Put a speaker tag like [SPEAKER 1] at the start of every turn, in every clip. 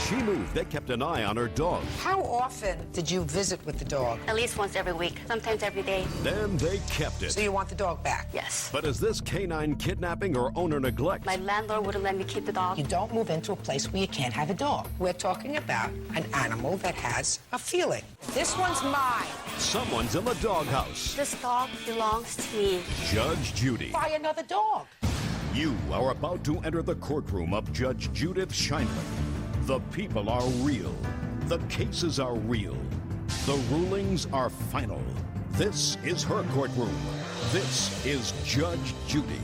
[SPEAKER 1] she moved, they kept an eye on her dog.
[SPEAKER 2] How often did you visit with the dog?
[SPEAKER 3] At least once every week, sometimes every day.
[SPEAKER 1] Then they kept it.
[SPEAKER 2] So you want the dog back?
[SPEAKER 3] Yes.
[SPEAKER 1] But is this canine kidnapping or owner neglect?
[SPEAKER 3] My landlord wouldn't let me keep the dog.
[SPEAKER 2] You don't move into a place where you can't have a dog. We're talking about an animal that has a feeling. This one's mine.
[SPEAKER 1] Someone's in the doghouse.
[SPEAKER 3] This dog belongs to me.
[SPEAKER 1] Judge Judy.
[SPEAKER 2] Buy another dog.
[SPEAKER 1] You are about to enter the courtroom of Judge Judith Scheinlich. The people are real. The cases are real. The rulings are final. This is her courtroom. This is Judge Judy.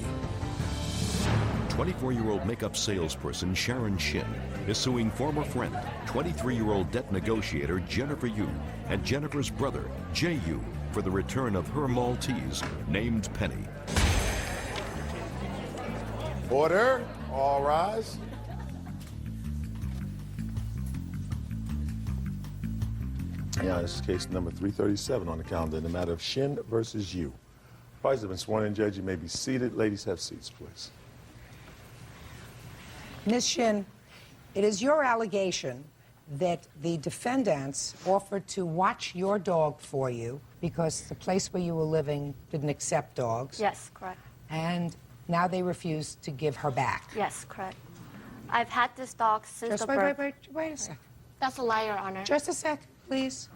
[SPEAKER 1] 24-year-old makeup salesperson Sharon Shin is suing former friend, 23-year-old debt negotiator Jennifer Yu, and Jennifer's brother, Jay Yu, for the return of her Maltese, named Penny.
[SPEAKER 4] Order. All rise. Now, this is case number 337 on the calendar in the matter of Shin versus Yu. Parties have been sworn in, Judge. You may be seated. Ladies, have seats, please.
[SPEAKER 2] Ms. Shin, it is your allegation that the defendants offered to watch your dog for you because the place where you were living didn't accept dogs.
[SPEAKER 3] Yes, correct.
[SPEAKER 2] And now they refuse to give her back.
[SPEAKER 3] Yes, correct. I've had this dog since
[SPEAKER 2] Just
[SPEAKER 3] the birth.
[SPEAKER 2] wait a second.
[SPEAKER 3] That's a lie, Your Honor.
[SPEAKER 2] Just a second, please.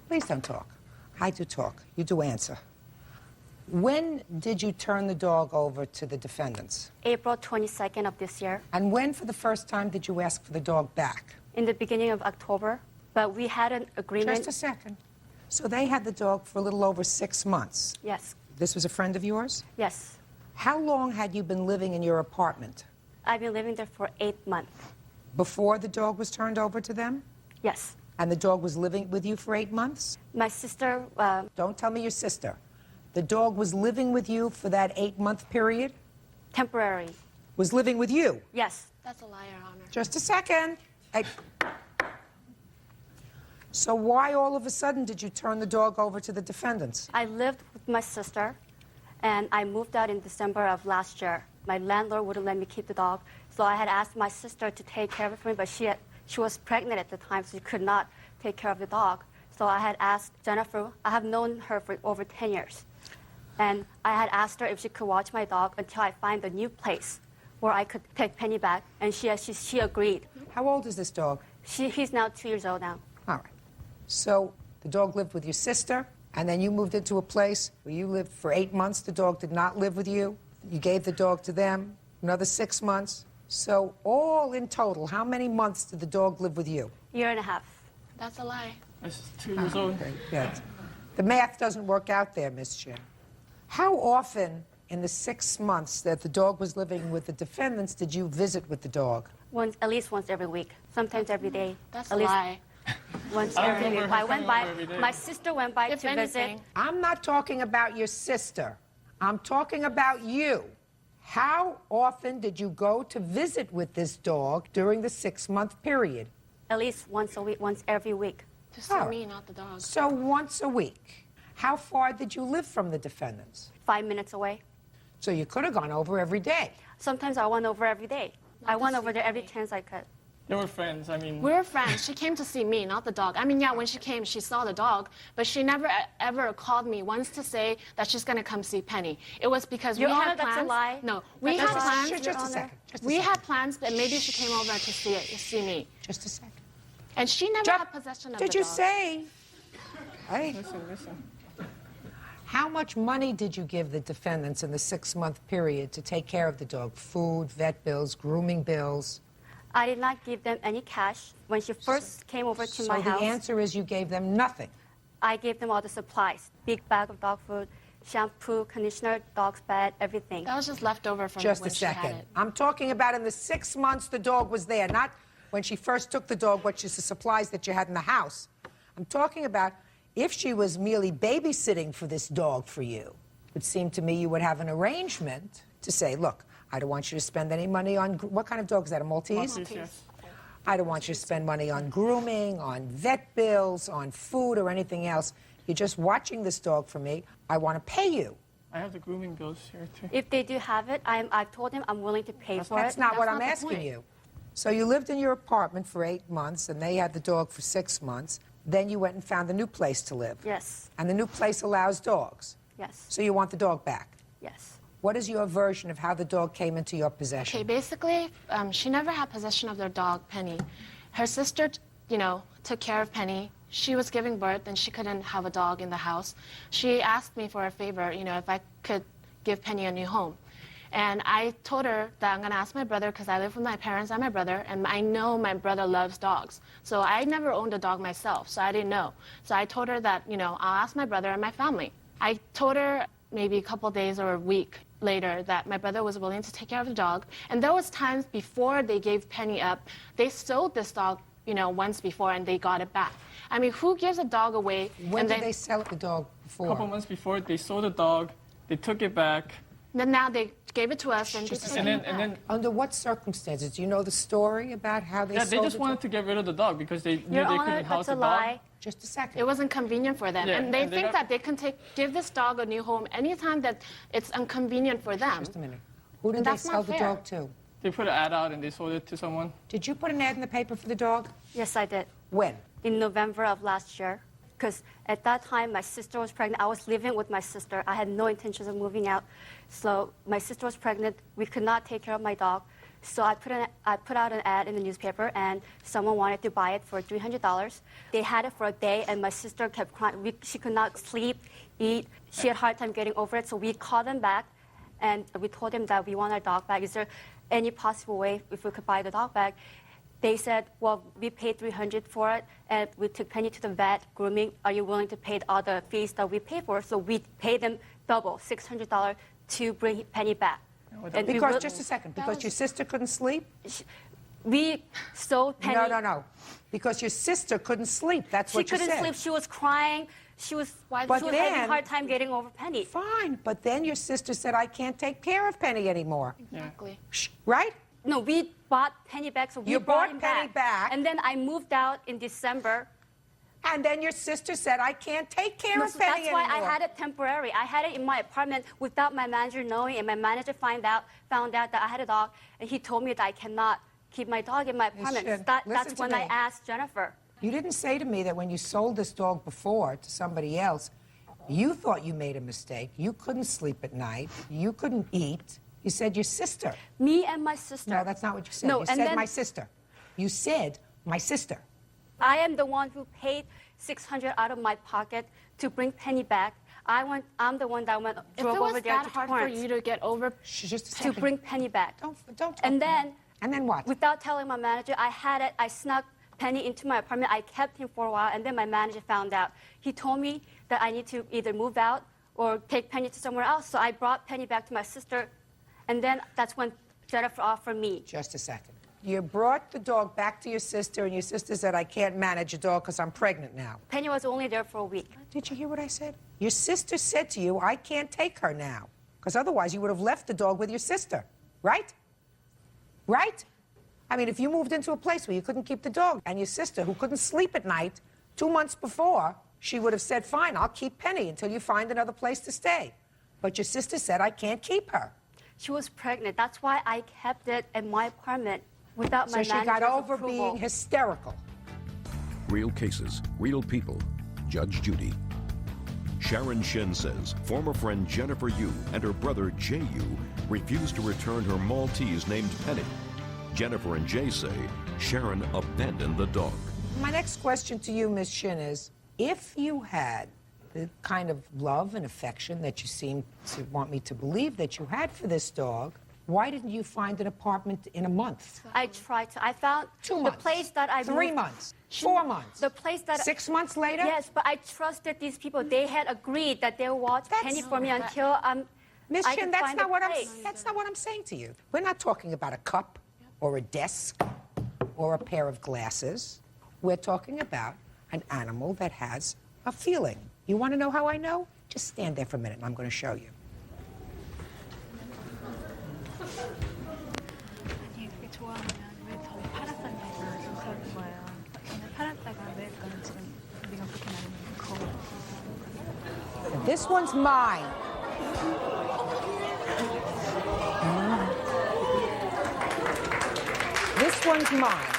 [SPEAKER 2] Please don't talk. I do talk. You do answer. When did you turn the dog over to the defendants?
[SPEAKER 3] April 22nd of this year.
[SPEAKER 2] And when, for the first time, did you ask for the dog back?
[SPEAKER 3] In the beginning of October. But we had an agreement.
[SPEAKER 2] Just a second. So they had the dog for a little over 6 months.
[SPEAKER 3] Yes.
[SPEAKER 2] This was a friend of yours?
[SPEAKER 3] Yes.
[SPEAKER 2] How long had you been living in your apartment?
[SPEAKER 3] I've been living there for 8 months.
[SPEAKER 2] Before the dog was turned over to them?
[SPEAKER 3] Yes.
[SPEAKER 2] And the dog was living with you for 8 months?
[SPEAKER 3] My sister,
[SPEAKER 2] Don't tell me your sister. The dog was living with you for that 8-month period?
[SPEAKER 3] temporary.
[SPEAKER 2] Was living with you?
[SPEAKER 3] Yes. That's a lie, Your Honor.
[SPEAKER 2] Just a second. So why all of a sudden did you turn the dog over to the defendants?
[SPEAKER 3] I lived with my sister, and I moved out in December of last year. My landlord wouldn't let me keep the dog, so I had asked my sister to take care of it for me, but she was pregnant at the time, so she could not take care of the dog. So I had asked Jennifer, I have known her for over 10 years, and I had asked her if she could watch my dog until I find a new place where I could take Penny back, and she agreed.
[SPEAKER 2] How old is this dog?
[SPEAKER 3] He's now 2 years old now.
[SPEAKER 2] All right. So the dog lived with your sister, and then you moved into a place where you lived for 8 months. The dog did not live with you. You gave the dog to them, another 6 months. So all in total, how many months did the dog live with you?
[SPEAKER 3] 1.5 years.
[SPEAKER 5] That's a lie.
[SPEAKER 6] That's 2 years old.
[SPEAKER 2] Okay, good. The math doesn't work out there, Miss Chin. How often in the 6 months that the dog was living with the defendants did you visit with the dog?
[SPEAKER 3] At least once every week, sometimes every day.
[SPEAKER 5] That's
[SPEAKER 3] at
[SPEAKER 5] a
[SPEAKER 3] least
[SPEAKER 5] lie.
[SPEAKER 3] Once
[SPEAKER 6] I
[SPEAKER 3] every
[SPEAKER 6] remember
[SPEAKER 3] week.
[SPEAKER 6] her
[SPEAKER 3] I went
[SPEAKER 6] coming
[SPEAKER 3] by.
[SPEAKER 6] over every day.
[SPEAKER 3] My sister went by
[SPEAKER 5] If
[SPEAKER 3] to
[SPEAKER 5] anything.
[SPEAKER 3] visit.
[SPEAKER 2] I'm not talking about your sister. I'm talking about you. How often did you go to visit with this dog during the 6-month period?
[SPEAKER 3] At least once a week, once every week.
[SPEAKER 5] To see
[SPEAKER 2] Oh.
[SPEAKER 5] me, not the dog.
[SPEAKER 2] So once a week. How far did you live from the defendants?
[SPEAKER 3] 5 minutes away.
[SPEAKER 2] So you could have gone over every day.
[SPEAKER 3] Sometimes I went over every day.
[SPEAKER 5] Not
[SPEAKER 3] I
[SPEAKER 5] to
[SPEAKER 3] went
[SPEAKER 5] see
[SPEAKER 3] over there every
[SPEAKER 5] me.
[SPEAKER 3] chance I could.
[SPEAKER 6] They were friends. I mean,
[SPEAKER 5] We're friends. She came to see me, not the dog. I mean, yeah, when she came, she saw the dog, but she never ever called me once to say that she's going to come see Penny. It was because
[SPEAKER 3] Your
[SPEAKER 5] we
[SPEAKER 3] Honor,
[SPEAKER 5] had
[SPEAKER 3] that's
[SPEAKER 5] plans.
[SPEAKER 3] a lie.
[SPEAKER 5] No, we
[SPEAKER 3] That's
[SPEAKER 5] had
[SPEAKER 3] a lie.
[SPEAKER 5] plans.
[SPEAKER 3] Your
[SPEAKER 2] Just a
[SPEAKER 3] Honor.
[SPEAKER 2] second. Just a
[SPEAKER 5] We
[SPEAKER 2] second.
[SPEAKER 5] had plans that maybe she came over to see me.
[SPEAKER 2] Just a second.
[SPEAKER 5] And she never had possession of
[SPEAKER 2] Did
[SPEAKER 5] the
[SPEAKER 2] you
[SPEAKER 5] dog.
[SPEAKER 2] say? Hey,
[SPEAKER 6] listen.
[SPEAKER 2] how much money did you give the defendants in the 6-month period to take care of the dog? Food, vet bills, grooming bills?
[SPEAKER 3] I did not give them any cash. When she first came over to my
[SPEAKER 2] So
[SPEAKER 3] house,
[SPEAKER 2] the answer is you gave them nothing.
[SPEAKER 3] I gave them all the supplies. Big bag of dog food, shampoo, conditioner, dog's bed, everything.
[SPEAKER 5] That was just leftover from
[SPEAKER 2] Just
[SPEAKER 5] when
[SPEAKER 2] a
[SPEAKER 5] she had
[SPEAKER 2] second.
[SPEAKER 5] it.
[SPEAKER 2] I'm talking about in the 6 months the dog was there, not when she first took the dog, which is the supplies that you had in the house. I'm talking about if she was merely babysitting for this dog for you. It would seem to me you would have an arrangement to say, look, I don't want you to spend any money on... What kind of dog is that, a Maltese?
[SPEAKER 6] Maltese, yes.
[SPEAKER 2] I don't want you to spend money on grooming, on vet bills, on food, or anything else. You're just watching this dog for me. I want to pay you.
[SPEAKER 6] I have the grooming bills here too.
[SPEAKER 3] If they do have it, I've told them I'm willing to pay for
[SPEAKER 2] That's
[SPEAKER 3] it.
[SPEAKER 2] not what I'm
[SPEAKER 5] not the
[SPEAKER 2] asking
[SPEAKER 5] point.
[SPEAKER 2] you. So you lived in your apartment for 8 months, and they had the dog for 6 months. Then you went and found a new place to live.
[SPEAKER 3] Yes.
[SPEAKER 2] And the new place allows dogs.
[SPEAKER 3] Yes.
[SPEAKER 2] So you want the dog back.
[SPEAKER 3] Yes.
[SPEAKER 2] What is your version of how the dog came into your possession?
[SPEAKER 5] Okay, basically, she never had possession of their dog, Penny. Her sister, took care of Penny. She was giving birth, and she couldn't have a dog in the house. She asked me for a favor, if I could give Penny a new home. And I told her that I'm going to ask my brother, because I live with my parents and my brother, and I know my brother loves dogs. So I never owned a dog myself, so I didn't know. So I told her that, I'll ask my brother and my family. I told her maybe a couple days or a week later that my brother was willing to take care of the dog. And there was times before they gave Penny up, they sold this dog, once before, and they got it back. I mean, who gives a dog away?
[SPEAKER 2] When did they sell the dog
[SPEAKER 6] A
[SPEAKER 2] before?
[SPEAKER 6] couple months before, they sold the dog. They took it back.
[SPEAKER 5] Then now they gave it to us, and
[SPEAKER 6] And then
[SPEAKER 2] Under what circumstances? Do you know the story about how they sold
[SPEAKER 6] they just
[SPEAKER 2] the
[SPEAKER 6] wanted
[SPEAKER 2] dog?
[SPEAKER 6] to get rid of the dog because they knew
[SPEAKER 3] Your
[SPEAKER 6] they
[SPEAKER 3] Honor,
[SPEAKER 6] couldn't house
[SPEAKER 3] that's
[SPEAKER 6] the
[SPEAKER 3] a
[SPEAKER 6] dog.
[SPEAKER 2] Just
[SPEAKER 3] lie.
[SPEAKER 2] a second.
[SPEAKER 5] it wasn't convenient for them.
[SPEAKER 6] Yeah,
[SPEAKER 5] and they
[SPEAKER 6] and they
[SPEAKER 5] think
[SPEAKER 6] got-
[SPEAKER 5] that they can give this dog a new home anytime that it's inconvenient for them.
[SPEAKER 2] Just a minute. Who did
[SPEAKER 5] And
[SPEAKER 2] they
[SPEAKER 5] that's
[SPEAKER 2] sell
[SPEAKER 5] not
[SPEAKER 2] the
[SPEAKER 5] fair.
[SPEAKER 2] dog to?
[SPEAKER 6] They put an ad out and they sold it to someone.
[SPEAKER 2] Did you put an ad in the paper for the dog?
[SPEAKER 3] Yes, I did.
[SPEAKER 2] When?
[SPEAKER 3] In November of last year. Because at that time, my sister was pregnant. I was living with my sister. I had no intentions of moving out. So my sister was pregnant. We could not take care of my dog. So I put out an ad in the newspaper, and someone wanted to buy it for $300. They had it for a day, and my sister kept crying. She could not sleep, eat. She had a hard time getting over it. So we called them back, and we told them that we want our dog back. Is there any possible way if we could buy the dog back? They said, well, we paid $300 for it, and we took Penny to the vet, grooming. Are you willing to pay all the fees that we pay for? So we paid them double, $600, to bring Penny back. And we
[SPEAKER 2] Because,
[SPEAKER 3] will-
[SPEAKER 2] just a second, because your sister couldn't sleep?
[SPEAKER 3] we sold Penny.
[SPEAKER 2] No. Because your sister couldn't sleep. That's
[SPEAKER 3] She
[SPEAKER 2] what you
[SPEAKER 3] couldn't
[SPEAKER 2] said.
[SPEAKER 3] sleep. She was crying. She was
[SPEAKER 2] But
[SPEAKER 3] having
[SPEAKER 2] then-
[SPEAKER 3] a hard time getting over Penny.
[SPEAKER 2] Fine, but then your sister said, I can't take care of Penny anymore.
[SPEAKER 5] Exactly.
[SPEAKER 2] Right?
[SPEAKER 3] No, we bought Penny back, so we
[SPEAKER 2] You
[SPEAKER 3] brought
[SPEAKER 2] bought
[SPEAKER 3] him
[SPEAKER 2] Penny back.
[SPEAKER 3] And then I moved out in December.
[SPEAKER 2] And then your sister said, I can't take care
[SPEAKER 3] No,
[SPEAKER 2] of
[SPEAKER 3] so
[SPEAKER 2] Penny
[SPEAKER 3] that's why
[SPEAKER 2] anymore.
[SPEAKER 3] I had it temporary. I had it in my apartment without my manager knowing, and my manager found out that I had a dog, and he told me that I cannot keep my dog in my apartment.
[SPEAKER 2] Shin,
[SPEAKER 3] That's
[SPEAKER 2] listen to
[SPEAKER 3] when I
[SPEAKER 2] me.
[SPEAKER 3] asked Jennifer.
[SPEAKER 2] You didn't say to me that when you sold this dog before to somebody else, you thought you made a mistake. You couldn't sleep at night. You couldn't eat. You said your sister.
[SPEAKER 3] Me and my sister.
[SPEAKER 2] No, that's not what you said.
[SPEAKER 3] No,
[SPEAKER 2] You
[SPEAKER 3] and
[SPEAKER 2] said
[SPEAKER 3] then
[SPEAKER 2] my sister. You said my sister.
[SPEAKER 3] I am the one who paid $600 out of my pocket to bring Penny back. I'm the one that
[SPEAKER 5] If
[SPEAKER 3] drove
[SPEAKER 5] it was
[SPEAKER 3] over there
[SPEAKER 5] that
[SPEAKER 3] to
[SPEAKER 5] hard for
[SPEAKER 3] Torrance
[SPEAKER 5] you to get over,
[SPEAKER 2] Just a
[SPEAKER 3] to
[SPEAKER 2] second.
[SPEAKER 3] bring Penny back.
[SPEAKER 2] Don't talk
[SPEAKER 3] And
[SPEAKER 2] about
[SPEAKER 3] then,
[SPEAKER 2] it. And then what?
[SPEAKER 3] without telling my manager, I snuck Penny into my apartment. I kept him for a while, and then my manager found out. He told me that I need to either move out or take Penny to somewhere else. So I brought Penny back to my sister, and then that's when Jennifer offered me.
[SPEAKER 2] Just a second. You brought the dog back to your sister, and your sister said, I can't manage a dog because I'm pregnant now.
[SPEAKER 3] Penny was only there for a week.
[SPEAKER 2] Did you hear what I said? Your sister said to you, I can't take her now, because otherwise you would have left the dog with your sister, right? Right? I mean, if you moved into a place where you couldn't keep the dog, and your sister, who couldn't sleep at night 2 months before, she would have said, fine, I'll keep Penny until you find another place to stay. But your sister said, I can't keep her.
[SPEAKER 3] She was pregnant. That's why I kept it in my apartment without my
[SPEAKER 2] So she
[SPEAKER 3] manager's
[SPEAKER 2] got over
[SPEAKER 3] approval.
[SPEAKER 2] being hysterical.
[SPEAKER 1] Real cases, real people. Judge Judy. Sharon Shin says former friend Jennifer Yu and her brother Jay Yu refused to return her Maltese named Penny. Jennifer and Jay say Sharon abandoned the dog.
[SPEAKER 2] My next question to you, Ms. Shin, is if you had the kind of love and affection that you seem to want me to believe that you had for this dog, why didn't you find an apartment in a month?
[SPEAKER 3] I tried to. I found
[SPEAKER 2] 2
[SPEAKER 3] the
[SPEAKER 2] months.
[SPEAKER 3] place that I
[SPEAKER 2] 3
[SPEAKER 3] moved-
[SPEAKER 2] months. 4 months.
[SPEAKER 3] The place that
[SPEAKER 2] 6 months later?
[SPEAKER 3] Yes, but I trusted these people. They had agreed that they would watch
[SPEAKER 2] That's-
[SPEAKER 3] Penny for me until
[SPEAKER 2] Miss
[SPEAKER 3] I
[SPEAKER 2] Shin,
[SPEAKER 3] could
[SPEAKER 2] that's
[SPEAKER 3] find
[SPEAKER 2] not
[SPEAKER 3] a
[SPEAKER 2] what
[SPEAKER 3] place.
[SPEAKER 2] that's not what I'm saying to you. We're not talking about a cup or a desk or a pair of glasses. We're talking about an animal that has a feeling. You want to know how I know? Just stand there for a minute and I'm going to show you.
[SPEAKER 7] 아니 그게 좋아하면 왜 저를 팔았었냐고 그러는 거예요. 저는 팔았다가 왜 그건 지금 우리가 그렇게 말했는데 거울.
[SPEAKER 2] This one's mine. This one's mine.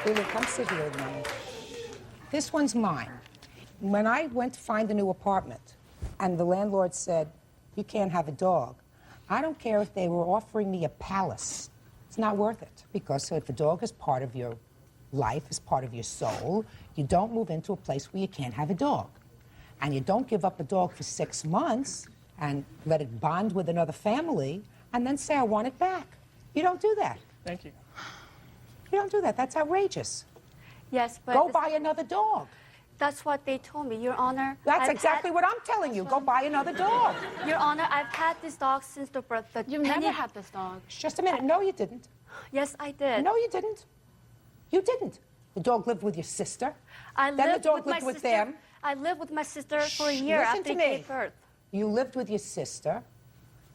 [SPEAKER 2] Lulu, come sit here with me. This one's mine. When I went to find a new apartment, and the landlord said, you can't have a dog, I don't care if they were offering me a palace. It's not worth it. Because if a dog is part of your life, is part of your soul, you don't move into a place where you can't have a dog. And you don't give up a dog for 6 months and let it bond with another family and then say, I want it back. You don't do that.
[SPEAKER 6] Thank you.
[SPEAKER 2] You don't do that. That's outrageous.
[SPEAKER 3] Yes, but
[SPEAKER 2] Go buy another dog.
[SPEAKER 3] that's what they told me, Your Honor.
[SPEAKER 2] That's exactly what I'm telling you. Go buy another dog.
[SPEAKER 3] Your Honor, I've had this dog since the birth.
[SPEAKER 5] You've never had this dog.
[SPEAKER 2] Just a minute. No, you didn't.
[SPEAKER 3] Yes, I did.
[SPEAKER 2] No, you didn't. You didn't. The dog lived with your sister.
[SPEAKER 3] I
[SPEAKER 2] Then the
[SPEAKER 3] lived
[SPEAKER 2] dog
[SPEAKER 3] with my
[SPEAKER 2] lived with
[SPEAKER 3] sister.
[SPEAKER 2] them.
[SPEAKER 3] I lived with my sister for a year
[SPEAKER 2] Listen
[SPEAKER 3] after
[SPEAKER 2] to
[SPEAKER 3] he
[SPEAKER 2] me.
[SPEAKER 3] gave birth.
[SPEAKER 2] You lived with your sister.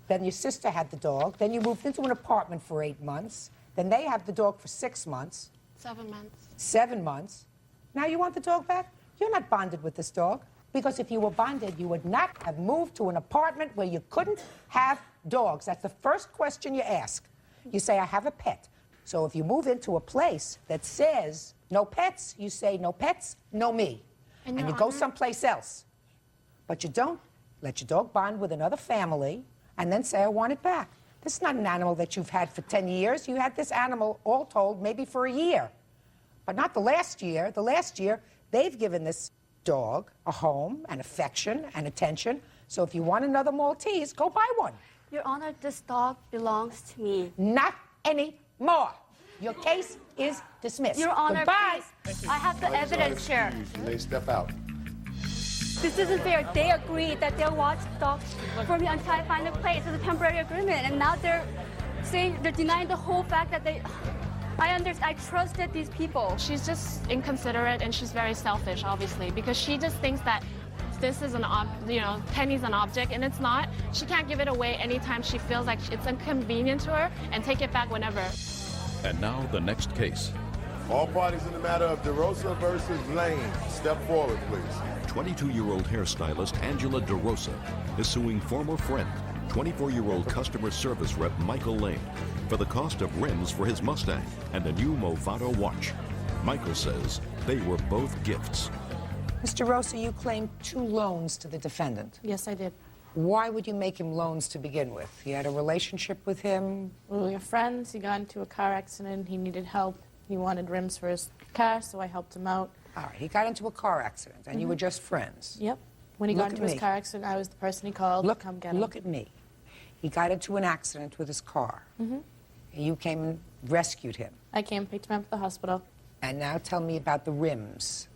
[SPEAKER 2] Then your sister had the dog. Then you moved into an apartment for 8 months. Then they have the dog for 6 months.
[SPEAKER 5] 7 months.
[SPEAKER 2] 7 months. Now you want the dog back? You're not bonded with this dog. Because if you were bonded, you would not have moved to an apartment where you couldn't have dogs. That's the first question you ask. You say, I have a pet. So if you move into a place that says no pets, you say no pets, no me. And
[SPEAKER 5] Your
[SPEAKER 2] you go
[SPEAKER 5] Honor?
[SPEAKER 2] someplace else. But you don't let your dog bond with another family and then say, I want it back. This is not an animal that you've had for 10 years. You had this animal, all told, maybe for a year. But not the last year. The last year, they've given this dog a home and affection and attention. So if you want another Maltese, go buy one.
[SPEAKER 3] Your Honor, this dog belongs to me.
[SPEAKER 2] Not anymore. Your case is dismissed.
[SPEAKER 3] Your Honor,
[SPEAKER 2] Goodbye.
[SPEAKER 3] please. I have the evidence here.
[SPEAKER 4] You may step out.
[SPEAKER 3] This isn't fair. They agreed that they'll watch the dog for me until I find a place. It's a temporary agreement, and now they're saying they're denying the whole fact that they. I trusted these people.
[SPEAKER 5] She's just inconsiderate and she's very selfish, obviously, because she just thinks that this is Penny's an object, and it's not. She can't give it away anytime she feels like it's inconvenient to her and take it back whenever.
[SPEAKER 1] And now the next case.
[SPEAKER 4] All parties in the matter of DeRosa versus Lane, step forward, please.
[SPEAKER 1] 22-year-old hairstylist Angela DeRosa is suing former friend, 24-year-old customer service rep Michael Lane, for the cost of rims for his Mustang and a new Movado watch. Michael says they were both gifts.
[SPEAKER 2] Mr. Rosa, you claimed 2 loans to the defendant.
[SPEAKER 5] Yes, I did.
[SPEAKER 2] Why would you make him loans to begin with? You had a relationship with him?
[SPEAKER 5] We were friends. He got into a car accident. He needed help. He wanted rims for his car, so I helped him out.
[SPEAKER 2] All right, he got into a car accident, and you were just friends.
[SPEAKER 5] Yep. When he
[SPEAKER 2] Look
[SPEAKER 5] got into
[SPEAKER 2] at
[SPEAKER 5] his
[SPEAKER 2] me.
[SPEAKER 5] car accident, I was the person he called to come get him.
[SPEAKER 2] Look at me. He got into an accident with his car. You came and rescued him.
[SPEAKER 5] I came, picked him up at the hospital.
[SPEAKER 2] And now tell me about the rims.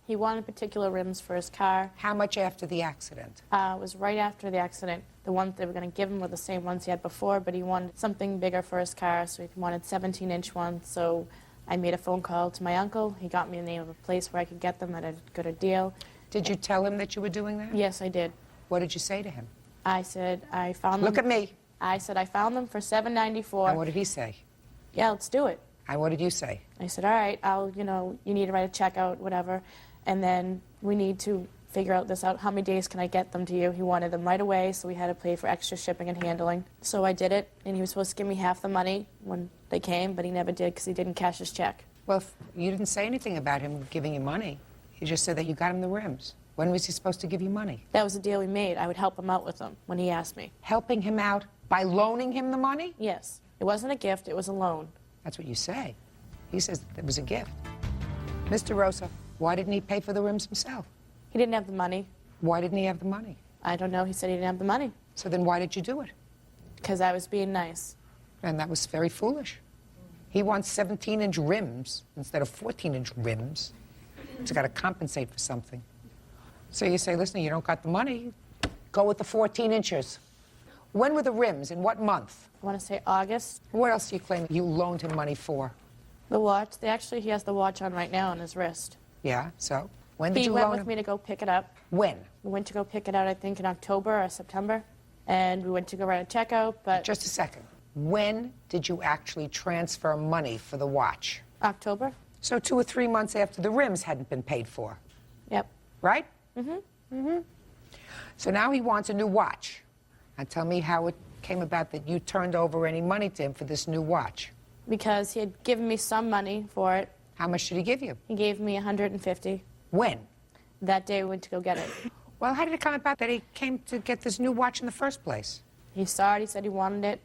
[SPEAKER 5] He wanted particular rims for his car.
[SPEAKER 2] How much after the accident?
[SPEAKER 5] It was right after the accident. The ones they were going to give him were the same ones he had before, but he wanted something bigger for his car, so he wanted 17-inch ones. So I made a phone call to my uncle. He got me the name of a place where I could get them at a good deal.
[SPEAKER 2] Did you tell him that you were doing that?
[SPEAKER 5] Yes, I did.
[SPEAKER 2] What did you say to him?
[SPEAKER 5] I said I found them.
[SPEAKER 2] Look at me.
[SPEAKER 5] I said I found them for $7.94.
[SPEAKER 2] And what did he say?
[SPEAKER 5] Yeah, let's do it.
[SPEAKER 2] And what did you say?
[SPEAKER 5] I said, all right, you need to write a check out, whatever, and then we need to figure out how many days can I get them to you. He wanted them right away, so we had to pay for extra shipping and handling. So I did it, and he was supposed to give me half the money when they came, but he never did because he didn't cash his check.
[SPEAKER 2] Well, you didn't say anything about him giving you money. You just said that you got him the rims. When was he supposed to give you money?
[SPEAKER 5] That was the deal we made. I would help him out with them when he asked me.
[SPEAKER 2] Helping him out by loaning him the money?
[SPEAKER 5] Yes. It wasn't a gift, it was a loan.
[SPEAKER 2] That's what you say. He says it was a gift. Mr. Rosa, why didn't he pay for the rims himself?
[SPEAKER 5] He didn't have the money.
[SPEAKER 2] Why didn't he have the money?
[SPEAKER 5] I don't know. He said he didn't have the money
[SPEAKER 2] So then why did you do it?
[SPEAKER 5] because I was being nice.
[SPEAKER 2] And that was very foolish. He wants 17-inch rims instead of 14-inch rims. He's got to compensate for something. So you say, listen, you don't got the money, go with the 14 inches. When were the rims? In what month?
[SPEAKER 5] I want to say August.
[SPEAKER 2] What else do you claim you loaned him money for?
[SPEAKER 5] The watch. He has the watch on right now on his wrist.
[SPEAKER 2] Yeah, so when did
[SPEAKER 5] He
[SPEAKER 2] you
[SPEAKER 5] went
[SPEAKER 2] loan
[SPEAKER 5] with
[SPEAKER 2] him?
[SPEAKER 5] me to go pick it up.
[SPEAKER 2] When?
[SPEAKER 5] We went to go pick it out, I think, in October or September. And we went to go write a check out, but
[SPEAKER 2] Just a second. When did you actually transfer money for the watch?
[SPEAKER 5] October?
[SPEAKER 2] So 2 or 3 months after the rims hadn't been paid for,
[SPEAKER 5] Yep.
[SPEAKER 2] right? So now he wants a new watch. Now tell me how it came about that you turned over any money to him for this new watch.
[SPEAKER 5] because he had given me some money for it.
[SPEAKER 2] How much did he give you?
[SPEAKER 5] He gave me $150.
[SPEAKER 2] When?
[SPEAKER 5] That day we went to go get it.
[SPEAKER 2] Well, how did it come about that he came to get this new watch in the first place?
[SPEAKER 5] He saw it, he said he wanted it.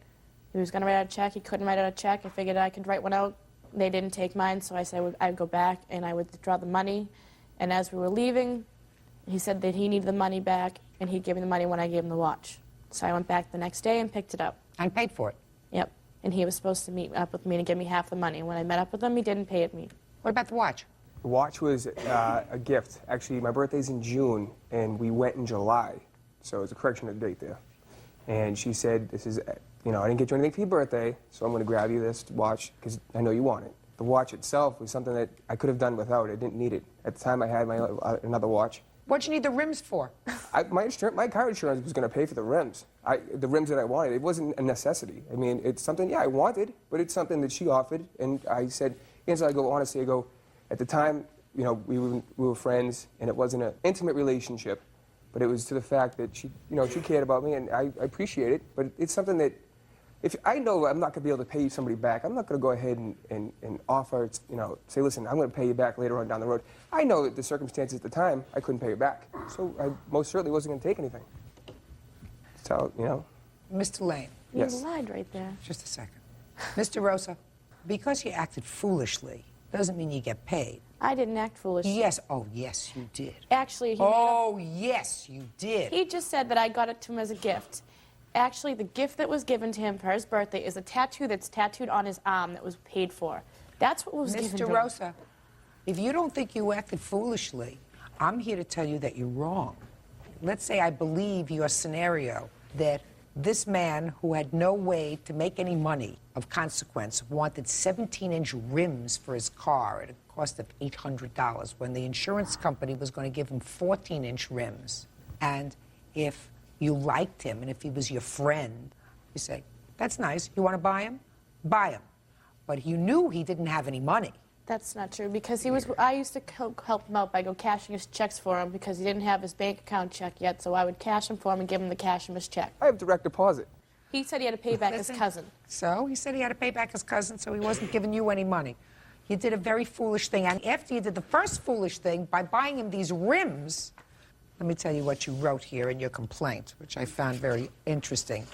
[SPEAKER 5] He was going to write out a check. He couldn't write out a check. I figured I could write one out. They didn't take mine, so I said I'd go back and I would withdraw the money. And as we were leaving, he said that he needed the money back, and he'd give me the money when I gave him the watch. So I went back the next day and picked it up.
[SPEAKER 2] And paid for it?
[SPEAKER 5] Yep. And he was supposed to meet up with me to give me half the money. When I met up with him, he didn't pay it me.
[SPEAKER 2] What about the watch?
[SPEAKER 8] The watch was a gift. Actually, my birthday's in June, and we went in July. So it's a correction of date there. And she said, this is, I didn't get you anything for your birthday, so I'm going to grab you this watch because I know you want it. The watch itself was something that I could have done without. I didn't need it. At the time, I had another watch.
[SPEAKER 2] What'd you need the rims for?
[SPEAKER 8] My car insurance was going to pay for the rims. The rims that I wanted. It wasn't a necessity. I mean, it's something, I wanted, but it's something that she offered. And I said, honestly, at the time, we were friends, and it wasn't an intimate relationship, but it was to the fact that she cared about me, and I appreciate it. But it's something that, if I know I'm not going to be able to pay somebody back, I'm not going to go ahead and offer, say, listen, I'm going to pay you back later on down the road. I know that the circumstances at the time, I couldn't pay you back. So I most certainly wasn't going to take anything. So,
[SPEAKER 2] Mr. Lane.
[SPEAKER 8] Yes.
[SPEAKER 5] You lied right there.
[SPEAKER 2] Just a second. Mr. Rosa, because you acted foolishly doesn't mean you get paid.
[SPEAKER 5] I didn't act foolishly.
[SPEAKER 2] Yes. Oh, yes, you did.
[SPEAKER 5] Actually,
[SPEAKER 2] yes, you did.
[SPEAKER 5] he just said that I got it to him as a gift. Actually, the gift that was given to him for his birthday is a tattoo that's tattooed on his arm that was paid for. That's what was given to
[SPEAKER 2] Mr.
[SPEAKER 5] him.
[SPEAKER 2] Rosa, if you don't think you acted foolishly, I'm here to tell you that you're wrong. Let's say I believe your scenario that this man who had no way to make any money of consequence wanted 17-inch rims for his car at a cost of $800 when the insurance company was going to give him 14-inch rims. And if you liked him and if he was your friend, you say, that's nice. You want to buy him? Buy him. But you knew he didn't have any money.
[SPEAKER 5] That's not true, because I used to help him out by cashing his checks for him because he didn't have his bank account check yet, so I would cash him for him and give him the cash from his check.
[SPEAKER 8] I have direct deposit.
[SPEAKER 5] He said he had to pay back his cousin.
[SPEAKER 2] So he said he had to pay back his cousin, so he wasn't giving you any money. You did a very foolish thing. And after you did the first foolish thing by buying him these rims, let me tell you what you wrote here in your complaint, which I found very interesting.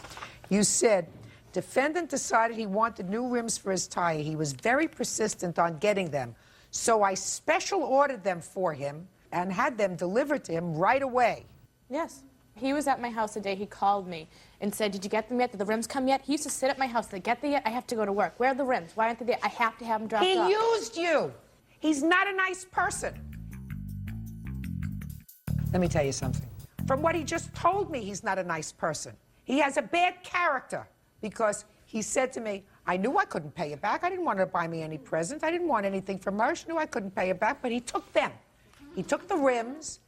[SPEAKER 2] You said, defendant decided he wanted new rims for his tire. He was very persistent on getting them. So I special ordered them for him and had them delivered to him right away.
[SPEAKER 5] Yes. He was at my house the day he called me and said, did you get them yet? Did the rims come yet? He used to sit at my house. Did they get there yet? I have to go to work. Where are the rims? Why aren't they there? I have to have them dropped off.
[SPEAKER 2] He used you. He's not a nice person. Let me tell you something. From what he just told me, he's not a nice person. He has a bad character because he said to me, I knew I couldn't pay you back. I didn't want her to buy me any present. I didn't want anything from her. She knew I couldn't pay her back, but he took them. He took the rims,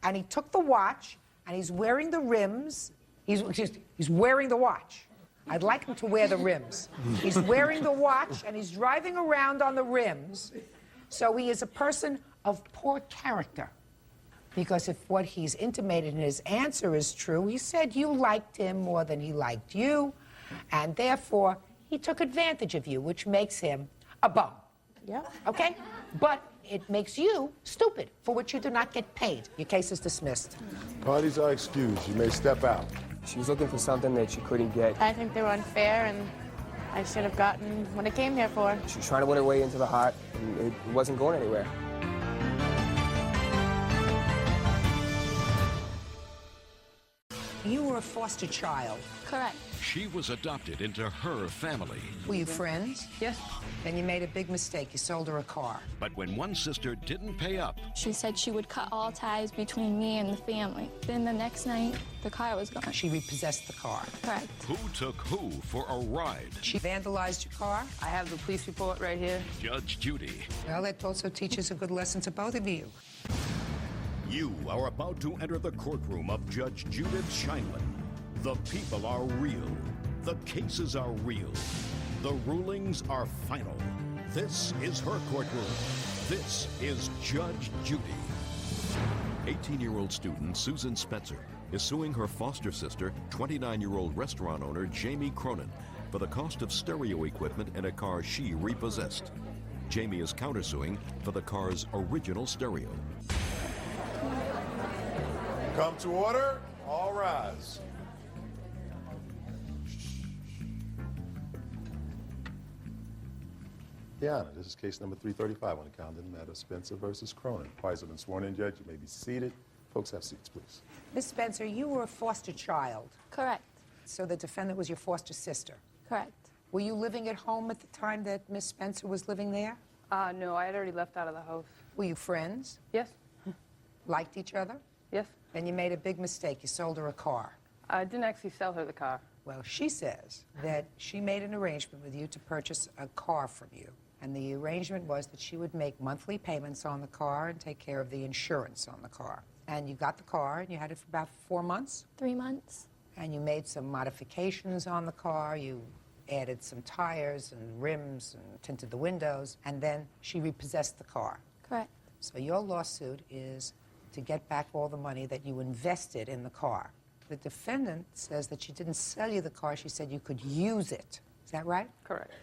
[SPEAKER 2] and he took the watch, and he's wearing the rims. He's wearing the watch. I'd like him to wear the rims. He's wearing the watch, and he's driving around on the rims. So he is a person of poor character. Because if what he's intimated in his answer is true, he said you liked him more than he liked you, and therefore he took advantage of you, which makes him a bum.
[SPEAKER 5] Yeah.
[SPEAKER 2] Okay? But it makes you stupid, for which you do not get paid. Your case is dismissed.
[SPEAKER 4] Parties are excused. You may step out.
[SPEAKER 8] She was looking for something that she couldn't get.
[SPEAKER 5] I think they were unfair, and I should have gotten what I came here for.
[SPEAKER 8] She was trying to win her way into the heart, and it wasn't going anywhere.
[SPEAKER 2] You were a foster child.
[SPEAKER 5] Correct.
[SPEAKER 1] She was adopted into her family.
[SPEAKER 2] Were you friends?
[SPEAKER 7] Yes.
[SPEAKER 2] Then you made a big mistake. You sold her a car.
[SPEAKER 1] But when one sister didn't pay up,
[SPEAKER 9] She said she would cut all ties between me and the family. Then the next night, the car was gone.
[SPEAKER 2] She repossessed the car.
[SPEAKER 9] Correct.
[SPEAKER 1] who took who for a ride?
[SPEAKER 2] She vandalized your car.
[SPEAKER 10] I have the police report right here.
[SPEAKER 1] Judge Judy.
[SPEAKER 2] Well, that also teaches a good lesson to both of you.
[SPEAKER 1] You are about to enter the courtroom of Judge Judith Scheinman. The people are real. The cases are real. The rulings are final. This is her courtroom. This is Judge Judy.
[SPEAKER 11] 18-year-old student Susan Spetzer is suing her foster sister, 29-year-old restaurant owner Jamie Cronin,
[SPEAKER 1] for the cost of stereo equipment in a car she repossessed. Jamie is countersuing for the car's original stereo.
[SPEAKER 4] Come to order. All rise. Your Honor, this is case number 335 on the calendar, the matter of Spencer versus Cronin. Parties have been sworn in, Judge. You may be seated. Folks, have seats, please.
[SPEAKER 2] Miss Spencer, you were a foster child,
[SPEAKER 9] Correct.
[SPEAKER 2] so the defendant was your foster sister.
[SPEAKER 9] Correct.
[SPEAKER 2] Were you living at home at the time that Miss Spencer was living there?
[SPEAKER 10] No, I had already left out of the house.
[SPEAKER 2] Were you friends?
[SPEAKER 10] Yes,
[SPEAKER 2] Liked each other?
[SPEAKER 10] yes.
[SPEAKER 2] Then you made a big mistake. You sold her a car.
[SPEAKER 10] I didn't actually sell her the car.
[SPEAKER 2] Well, she says that she made an arrangement with you to purchase a car from you. And the arrangement was that she would make monthly payments on the car and take care of the insurance on the car. And you got the car, and you had it for about 4 months.
[SPEAKER 9] 3 months.
[SPEAKER 2] And you made some modifications on the car. You added some tires and rims and tinted the windows. And then she repossessed the car.
[SPEAKER 9] Correct.
[SPEAKER 2] So your lawsuit is to get back all the money that you invested in the car. The defendant says that she didn't sell you the car. She said you could use it. Is that right?
[SPEAKER 10] Correct.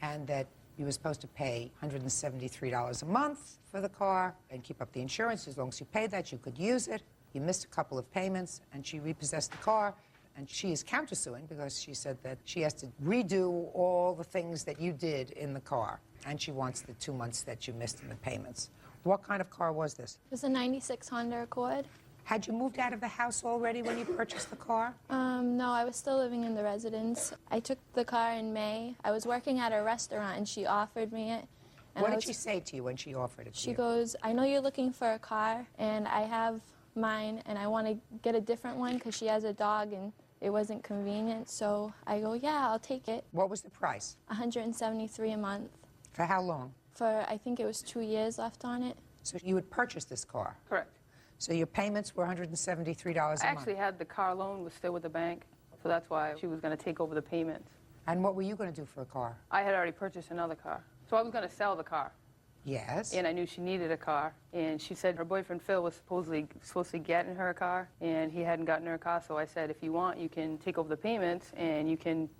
[SPEAKER 2] And that you were supposed to pay $173 a month for the car and keep up the insurance. As long as you paid that, you could use it. You missed a couple of payments, and she repossessed the car. And she is countersuing because she said that she has to redo all the things that you did in the car. And she wants the 2 months that you missed in the payments. What kind of car was this?
[SPEAKER 9] It was a 96 Honda Accord.
[SPEAKER 2] Had you moved out of the house already when you purchased the car?
[SPEAKER 9] No, I was still living in the residence. I took the car in May. I was working at a restaurant, and she offered me it. And
[SPEAKER 2] What did she say to you when she offered it to
[SPEAKER 9] She
[SPEAKER 2] you?
[SPEAKER 9] goes, I know you're looking for a car, and I have mine, and I want to get a different one because she has a dog, and it wasn't convenient. So I go, yeah, I'll take it.
[SPEAKER 2] What was the price?
[SPEAKER 9] $173 a month.
[SPEAKER 2] For how long?
[SPEAKER 9] For, I think it was 2 years left on it.
[SPEAKER 2] So you had purchased this car.
[SPEAKER 10] Correct.
[SPEAKER 2] So your payments were $173 a month.
[SPEAKER 10] I actually had the car loan was still with the bank, so that's why she was going to take over the payments.
[SPEAKER 2] And what were you going to do for a car?
[SPEAKER 10] I had already purchased another car, so I was going to sell the car.
[SPEAKER 2] Yes.
[SPEAKER 10] And I knew she needed a car, and she said her boyfriend Phil was supposed to get in her a car, and he hadn't gotten her a car. So I said, if you want, you can take over the payments, and you can,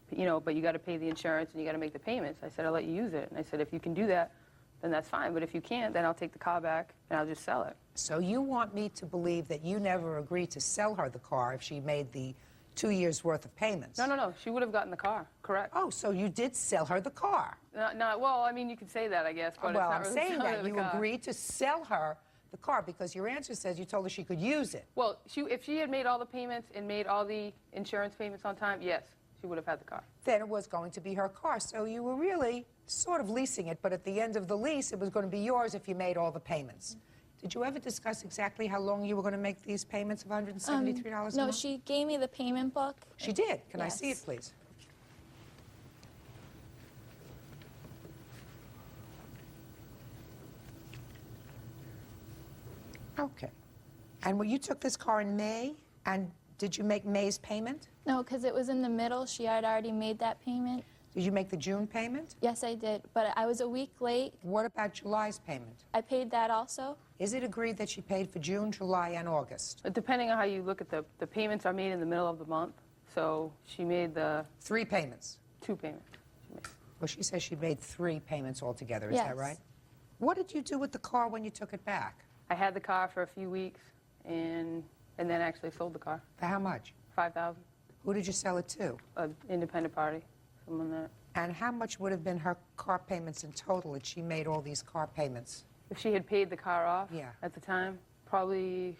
[SPEAKER 10] but you got to pay the insurance and you got to make the payments. I said, I'll let you use it, and I said, if you can do that, then that's fine. But if you can't, then I'll take the car back and I'll just sell it.
[SPEAKER 2] So you want me to believe that you never agreed to sell her the car if she made the 2 years' worth of payments?
[SPEAKER 10] No. She would have gotten the car. Correct.
[SPEAKER 2] Oh, so you did sell her the car?
[SPEAKER 10] No, well, I mean, you could say that, I guess, but
[SPEAKER 2] Well,
[SPEAKER 10] it's not
[SPEAKER 2] I'm
[SPEAKER 10] really
[SPEAKER 2] saying
[SPEAKER 10] selling her
[SPEAKER 2] that
[SPEAKER 10] the
[SPEAKER 2] you
[SPEAKER 10] car.
[SPEAKER 2] agreed to sell her the car because your answer says you told her she could use it.
[SPEAKER 10] Well, if she had made all the payments and made all the insurance payments on time, yes, she would have had the car.
[SPEAKER 2] Then it was going to be her car. So you were really sort of leasing it, but at the end of the lease, it was going to be yours if you made all the payments. Did you ever discuss exactly how long you were going to make these payments of $173 a month?
[SPEAKER 9] No, she gave me the payment book.
[SPEAKER 2] She did. Can I see it,
[SPEAKER 9] Yes.
[SPEAKER 2] please? Okay. And well, you took this car in May, and did you make May's payment?
[SPEAKER 9] No, because it was in the middle. She had already made that payment.
[SPEAKER 2] Did you make the June payment?
[SPEAKER 9] Yes, I did, but I was a week late.
[SPEAKER 2] What about July's payment?
[SPEAKER 9] I paid that also.
[SPEAKER 2] Is it agreed that she paid for June, July, and August?
[SPEAKER 10] Depending on how you look at the payments are made in the middle of the month. So she made the
[SPEAKER 2] 3 payments.
[SPEAKER 10] 2 payments. She made.
[SPEAKER 2] Well, she says she made 3 payments altogether. Is that
[SPEAKER 9] Yes.
[SPEAKER 2] right? What did you do with the car when you took it back?
[SPEAKER 10] I had the car for a few weeks and then actually sold the car.
[SPEAKER 2] For how much?
[SPEAKER 10] $5,000.
[SPEAKER 2] Who did you sell it to?
[SPEAKER 10] An independent party. Someone that.
[SPEAKER 2] And how much would have been her car payments in total if she made all these car payments?
[SPEAKER 10] If she had paid the car off
[SPEAKER 2] Yeah.
[SPEAKER 10] at the time, probably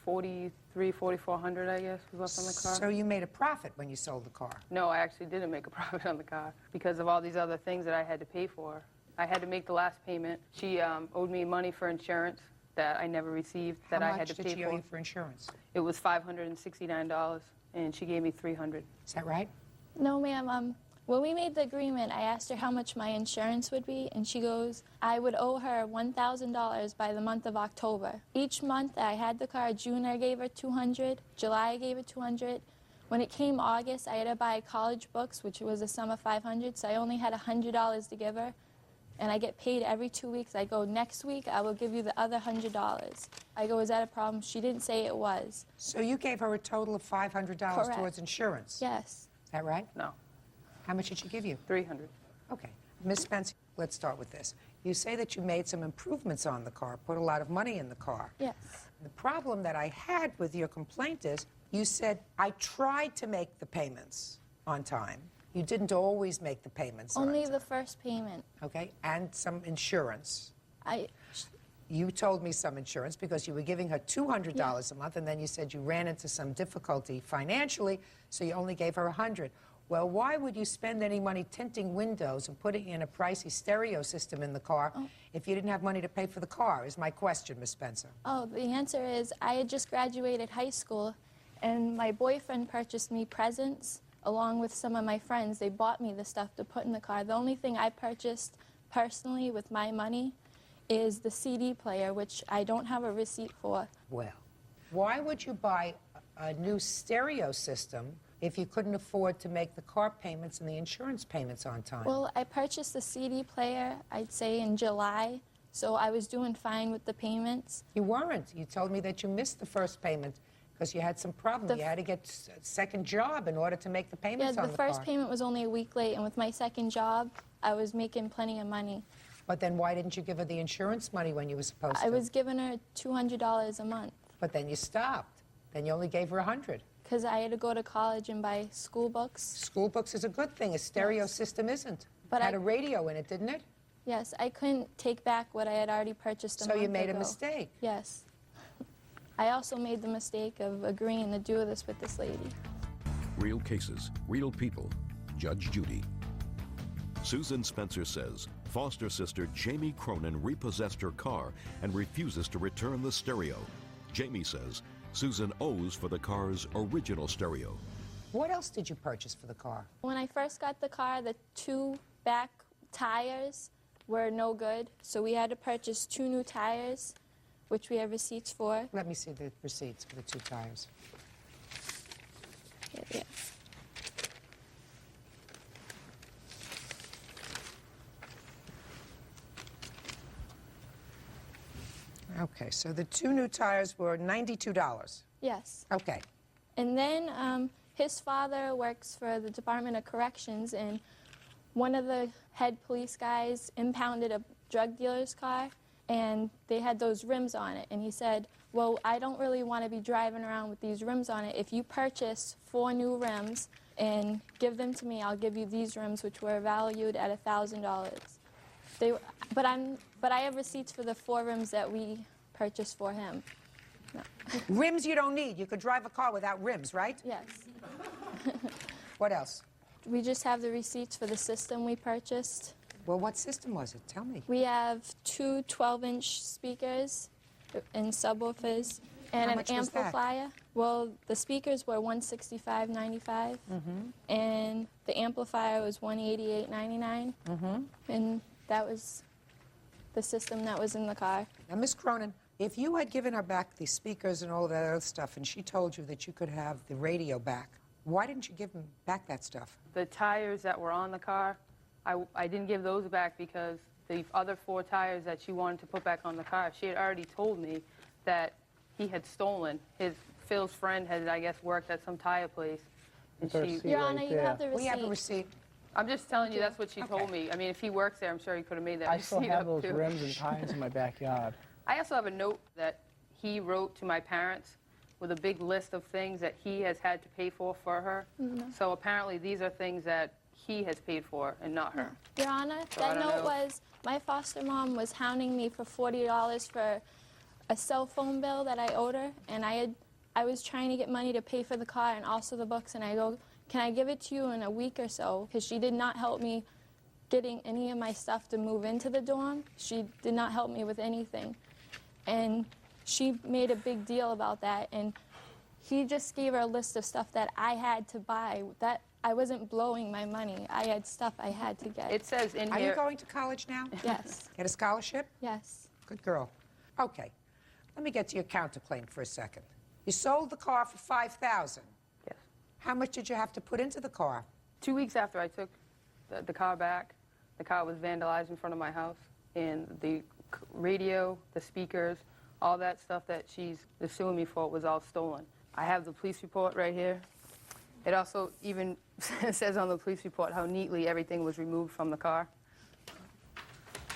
[SPEAKER 10] $4,400, I guess, was left on the car.
[SPEAKER 2] So you made a profit when you sold the car?
[SPEAKER 10] No, I actually didn't make a profit on the car because of all these other things that I had to pay for. I had to make the last payment. She owed me money for insurance that I never received that I had to
[SPEAKER 2] How much did
[SPEAKER 10] pay
[SPEAKER 2] she owe
[SPEAKER 10] for.
[SPEAKER 2] you for insurance?
[SPEAKER 10] It was $569, and she gave me $300.
[SPEAKER 2] Is that right?
[SPEAKER 9] No, ma'am. When we made the agreement, I asked her how much my insurance would be, and she goes, I would owe her $1,000 by the month of October. Each month that I had the car, June I gave her $200, July I gave her $200. When it came August, I had to buy college books, which was a sum of $500, so I only had $100 to give her. And I get paid every 2 weeks. I go, next week I will give you the other $100. I go, is that a problem? She didn't say it was.
[SPEAKER 2] So you gave her a total of $500
[SPEAKER 9] Correct.
[SPEAKER 2] towards insurance?
[SPEAKER 9] Yes.
[SPEAKER 2] Is that right?
[SPEAKER 10] No.
[SPEAKER 2] How much did she give you?
[SPEAKER 10] $300.
[SPEAKER 2] Okay. Ms. Spencer, let's start with this. You say that you made some improvements on the car, put a lot of money in the car.
[SPEAKER 9] Yes.
[SPEAKER 2] The problem that I had with your complaint is you said, I tried to make the payments on time. You didn't always make the payments on
[SPEAKER 9] Only
[SPEAKER 2] time.
[SPEAKER 9] the first payment.
[SPEAKER 2] Okay, and some insurance.
[SPEAKER 9] I
[SPEAKER 2] You told me some insurance because you were giving her $200 a month, and then you said you ran into some difficulty financially, so you only gave her $100. Well, why would you spend any money tinting windows and putting in a pricey stereo system in the car if you didn't have money to pay for the car, is my question, Ms. Spencer.
[SPEAKER 9] Oh, the answer is I had just graduated high school, and my boyfriend purchased me presents along with some of my friends. They bought me the stuff to put in the car. The only thing I purchased personally with my money is the CD player, which I don't have a receipt for.
[SPEAKER 2] Well, why would you buy a new stereo system if you couldn't afford to make the car payments and the insurance payments on time?
[SPEAKER 9] Well, I purchased the CD player, I'd say, in July, so I was doing fine with the payments.
[SPEAKER 2] You weren't. You told me that you missed the first payment because you had some problem. You had to get a second job in order to make the payments on the car.
[SPEAKER 9] The first payment was only a week late, and with my second job, I was making plenty of money.
[SPEAKER 2] But then why didn't you give her the insurance money when you were supposed to?
[SPEAKER 9] I was giving her $200 a month.
[SPEAKER 2] But then you stopped. Then you only gave her $100.
[SPEAKER 9] Because I had to go to college and buy school books.
[SPEAKER 2] School books is a good thing. A stereo system isn't.
[SPEAKER 9] But
[SPEAKER 2] it had a radio in it, didn't it?
[SPEAKER 9] Yes, I couldn't take back what I had already purchased a month ago.
[SPEAKER 2] So you made a mistake.
[SPEAKER 9] Yes. I also made the mistake of agreeing to do this with this lady.
[SPEAKER 1] Real cases, real people. Judge Judy. Susan Spencer says foster sister Jamie Cronin repossessed her car and refuses to return the stereo. Jamie says Susan owes for the car's original stereo.
[SPEAKER 2] What else did you purchase for the car?
[SPEAKER 9] When I first got the car, the 2 back tires were no good, so we had to purchase 2 new tires, which we have receipts for.
[SPEAKER 2] Let me see the receipts for the 2 tires.
[SPEAKER 9] Yeah.
[SPEAKER 2] Okay, so the 2 new tires were $92.
[SPEAKER 9] Yes.
[SPEAKER 2] Okay.
[SPEAKER 9] And then his father works for the Department of Corrections, and one of the head police guys impounded a drug dealer's car, and they had those rims on it. And he said, well, I don't really want to be driving around with these rims on it. If you purchase 4 new rims and give them to me, I'll give you these rims, which were valued at $1,000. But I have receipts for the 4 rims that we purchased for him. No.
[SPEAKER 2] Rims you don't need. You could drive a car without rims, right?
[SPEAKER 9] Yes.
[SPEAKER 2] What else?
[SPEAKER 9] We just have the receipts for the system we purchased.
[SPEAKER 2] Well, what system was it? Tell me.
[SPEAKER 9] We have 2 12-inch speakers and subwoofers and
[SPEAKER 2] How
[SPEAKER 9] an
[SPEAKER 2] much was that?
[SPEAKER 9] amplifier. Well, the speakers were $165.95, and the amplifier was $188.99, and that was the system that was in the car.
[SPEAKER 2] Now, Miss Cronin, if you had given her back the speakers and all that other stuff, and she told you that you could have the radio back, why didn't you give them back that stuff?
[SPEAKER 10] The tires that were on the car, I didn't give those back because the other 4 tires that she wanted to put back on the car, she had already told me that he had stolen. Phil's friend had, I guess, worked at some tire place. And
[SPEAKER 9] Your Honor, you have the receipt.
[SPEAKER 2] We have a receipt.
[SPEAKER 10] I'm just telling you, that's what she told me. I mean, if he works there, I'm sure he could have made that
[SPEAKER 6] I
[SPEAKER 10] receipt
[SPEAKER 6] still have
[SPEAKER 10] up,
[SPEAKER 6] those
[SPEAKER 10] too.
[SPEAKER 6] rims and tires in my backyard.
[SPEAKER 10] I also have a note that he wrote to my parents with a big list of things that he has had to pay for her. So apparently these are things that he has paid for and not her.
[SPEAKER 9] Your Honor,
[SPEAKER 10] So I
[SPEAKER 9] that
[SPEAKER 10] don't
[SPEAKER 9] note
[SPEAKER 10] know.
[SPEAKER 9] was my foster mom was hounding me for $40 for a cell phone bill that I owed her, and I was trying to get money to pay for the car and also the books, and I go, can I give it to you in a week or so? Because she did not help me getting any of my stuff to move into the dorm. She did not help me with anything. And she made a big deal about that, and he just gave her a list of stuff that I had to buy. That I wasn't blowing my money. I had stuff I had to get.
[SPEAKER 10] It says in
[SPEAKER 2] Are
[SPEAKER 10] here...
[SPEAKER 2] you going to college now?
[SPEAKER 9] Yes.
[SPEAKER 2] Get a scholarship?
[SPEAKER 9] Yes.
[SPEAKER 2] Good girl. Okay. Let me get to your counterclaim for a second. You sold the car for $5,000.
[SPEAKER 10] Yes.
[SPEAKER 2] How much did you have to put into the car?
[SPEAKER 10] 2 weeks after I took the car back, the car was vandalized in front of my house, and the radio, the speakers, all that stuff that she's suing me for was all stolen. I have the police report right here. It also, even It says on the police report how neatly everything was removed from the car.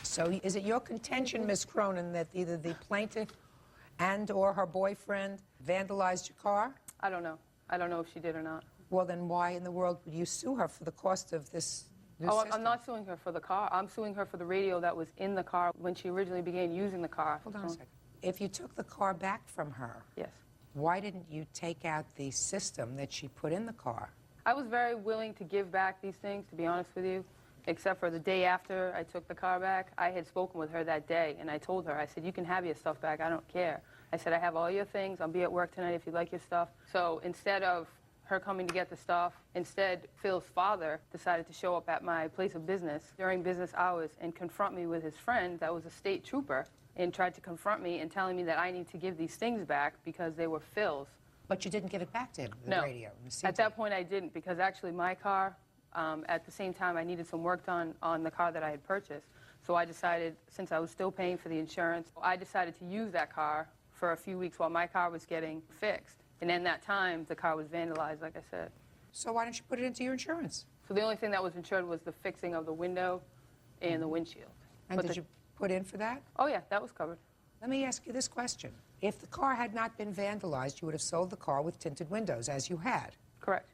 [SPEAKER 2] So is it your contention, Ms. Cronin, that either the plaintiff and or her boyfriend vandalized your car?
[SPEAKER 10] I don't know. I don't know if she did or not.
[SPEAKER 2] Well, then why in the world would you sue her for the cost of this new
[SPEAKER 10] Oh,
[SPEAKER 2] system?
[SPEAKER 10] I'm not suing her for the car. I'm suing her for the radio that was in the car when she originally began using the car.
[SPEAKER 2] Hold on a second. If you took the car back from her,
[SPEAKER 10] Yes.
[SPEAKER 2] why didn't you take out the system that she put in the car?
[SPEAKER 10] I was very willing to give back these things, to be honest with you, except for the day after I took the car back. I had spoken with her that day, and I told her, I said, you can have your stuff back. I don't care. I said, I have all your things. I'll be at work tonight if you like your stuff. So instead of her coming to get the stuff, instead, Phil's father decided to show up at my place of business during business hours and confront me with his friend that was a state trooper and tried to confront me and telling me that I need to give these things back because they were Phil's.
[SPEAKER 2] But you didn't give it back to him, the
[SPEAKER 10] No.
[SPEAKER 2] radio and the CD.
[SPEAKER 10] At that point, I didn't, because actually my car, at the same time, I needed some work done on the car that I had purchased. So I decided, since I was still paying for the insurance, I decided to use that car for a few weeks while my car was getting fixed. And in that time, the car was vandalized, like I said.
[SPEAKER 2] So why don't you put it into your insurance?
[SPEAKER 10] So the only thing that was insured was the fixing of the window and the windshield.
[SPEAKER 2] And
[SPEAKER 10] But
[SPEAKER 2] did you put in for that?
[SPEAKER 10] Oh, yeah, that was covered.
[SPEAKER 2] Let me ask you this question. If the car had not been vandalized, you would have sold the car with tinted windows, as you had,
[SPEAKER 10] Correct.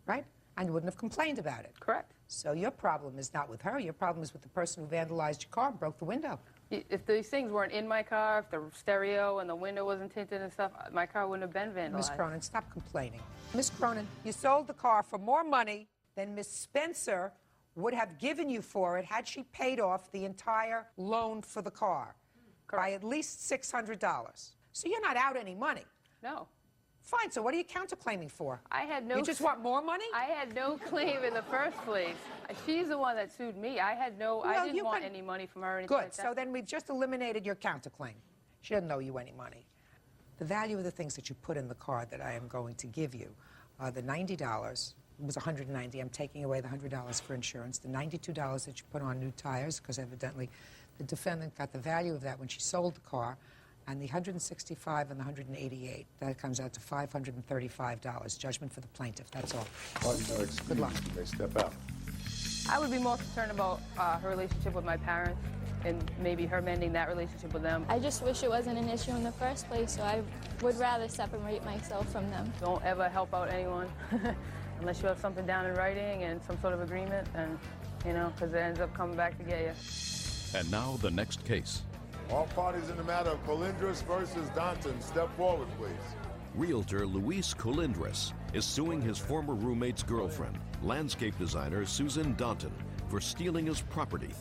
[SPEAKER 2] right? And you wouldn't have complained about it.
[SPEAKER 10] Correct.
[SPEAKER 2] So your problem is not with her. Your problem is with the person who vandalized your car and broke the window.
[SPEAKER 10] If these things weren't in my car, if the stereo and the window wasn't tinted and stuff, my car wouldn't have been vandalized.
[SPEAKER 2] Miss Cronin, stop complaining. Miss Cronin, you sold the car for more money than Miss Spencer would have given you for it had she paid off the entire loan for the car by at least $600. So you're not out any money.
[SPEAKER 10] No.
[SPEAKER 2] Fine, so what are you counterclaiming for?
[SPEAKER 10] I had no...
[SPEAKER 2] You just want more money?
[SPEAKER 10] I had no claim in the first place. She's the one that sued me. I had no... I didn't want any money from her or anything
[SPEAKER 2] Good,
[SPEAKER 10] like that.
[SPEAKER 2] so then we've just eliminated your counterclaim. She doesn't owe you any money. The value of the things that you put in the car that I am going to give you, the $90, it was $190. I'm taking away the $100 for insurance. The $92 that you put on new tires, because evidently the defendant got the value of that when she sold the car, and the $165 and the $188, that comes out to $535. Judgment for the plaintiff, that's all.
[SPEAKER 4] Good
[SPEAKER 2] luck.
[SPEAKER 4] You may step out.
[SPEAKER 10] I would be more concerned about her relationship with my parents and maybe her mending that relationship with them.
[SPEAKER 9] I just wish it wasn't an issue in the first place, so I would rather separate myself from them.
[SPEAKER 10] Don't ever help out anyone unless you have something down in writing and some sort of agreement, and, you know, because it ends up coming back to get you.
[SPEAKER 1] And now the next case.
[SPEAKER 11] All parties in the matter of Colindres versus Danton, step forward, please.
[SPEAKER 1] Realtor Luis Colindres is suing his former roommate's girlfriend, landscape designer Susan Danton, for stealing his property.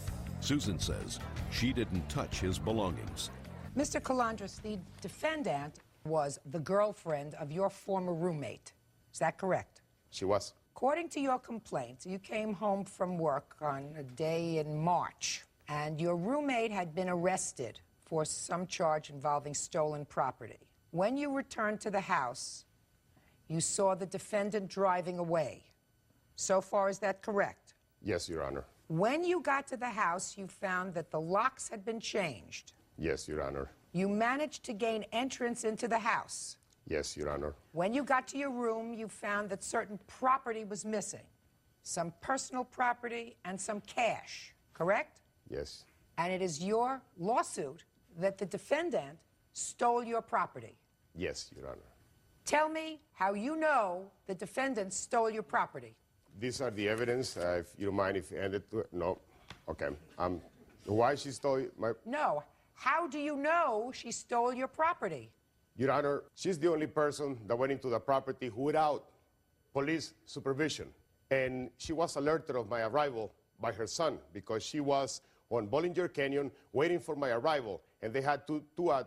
[SPEAKER 1] Susan says she didn't touch his belongings.
[SPEAKER 2] Mr. Colindres, the defendant was the girlfriend of your former roommate. Is that correct?
[SPEAKER 11] She was.
[SPEAKER 2] According to your complaint, you came home from work on a day in March, and your roommate had been arrested for some charge involving stolen property. When you returned to the house, you saw the defendant driving away. So far, is that correct?
[SPEAKER 11] Yes, Your Honor.
[SPEAKER 2] When you got to the house, you found that the locks had been changed.
[SPEAKER 11] Yes, Your Honor.
[SPEAKER 2] You managed to gain entrance into the house.
[SPEAKER 11] Yes, Your Honor.
[SPEAKER 2] When you got to your room, you found that certain property was missing. Some personal property and some cash, correct?
[SPEAKER 11] Yes.
[SPEAKER 2] And it is your lawsuit that the defendant stole your property.
[SPEAKER 11] Yes, Your Honor.
[SPEAKER 2] Tell me how you know the defendant stole your property.
[SPEAKER 11] These are the evidence. If you don't mind if you end it to it. No. Okay. Why she stole my...
[SPEAKER 2] No. How do you know she stole your property?
[SPEAKER 11] Your Honor, she's the only person that went into the property without police supervision. And she was alerted of my arrival by her son because she was on Bollinger Canyon waiting for my arrival. And they had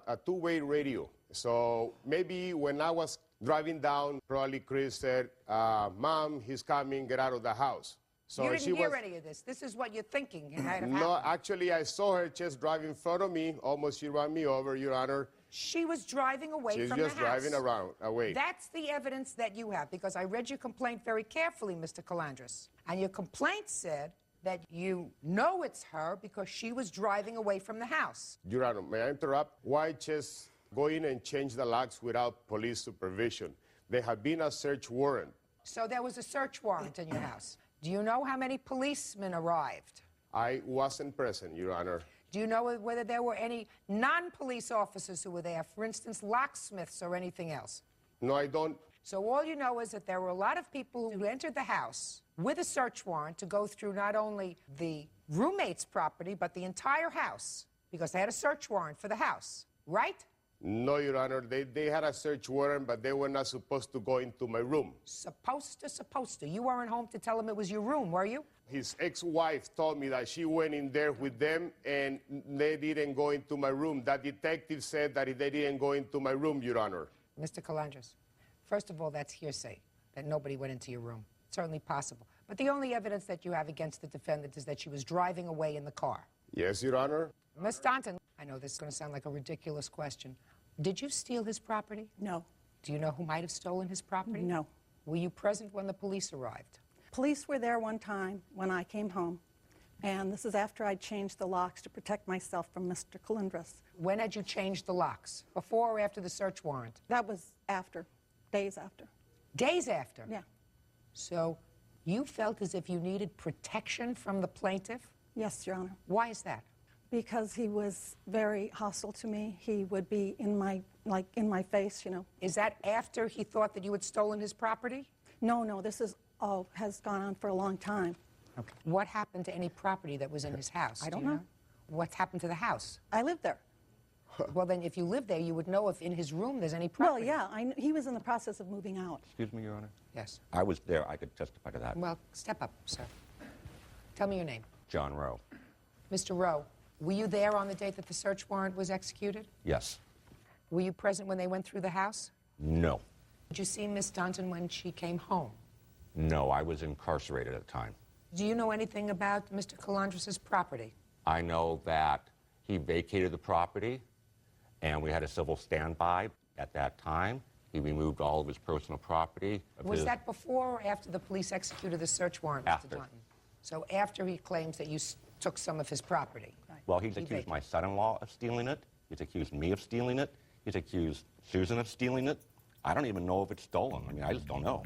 [SPEAKER 11] a two-way radio. So maybe when I was driving down, probably Chris said, Mom, he's coming, get out of the house. So
[SPEAKER 2] you didn't hear any of this. This is what you're thinking.
[SPEAKER 11] No, actually, I saw her just driving in front of me. Almost she ran me over, Your Honor.
[SPEAKER 2] She was driving away from the house.
[SPEAKER 11] She's just driving away.
[SPEAKER 2] That's the evidence that you have, because I read your complaint very carefully, Mr. Colindres. And your complaint said that you know it's her because she was driving away from the house.
[SPEAKER 11] Your Honor, may I interrupt? Why just go in and change the locks without police supervision? There had been a search warrant.
[SPEAKER 2] So there was a search warrant in your house. Do you know how many policemen arrived?
[SPEAKER 11] I wasn't present, Your Honor.
[SPEAKER 2] Do you know whether there were any non-police officers who were there, for instance, locksmiths or anything else?
[SPEAKER 11] No, I don't.
[SPEAKER 2] So all you know is that there were a lot of people who entered the house with a search warrant to go through not only the roommate's property, but the entire house, because they had a search warrant for the house, right?
[SPEAKER 11] No, Your Honor. They had a search warrant, but they were not supposed to go into my room.
[SPEAKER 2] Supposed to. You weren't home to tell them it was your room, were you?
[SPEAKER 11] His ex-wife told me that she went in there with them and they didn't go into my room. That detective said that they didn't go into my room, Your Honor.
[SPEAKER 2] Mr. Calandras, first of all, that's hearsay, that nobody went into your room. It's certainly possible. But the only evidence that you have against the defendant is that she was driving away in the car.
[SPEAKER 11] Yes, Your Honor.
[SPEAKER 2] Miss Staunton, I know this is going to sound like a ridiculous question. Did you steal his property?
[SPEAKER 12] No.
[SPEAKER 2] Do you know who might have stolen his property?
[SPEAKER 12] No.
[SPEAKER 2] Were you present when the police arrived?
[SPEAKER 12] Police were there one time when I came home, and this is after I'd changed the locks to protect myself from Mr. Calandras.
[SPEAKER 2] When had you changed the locks? Before or after the search warrant?
[SPEAKER 12] That was after, days after.
[SPEAKER 2] Days after?
[SPEAKER 12] Yeah.
[SPEAKER 2] So you felt as if you needed protection from the plaintiff?
[SPEAKER 12] Yes, Your Honor.
[SPEAKER 2] Why is that?
[SPEAKER 12] Because he was very hostile to me. He would be in my face, you know.
[SPEAKER 2] Is that after he thought that you had stolen his property?
[SPEAKER 12] No, this is all has gone on for a long time.
[SPEAKER 2] Okay. What happened to any property that was in his house?
[SPEAKER 12] I don't
[SPEAKER 2] Do you
[SPEAKER 12] know.
[SPEAKER 2] What's happened to the house?
[SPEAKER 12] I lived there.
[SPEAKER 2] Well, then, if you live there, you would know if in his room there's any property.
[SPEAKER 12] Well, yeah, he was in the process of moving out.
[SPEAKER 13] Excuse me, Your Honor?
[SPEAKER 2] Yes.
[SPEAKER 13] I was there. I could testify to that.
[SPEAKER 2] Well, step up, sir. Tell me your name.
[SPEAKER 13] John Rowe.
[SPEAKER 2] Mr. Rowe, were you there on the date that the search warrant was executed?
[SPEAKER 13] Yes.
[SPEAKER 2] Were you present when they went through the house?
[SPEAKER 13] No.
[SPEAKER 2] Did you see Miss Staunton when she came home?
[SPEAKER 13] No, I was incarcerated at the time.
[SPEAKER 2] Do you know anything about Mr. Calandras' property?
[SPEAKER 13] I know that he vacated the property, and we had a civil standby at that time. He removed all of his personal property.
[SPEAKER 2] Was that before or after the police executed the search warrant, Mr.
[SPEAKER 13] After.
[SPEAKER 2] Taunton? So after he claims that you took some of his property?
[SPEAKER 13] Well, he's accused my son-in-law of stealing it. He's accused me of stealing it. He's accused Susan of stealing it. I don't even know if it's stolen. I mean, I just don't know.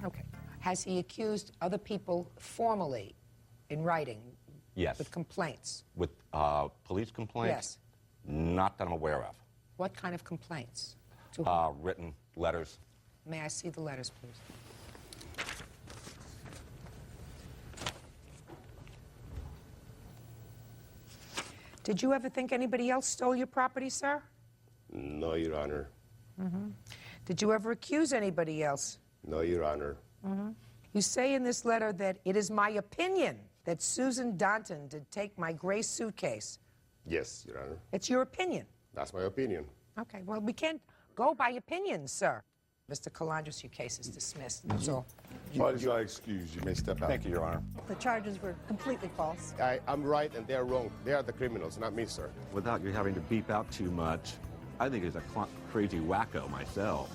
[SPEAKER 2] Okay. Has he accused other people formally in writing?
[SPEAKER 13] Yes.
[SPEAKER 2] With complaints?
[SPEAKER 13] With police complaints?
[SPEAKER 2] Yes.
[SPEAKER 13] Not that I'm aware of.
[SPEAKER 2] What kind of complaints? To whom?
[SPEAKER 13] Written letters.
[SPEAKER 2] May I see the letters, please? Did you ever think anybody else stole your property, sir?
[SPEAKER 11] No, Your Honor.
[SPEAKER 2] Did you ever accuse anybody else?
[SPEAKER 11] No, Your Honor.
[SPEAKER 2] You say in this letter that it is my opinion that Susan Danton did take my gray suitcase.
[SPEAKER 11] Yes, Your Honor.
[SPEAKER 2] It's your opinion.
[SPEAKER 11] That's my opinion.
[SPEAKER 2] Okay, well, we can't go by opinions, sir. Mr. Calandras, your case is dismissed. That's all.
[SPEAKER 4] Parties are excused. You may step out.
[SPEAKER 13] Thank you, Your Honor.
[SPEAKER 12] The charges were completely false.
[SPEAKER 11] I'm right and they're wrong. They are the criminals, not me, sir.
[SPEAKER 13] Without you having to beep out too much, I think he's a crazy wacko myself.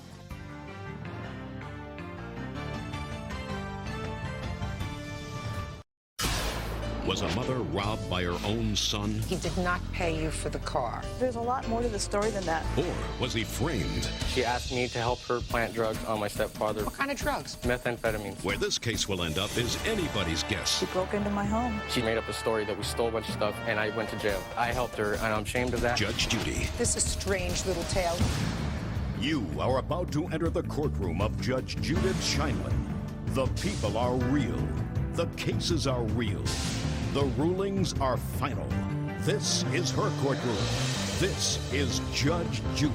[SPEAKER 1] Was a mother robbed by her own son?
[SPEAKER 2] He did not pay you for the car.
[SPEAKER 12] There's a lot more to the story than that.
[SPEAKER 1] Or was he framed?
[SPEAKER 6] She asked me to help her plant drugs on my stepfather,
[SPEAKER 2] What kind of drugs?
[SPEAKER 6] methamphetamine.
[SPEAKER 1] Where this case will end up is anybody's guess.
[SPEAKER 12] She broke into my home.
[SPEAKER 6] She made up a story that we stole a bunch of stuff, and I went to jail. I helped her, and I'm ashamed of that.
[SPEAKER 1] Judge Judy,
[SPEAKER 2] This is a strange little tale.
[SPEAKER 1] you are about to enter the courtroom of Judge Judith Scheinman. The people are real. The cases are real. The rulings are final. This is her courtroom. This is Judge Judy.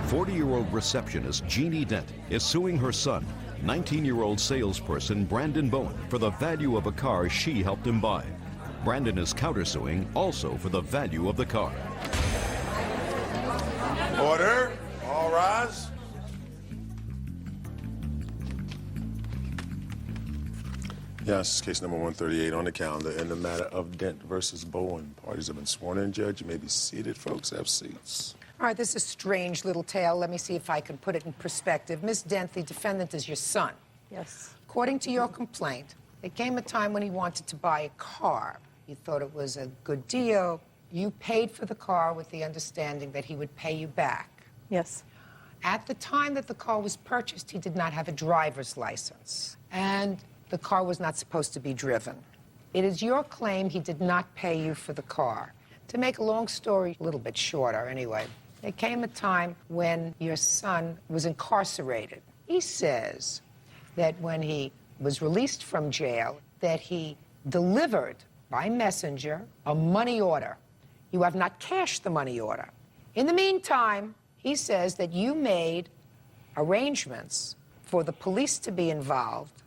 [SPEAKER 1] 40-year-old receptionist Jeannie Dent is suing her son, 19-year-old salesperson Brandon Bowen, for the value of a car she helped him buy. Brandon is countersuing also for the value of the car.
[SPEAKER 14] Order. All rise.
[SPEAKER 4] Yes, case number 138 on the calendar in the matter of Dent versus Bowen. Parties have been sworn in, Judge. You may be seated, folks. Have seats.
[SPEAKER 2] All right, this is a strange little tale. Let me see if I can put it in perspective. Miss Dent, the defendant is your son.
[SPEAKER 12] Yes.
[SPEAKER 2] According to your complaint, there came a time when he wanted to buy a car. You thought it was a good deal. You paid for the car with the understanding that he would pay you back.
[SPEAKER 12] Yes.
[SPEAKER 2] At the time that the car was purchased, he did not have a driver's license, and the car was not supposed to be driven. It is your claim he did not pay you for the car. To make a long story a little bit shorter, anyway, there came a time when your son was incarcerated. He says that when he was released from jail, that he delivered by messenger a money order. You have not cashed the money order. In the meantime, he says that you made arrangements for the police to be involved.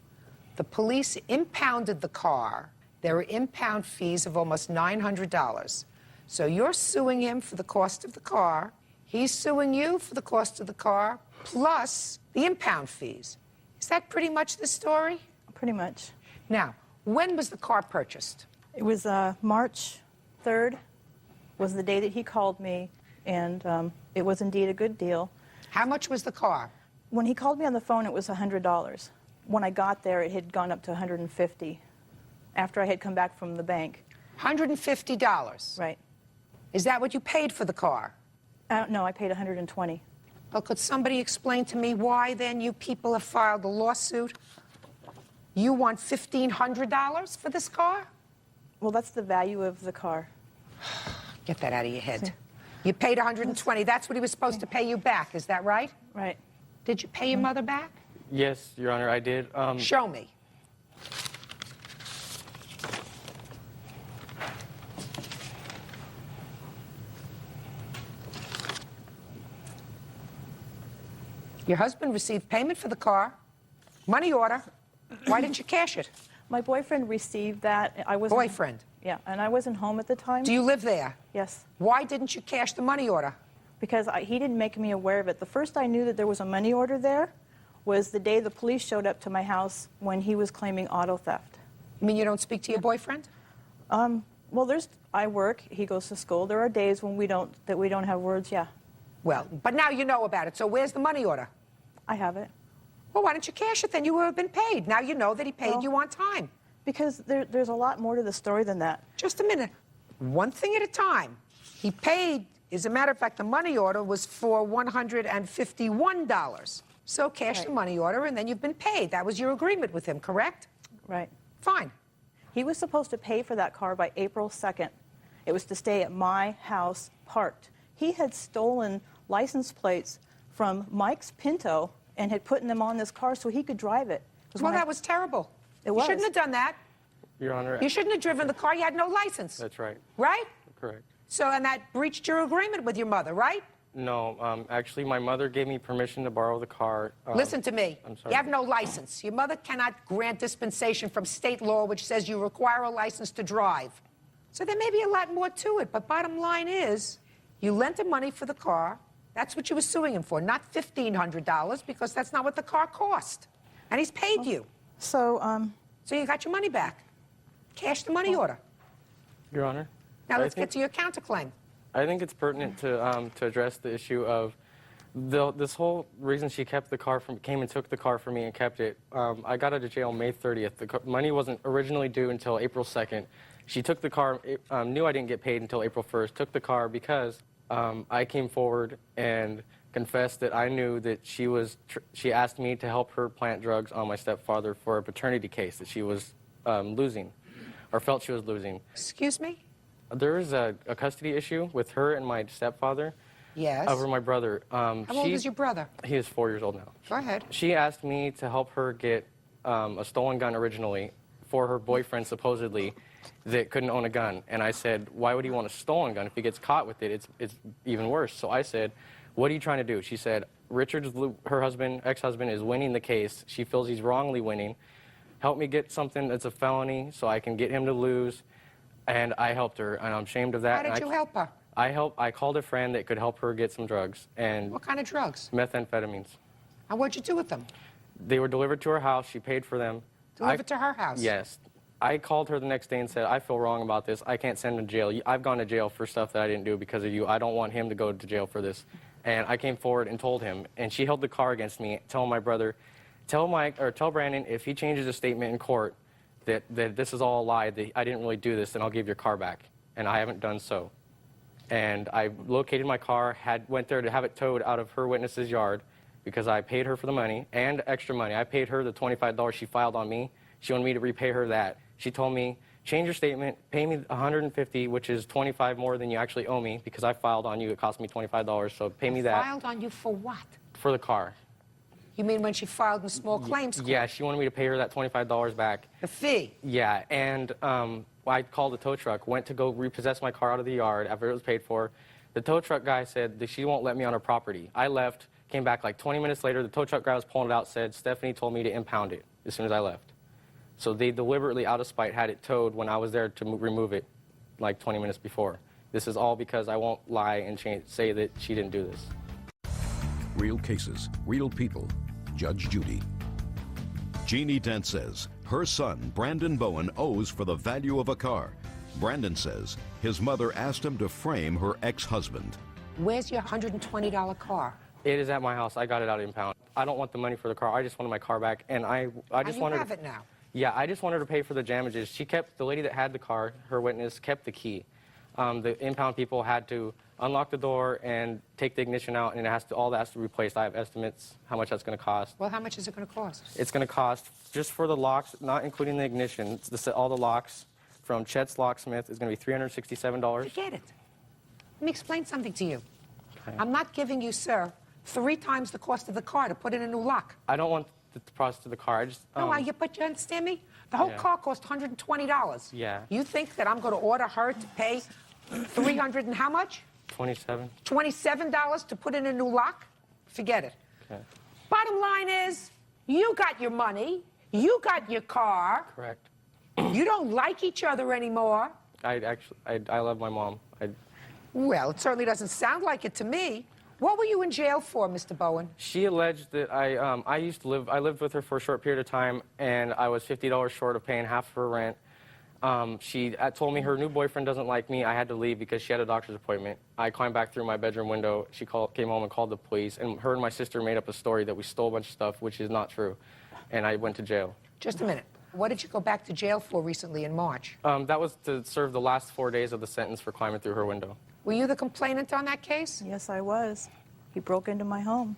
[SPEAKER 2] The police impounded the car. There were impound fees of almost $900. So you're suing him for the cost of the car. He's suing you for the cost of the car, plus the impound fees. Is that pretty much the story?
[SPEAKER 12] Pretty much.
[SPEAKER 2] Now, when was the car purchased?
[SPEAKER 12] It was March 3rd was the day that he called me, and it was indeed a good deal.
[SPEAKER 2] How much was the car?
[SPEAKER 12] When he called me on the phone, it was $100. When I got there, it had gone up to $150 after I had come back from the bank.
[SPEAKER 2] $150?
[SPEAKER 12] Right.
[SPEAKER 2] Is that what you paid for the car?
[SPEAKER 12] No, I paid $120.
[SPEAKER 2] Well, could somebody explain to me why then you people have filed a lawsuit? You want $1,500 for this car?
[SPEAKER 12] Well, that's the value of the car.
[SPEAKER 2] Get that out of your head. You paid $120. That's what he was supposed to pay you back. Is that right?
[SPEAKER 12] Right.
[SPEAKER 2] Did you pay your mother back?
[SPEAKER 6] Yes, Your Honor, I did.
[SPEAKER 2] Show me. Your husband received payment for the car, money order. Why didn't you cash it?
[SPEAKER 12] My boyfriend received that. I wasn't.
[SPEAKER 2] Boyfriend?
[SPEAKER 12] Yeah, and I wasn't home at the time.
[SPEAKER 2] Do you live there?
[SPEAKER 12] Yes.
[SPEAKER 2] Why didn't you cash the money order?
[SPEAKER 12] Because he didn't make me aware of it. The first I knew that there was a money order there was the day the police showed up to my house when he was claiming auto theft.
[SPEAKER 2] You mean you don't speak to your boyfriend?
[SPEAKER 12] Well, I work. He goes to school. There are days when we don't have words. Yeah.
[SPEAKER 2] Well, but now you know about it. So where's the money order?
[SPEAKER 12] I have it.
[SPEAKER 2] Well, why don't you cash it then? You would have been paid. Now you know that he paid you on time.
[SPEAKER 12] Because there's a lot more to the story than that.
[SPEAKER 2] Just a minute. One thing at a time. He paid, as a matter of fact, the money order was for $151. So cash the money order and then you've been paid. That was your agreement with him, correct?
[SPEAKER 12] Right.
[SPEAKER 2] Fine.
[SPEAKER 12] He was supposed to pay for that car by April 2nd. It was to stay at my house parked. He had stolen license plates from Mike's Pinto and had put them on this car so he could drive it.
[SPEAKER 2] Well, that was terrible.
[SPEAKER 12] It was.
[SPEAKER 2] You shouldn't have done that.
[SPEAKER 6] Your Honor.
[SPEAKER 2] You shouldn't have driven the car. You had no license.
[SPEAKER 6] That's right.
[SPEAKER 2] Right?
[SPEAKER 6] Correct.
[SPEAKER 2] So, and that breached your agreement with your mother, right?
[SPEAKER 6] No, actually, my mother gave me permission to borrow the car.
[SPEAKER 2] Listen to me.
[SPEAKER 6] I'm sorry.
[SPEAKER 2] You have no license. Your mother cannot grant dispensation from state law, which says you require a license to drive. So there may be a lot more to it, but bottom line is, you lent him money for the car. That's what you were suing him for, not $1,500, because that's not what the car cost. And he's paid you.
[SPEAKER 12] So
[SPEAKER 2] you got your money back. Cash the money order.
[SPEAKER 6] Your Honor.
[SPEAKER 2] Now let's get to your counterclaim.
[SPEAKER 6] I think it's pertinent to address the issue of this whole reason she kept the car came and took the car from me and kept it. I got out of jail May 30th. The money wasn't originally due until April 2nd. She took the car, knew I didn't get paid until April 1st, took the car because I came forward and confessed that I knew that she asked me to help her plant drugs on my stepfather for a paternity case that she was losing, or felt she was losing.
[SPEAKER 2] Excuse me?
[SPEAKER 6] There is a custody issue with her and my stepfather.
[SPEAKER 2] Yes.
[SPEAKER 6] Over my brother.
[SPEAKER 2] How old is your brother?
[SPEAKER 6] He is 4 years old now.
[SPEAKER 2] Go ahead.
[SPEAKER 6] She asked me to help her get a stolen gun originally for her boyfriend, supposedly, that couldn't own a gun. And I said, why would he want a stolen gun? If he gets caught with it, it's even worse. So I said, what are you trying to do? She said, her husband, ex-husband, is winning the case. She feels he's wrongly winning. Help me get something that's a felony so I can get him to lose. And I helped her, and I'm ashamed of that.
[SPEAKER 2] How did you help her?
[SPEAKER 6] I called a friend that could help her get some drugs. And
[SPEAKER 2] what kind of drugs?
[SPEAKER 6] Methamphetamines.
[SPEAKER 2] And what'd you do with them?
[SPEAKER 6] They were delivered to her house. She paid for them.
[SPEAKER 2] Delivered to her house?
[SPEAKER 6] Yes. I called her the next day and said, I feel wrong about this. I can't send him to jail. I've gone to jail for stuff that I didn't do because of you. I don't want him to go to jail for this. And I came forward and told him. And she held the car against me, telling my brother, tell Brandon if he changes a statement in court that this is all a lie, that I didn't really do this, then I'll give your car back. And I haven't done so. And I located my car, went there to have it towed out of her witness's yard because I paid her for the money and extra money. I paid her the $25 she filed on me. She wanted me to repay her that. She told me, change your statement, pay me $150, which is $25 more than you actually owe me because I filed on you. It cost me $25, so pay me that.
[SPEAKER 2] Filed on you for what?
[SPEAKER 6] For the car.
[SPEAKER 2] You mean when she filed in small claims court?
[SPEAKER 6] Yeah, she wanted me to pay her that $25 back.
[SPEAKER 2] The fee?
[SPEAKER 6] Yeah, and I called the tow truck, went to go repossess my car out of the yard after it was paid for. The tow truck guy said that she won't let me on her property. I left, came back like 20 minutes later. The tow truck guy was pulling it out, said Stephanie told me to impound it as soon as I left. So they deliberately, out of spite, had it towed when I was there to remove it like 20 minutes before. This is all because I won't lie and say that she didn't do this.
[SPEAKER 1] Real cases, real people. Judge Judy. Jeannie Dent says her son, Brandon Bowen, owes for the value of a car. Brandon says his mother asked him to frame her ex-husband.
[SPEAKER 2] Where's your $120 car?
[SPEAKER 6] It is at my house. I got it out of impound. I don't want the money for the car. I just wanted my car back, and I just wanted.
[SPEAKER 2] You have it now.
[SPEAKER 6] Yeah, I just wanted her to pay for the damages. She kept, the lady that had the car, her witness, kept the key. The impound people had to unlock the door and take the ignition out, and all that has to be replaced. I have estimates how much that's going to cost.
[SPEAKER 2] Well, how much is it going to cost?
[SPEAKER 6] It's going to cost, just for the locks, not including the ignition, all the locks from Chet's Locksmith is going to be $367.
[SPEAKER 2] Forget it. Let me explain something to you.
[SPEAKER 6] Okay.
[SPEAKER 2] I'm not giving you, sir, 3 times the cost of the car to put in a new lock.
[SPEAKER 6] I don't want the process of the car. I just...
[SPEAKER 2] But you understand me? The whole car cost $120.
[SPEAKER 6] Yeah.
[SPEAKER 2] You think that I'm going to order her to pay $300 and how much? $27 to put in a new lock? Forget it.
[SPEAKER 6] Okay.
[SPEAKER 2] Bottom line is, you got your money, you got your car.
[SPEAKER 6] Correct.
[SPEAKER 2] You don't like each other anymore.
[SPEAKER 6] I love my mom.
[SPEAKER 2] Well, it certainly doesn't sound like it to me. What were you in jail for, Mr. Bowen?
[SPEAKER 6] She alleged that I lived with her for a short period of time, and I was $50 short of paying half of her rent. She told me her new boyfriend doesn't like me. I had to leave because she had a doctor's appointment. I climbed back through my bedroom window. She came home and called the police, and her and my sister made up a story that we stole a bunch of stuff, which is not true, and I went to jail.
[SPEAKER 2] Just a minute. What did you go back to jail for recently in March?
[SPEAKER 6] That was to serve the last 4 days of the sentence for climbing through her window.
[SPEAKER 2] Were you the complainant on that case?
[SPEAKER 12] Yes, I was. He broke into my home.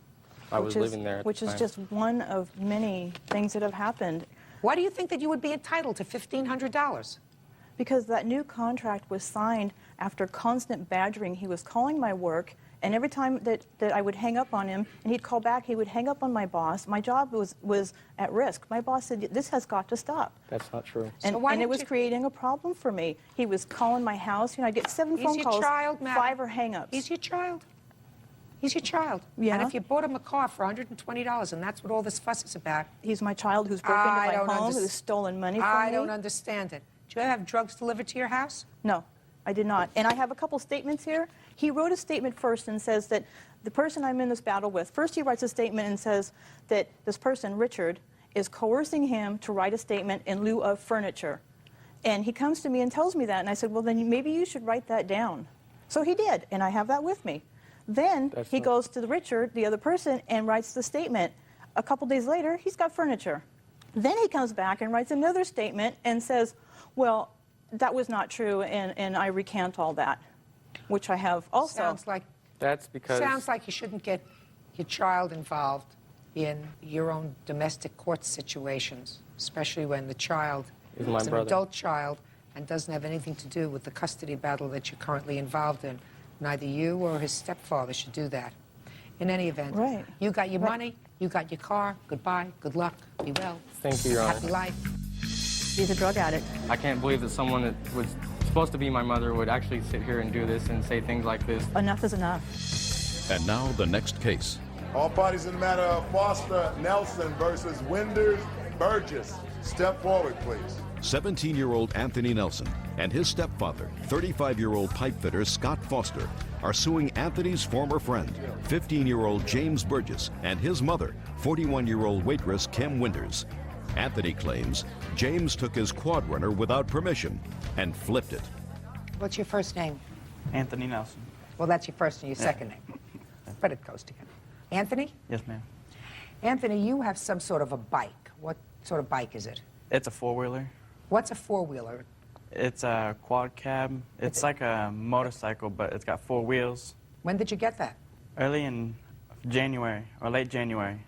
[SPEAKER 6] I was living there at
[SPEAKER 12] Which
[SPEAKER 6] the
[SPEAKER 12] is
[SPEAKER 6] time.
[SPEAKER 12] just one of many things that have happened.
[SPEAKER 2] Why do you think that you would be entitled to $1,500?
[SPEAKER 12] Because that new contract was signed after constant badgering. He was calling my work, and every time that I would hang up on him, and he'd call back, he would hang up on my boss. My job was at risk. My boss said, this has got to stop.
[SPEAKER 6] That's not true.
[SPEAKER 12] And, it was creating a problem for me. He was calling my house. I'd get 7 phone calls,
[SPEAKER 2] child,
[SPEAKER 12] 5 are hang-ups.
[SPEAKER 2] He's your child. He's your child.
[SPEAKER 12] Yeah.
[SPEAKER 2] And if you bought him a car for $120, and that's what all this fuss is about.
[SPEAKER 12] He's my child who's broken into my home, who's stolen money from me.
[SPEAKER 2] I don't understand it. Do you have drugs delivered to your house?
[SPEAKER 12] No, I did not. And I have a couple statements here. He wrote a statement first and says that the person I'm in this battle with, first he writes a statement and says that this person, Richard, is coercing him to write a statement in lieu of furniture. And he comes to me and tells me that, and I said, well, then maybe you should write that down. So he did, and I have that with me. Then he goes to Richard, the other person, and writes the statement. A couple days later, he's got furniture. Then he comes back and writes another statement and says, well, that was not true, and I recant all that, which I have also.
[SPEAKER 2] Sounds like you shouldn't get your child involved in your own domestic court situations, especially when the child is an adult child and doesn't have anything to do with the custody battle that you're currently involved in. Neither you or his stepfather should do that. In any event, you got your money, you got your car. Goodbye, good luck, be well.
[SPEAKER 6] Thank you, Your Honor.
[SPEAKER 2] Happy life.
[SPEAKER 12] He's a drug addict.
[SPEAKER 6] I can't believe that someone that was supposed to be my mother would actually sit here and do this and say things like this.
[SPEAKER 12] Enough is enough.
[SPEAKER 1] And now the next case.
[SPEAKER 14] All parties in the matter of Foster Nelson versus Winders Burgess. Step forward, please.
[SPEAKER 1] 17-year-old Anthony Nelson and his stepfather, 35-year-old pipefitter Scott Foster, are suing Anthony's former friend, 15-year-old James Burgess, and his mother, 41-year-old waitress Kim Winters. Anthony claims James took his quad runner without permission and flipped it.
[SPEAKER 2] What's your first name?
[SPEAKER 15] Anthony Nelson.
[SPEAKER 2] Well, that's your first and your second name. But it goes together. Anthony?
[SPEAKER 15] Yes, ma'am.
[SPEAKER 2] Anthony, you have some sort of a bike. What sort of bike is it?
[SPEAKER 15] It's a four-wheeler.
[SPEAKER 2] What's a four-wheeler?
[SPEAKER 15] It's a quad cab. It's like a motorcycle, but it's got 4 wheels.
[SPEAKER 2] When did you get that?
[SPEAKER 15] Early in January, or late January.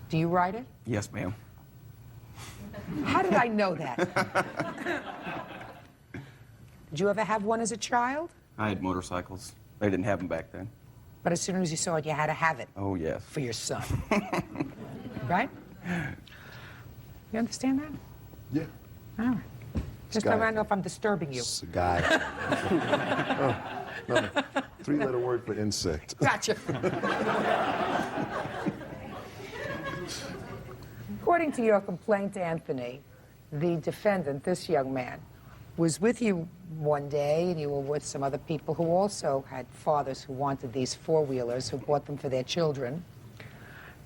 [SPEAKER 2] Do you ride it?
[SPEAKER 8] Yes, ma'am.
[SPEAKER 2] How did I know that? Did you ever have one as a child?
[SPEAKER 8] I had motorcycles. They didn't have them back then.
[SPEAKER 2] But as soon as you saw it, you had to have it.
[SPEAKER 8] Oh, yes.
[SPEAKER 2] For your son. Right? You understand that?
[SPEAKER 4] Yeah.
[SPEAKER 2] All right. Just
[SPEAKER 4] Guy.
[SPEAKER 2] I don't know if I'm disturbing you.
[SPEAKER 4] It's a guy. Oh, no. 3-letter word for insect.
[SPEAKER 2] Gotcha. According to your complaint, Anthony, the defendant, this young man, was with you one day, and you were with some other people who also had fathers who wanted these 4-wheelers, who bought them for their children.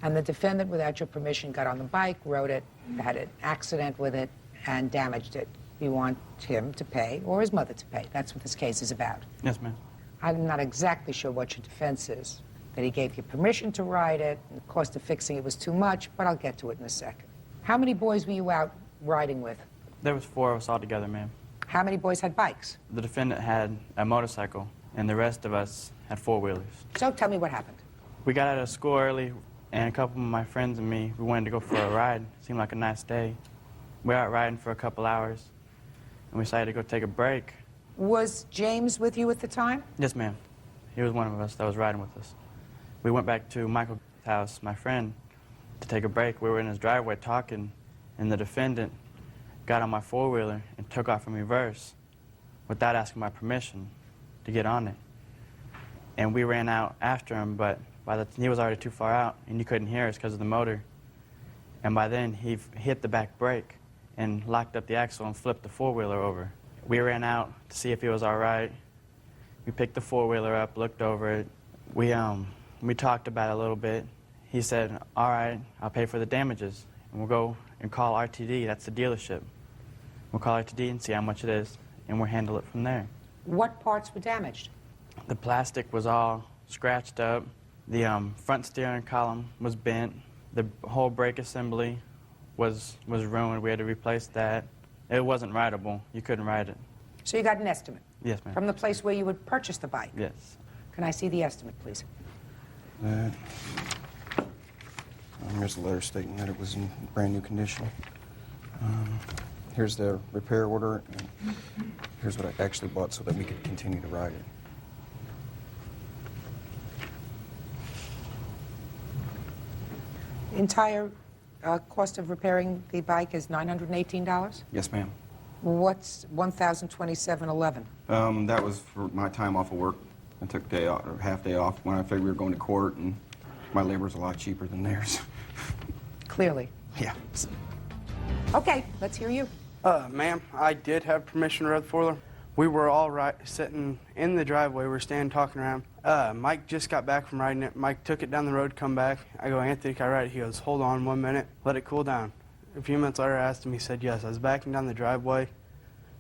[SPEAKER 2] And the defendant, without your permission, got on the bike, rode it, had an accident with it, and damaged it. You want him to pay, or his mother to pay. That's what this case is about.
[SPEAKER 15] Yes, ma'am.
[SPEAKER 2] I'm not exactly sure what your defense is. That he gave you permission to ride it, and the cost of fixing it was too much, but I'll get to it in a second. How many boys were you out riding with?
[SPEAKER 15] There was 4 of us all together, ma'am.
[SPEAKER 2] How many boys had bikes?
[SPEAKER 15] The defendant had a motorcycle, and the rest of us had 4-wheelers.
[SPEAKER 2] So tell me what happened.
[SPEAKER 15] We got out of school early, and a couple of my friends and me, we wanted to go for a ride. Seemed like a nice day. We were out riding for a couple hours, and we decided to go take a break.
[SPEAKER 2] Was James with you at the time?
[SPEAKER 15] Yes, ma'am. He was one of us that was riding with us. We went back to Michael's house, my friend, to take a break. We were in his driveway talking, and the defendant got on my 4-wheeler and took off in reverse without asking my permission to get on it. And we ran out after him, but he was already too far out, and you couldn't hear us because of the motor. And by then, he hit the back brake and locked up the axle and flipped the 4-wheeler over. We ran out to see if he was all right. We picked the 4-wheeler up, looked over it. We talked about it a little bit. He said, all right, I'll pay for the damages, and we'll go and call RTD, that's the dealership. We'll call RTD and see how much it is, and we'll handle it from there.
[SPEAKER 2] What parts were damaged?
[SPEAKER 15] The plastic was all scratched up. The front steering column was bent. The whole brake assembly was ruined. We had to replace that. It wasn't rideable. You couldn't ride it.
[SPEAKER 2] So you got an estimate?
[SPEAKER 15] Yes, ma'am.
[SPEAKER 2] From the place where you would purchase the bike?
[SPEAKER 15] Yes.
[SPEAKER 2] Can I see the estimate, please?
[SPEAKER 8] Here's the letter stating that it was in brand new condition. Here's the repair order. And here's what I actually bought so that we could continue to ride it.
[SPEAKER 2] The entire cost of repairing the bike is $918?
[SPEAKER 8] Yes, ma'am.
[SPEAKER 2] What's $1,027.11?
[SPEAKER 8] That was for my time off of work. I took a day off, or half day off when I figured we were going to court, and my labor's a lot cheaper than theirs.
[SPEAKER 2] Clearly.
[SPEAKER 8] Yeah.
[SPEAKER 2] Okay, let's hear you.
[SPEAKER 16] Ma'am, I did have permission to ride the 4-wheeler. We were all sitting in the driveway. We were standing talking around. Mike just got back from riding it. Mike took it down the road, come back. I go, Anthony, can I ride it? He goes, hold on 1 minute, let it cool down. A few minutes later, I asked him. He said yes. I was backing down the driveway.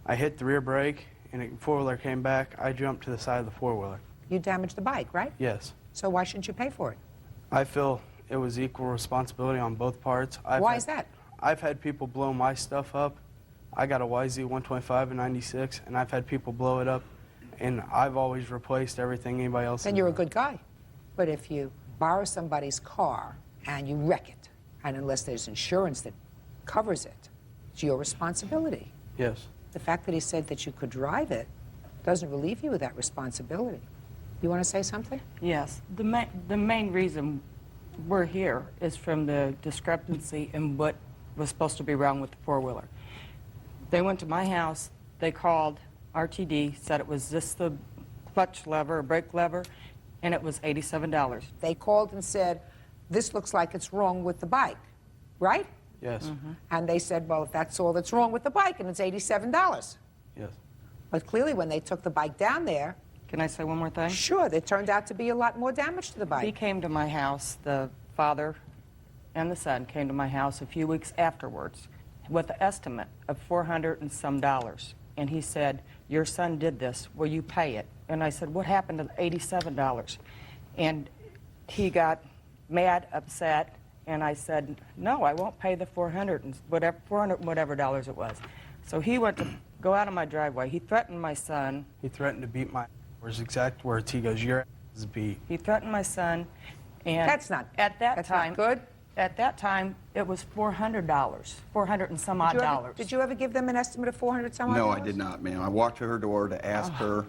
[SPEAKER 16] I hit the rear brake, and a 4-wheeler came back. I jumped to the side of the 4-wheeler.
[SPEAKER 2] You damaged the bike, right?
[SPEAKER 16] Yes.
[SPEAKER 2] So why shouldn't you pay for it?
[SPEAKER 16] I feel it was equal responsibility on both parts.
[SPEAKER 2] Why is that?
[SPEAKER 16] I've had people blow my stuff up. I got a YZ 125 in '96, and I've had people blow it up, and I've always replaced everything anybody else.
[SPEAKER 2] Then you're a good guy. But if you borrow somebody's car and you wreck it, and unless there's insurance that covers it, it's your responsibility.
[SPEAKER 16] Yes.
[SPEAKER 2] The fact that he said that you could drive it doesn't relieve you of that responsibility. You want to say something?
[SPEAKER 17] Yes. The main reason we're here is from the discrepancy in what was supposed to be wrong with the 4-wheeler. They went to my house, they called RTD, said it was just the clutch lever, or brake lever, and it was $87.
[SPEAKER 2] They called and said, this looks like it's wrong with the bike, right?
[SPEAKER 16] Yes.
[SPEAKER 2] And they said, well, if that's all that's wrong with the bike, and it's $87.
[SPEAKER 16] Yes.
[SPEAKER 2] But clearly when they took the bike down there...
[SPEAKER 17] Can I say one more thing?
[SPEAKER 2] Sure, there turned out to be a lot more damage to the bike.
[SPEAKER 17] He came to my house, the father and the son came to my house a few weeks afterwards with an estimate of $400 and some. And he said, your son did this, will you pay it? And I said, what happened to the $87? And he got mad, upset, and I said, no, I won't pay the $400 and whatever dollars it was. So he went to go out of my driveway. He threatened my son.
[SPEAKER 16] He threatened to beat my, or his exact words, he goes, your ass is beat.
[SPEAKER 17] He threatened my son, and
[SPEAKER 2] That's not
[SPEAKER 17] at that
[SPEAKER 2] that's
[SPEAKER 17] time.
[SPEAKER 2] not good.
[SPEAKER 17] At that time, it was $400, $400 and some odd dollars.
[SPEAKER 2] Did you ever give them an estimate of 400 some odd
[SPEAKER 18] No,
[SPEAKER 2] dollars?
[SPEAKER 18] I did not, ma'am. I walked to her door to ask her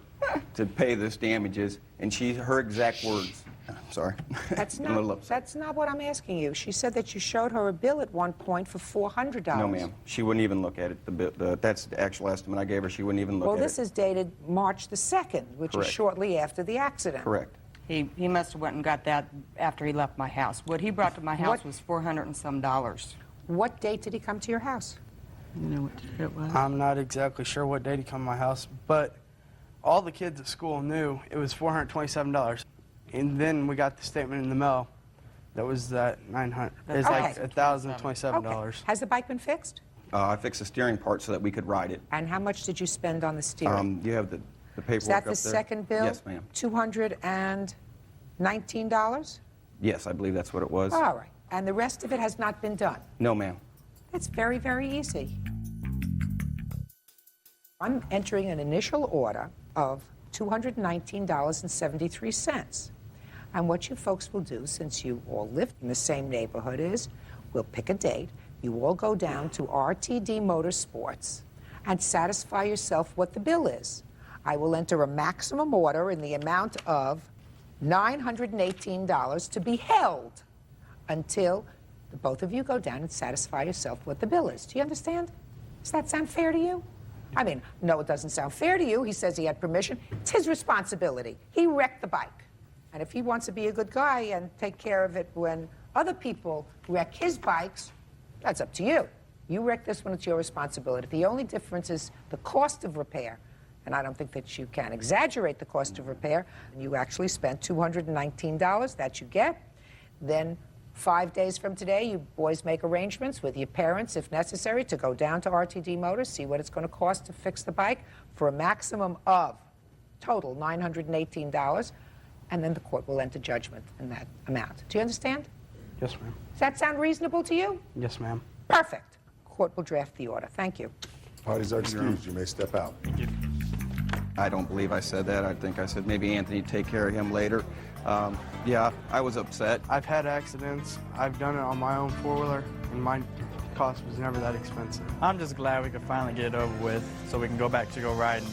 [SPEAKER 18] to pay this damages, and her exact words. Sorry.
[SPEAKER 2] That's
[SPEAKER 18] I'm a little
[SPEAKER 2] not,
[SPEAKER 18] upset.
[SPEAKER 2] that's not what I'm asking you. She said that you showed her a bill at one point for $400.
[SPEAKER 18] No, ma'am. She wouldn't even look at it. That's the actual estimate I gave her. She wouldn't even look
[SPEAKER 2] Well,
[SPEAKER 18] at
[SPEAKER 2] this
[SPEAKER 18] it.
[SPEAKER 2] is dated March the 2nd, which
[SPEAKER 18] Correct.
[SPEAKER 2] is shortly after the accident.
[SPEAKER 18] Correct.
[SPEAKER 17] He must have went and got that after he left my house. What he brought to my house was $400 and some dollars.
[SPEAKER 2] What date did he come to your house?
[SPEAKER 17] You know what date it was?
[SPEAKER 16] I'm not exactly sure what date he come to my house, but all the kids at school knew it was $427. And then we got the statement in the mail that was that $900. It's like $1,027.
[SPEAKER 2] Okay. Has the bike been fixed?
[SPEAKER 18] I fixed the steering part so that we could ride it.
[SPEAKER 2] And how much did you spend on the steering?
[SPEAKER 18] You have the paperwork
[SPEAKER 2] Is that
[SPEAKER 18] up
[SPEAKER 2] the
[SPEAKER 18] there?
[SPEAKER 2] second bill?
[SPEAKER 18] Yes, ma'am.
[SPEAKER 2] $219?
[SPEAKER 18] Yes, I believe that's what it was.
[SPEAKER 2] All right. And the rest of it has not been done?
[SPEAKER 18] No, ma'am.
[SPEAKER 2] That's very, very easy. I'm entering an initial order of $219.73. And what you folks will do, since you all live in the same neighborhood, is we'll pick a date. You all go down to RTD Motorsports and satisfy yourself what the bill is. I will enter a maximum order in the amount of $918 to be held until the both of you go down and satisfy yourself what the bill is. Do you understand? Does that sound fair to you? I mean, no, it doesn't sound fair to you. He says he had permission. It's his responsibility. He wrecked the bike. And if he wants to be a good guy and take care of it when other people wreck his bikes, that's up to you. You wreck this one, it's your responsibility. The only difference is the cost of repair. And I don't think that you can exaggerate the cost of repair. You actually spent $219, that you get. Then 5 days from today, you boys make arrangements with your parents, if necessary, to go down to RTD Motors, see what it's going to cost to fix the bike for a maximum of total $918. And then the court will enter judgment in that amount. Do you understand?
[SPEAKER 16] Yes, ma'am.
[SPEAKER 2] Does that sound reasonable to you?
[SPEAKER 16] Yes, ma'am.
[SPEAKER 2] Perfect. Court will draft the order. Thank you.
[SPEAKER 4] Parties are excused. You may step out.
[SPEAKER 18] I don't believe I said that. I think I said maybe Anthony take care of him later. Yeah, I was upset.
[SPEAKER 16] I've had accidents. I've done it on my own four-wheeler, and my cost was never that expensive.
[SPEAKER 15] I'm just glad we could finally get it over with so we can go back to go riding.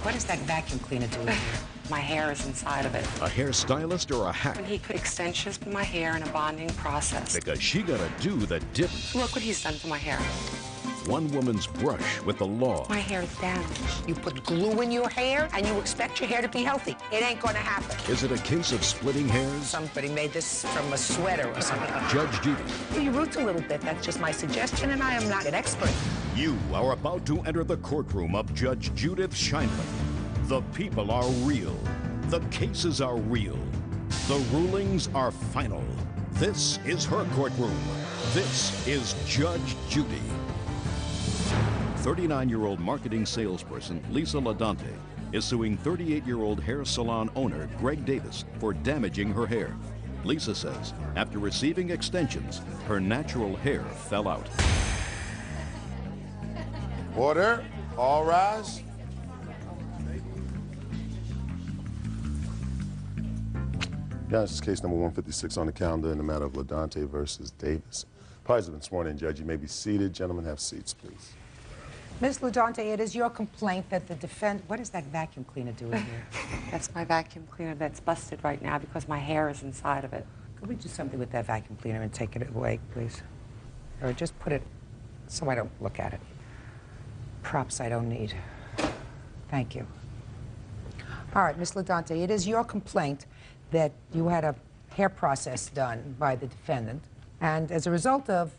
[SPEAKER 19] What does that vacuum cleaner do here? My hair is inside of it.
[SPEAKER 1] A hairstylist or a hack?
[SPEAKER 19] When he put extensions in my hair in a bonding process.
[SPEAKER 1] Because she gotta do the dip.
[SPEAKER 19] Look what he's done to my hair.
[SPEAKER 1] One woman's brush with the law.
[SPEAKER 19] My hair is damaged.
[SPEAKER 2] You put glue in your hair and you expect your hair to be healthy. It ain't gonna happen.
[SPEAKER 1] Is it a case of splitting hairs?
[SPEAKER 2] Somebody made this from a sweater or something.
[SPEAKER 1] Judge Judy.
[SPEAKER 2] You root a little bit. That's just my suggestion, and I am not an expert.
[SPEAKER 1] You are about to enter the courtroom of Judge Judith Scheinlich. The people are real. The cases are real. The rulings are final. This is her courtroom. This is Judge Judy. 39-year-old marketing salesperson Lisa Ladante is suing 38-year-old hair salon owner Greg Davis for damaging her hair. Lisa says after receiving extensions, her natural hair fell out.
[SPEAKER 14] Order. All rise.
[SPEAKER 4] Guys, this is case number 156 on the calendar in the matter of Ladante versus Davis. Parties have been sworn in, Judge. You may be seated. Gentlemen, have seats, please.
[SPEAKER 2] Ms. Ludante, it is your complaint that the defendant... What does that vacuum cleaner do in here?
[SPEAKER 19] That's my vacuum cleaner that's busted right now because my hair is inside of it.
[SPEAKER 2] Could we do something with that vacuum cleaner and take it away, please? Or just put it so I don't look at it. Props I don't need. Thank you. All right, Ms. Ladante, it is your complaint that you had a hair process done by the defendant, and as a result of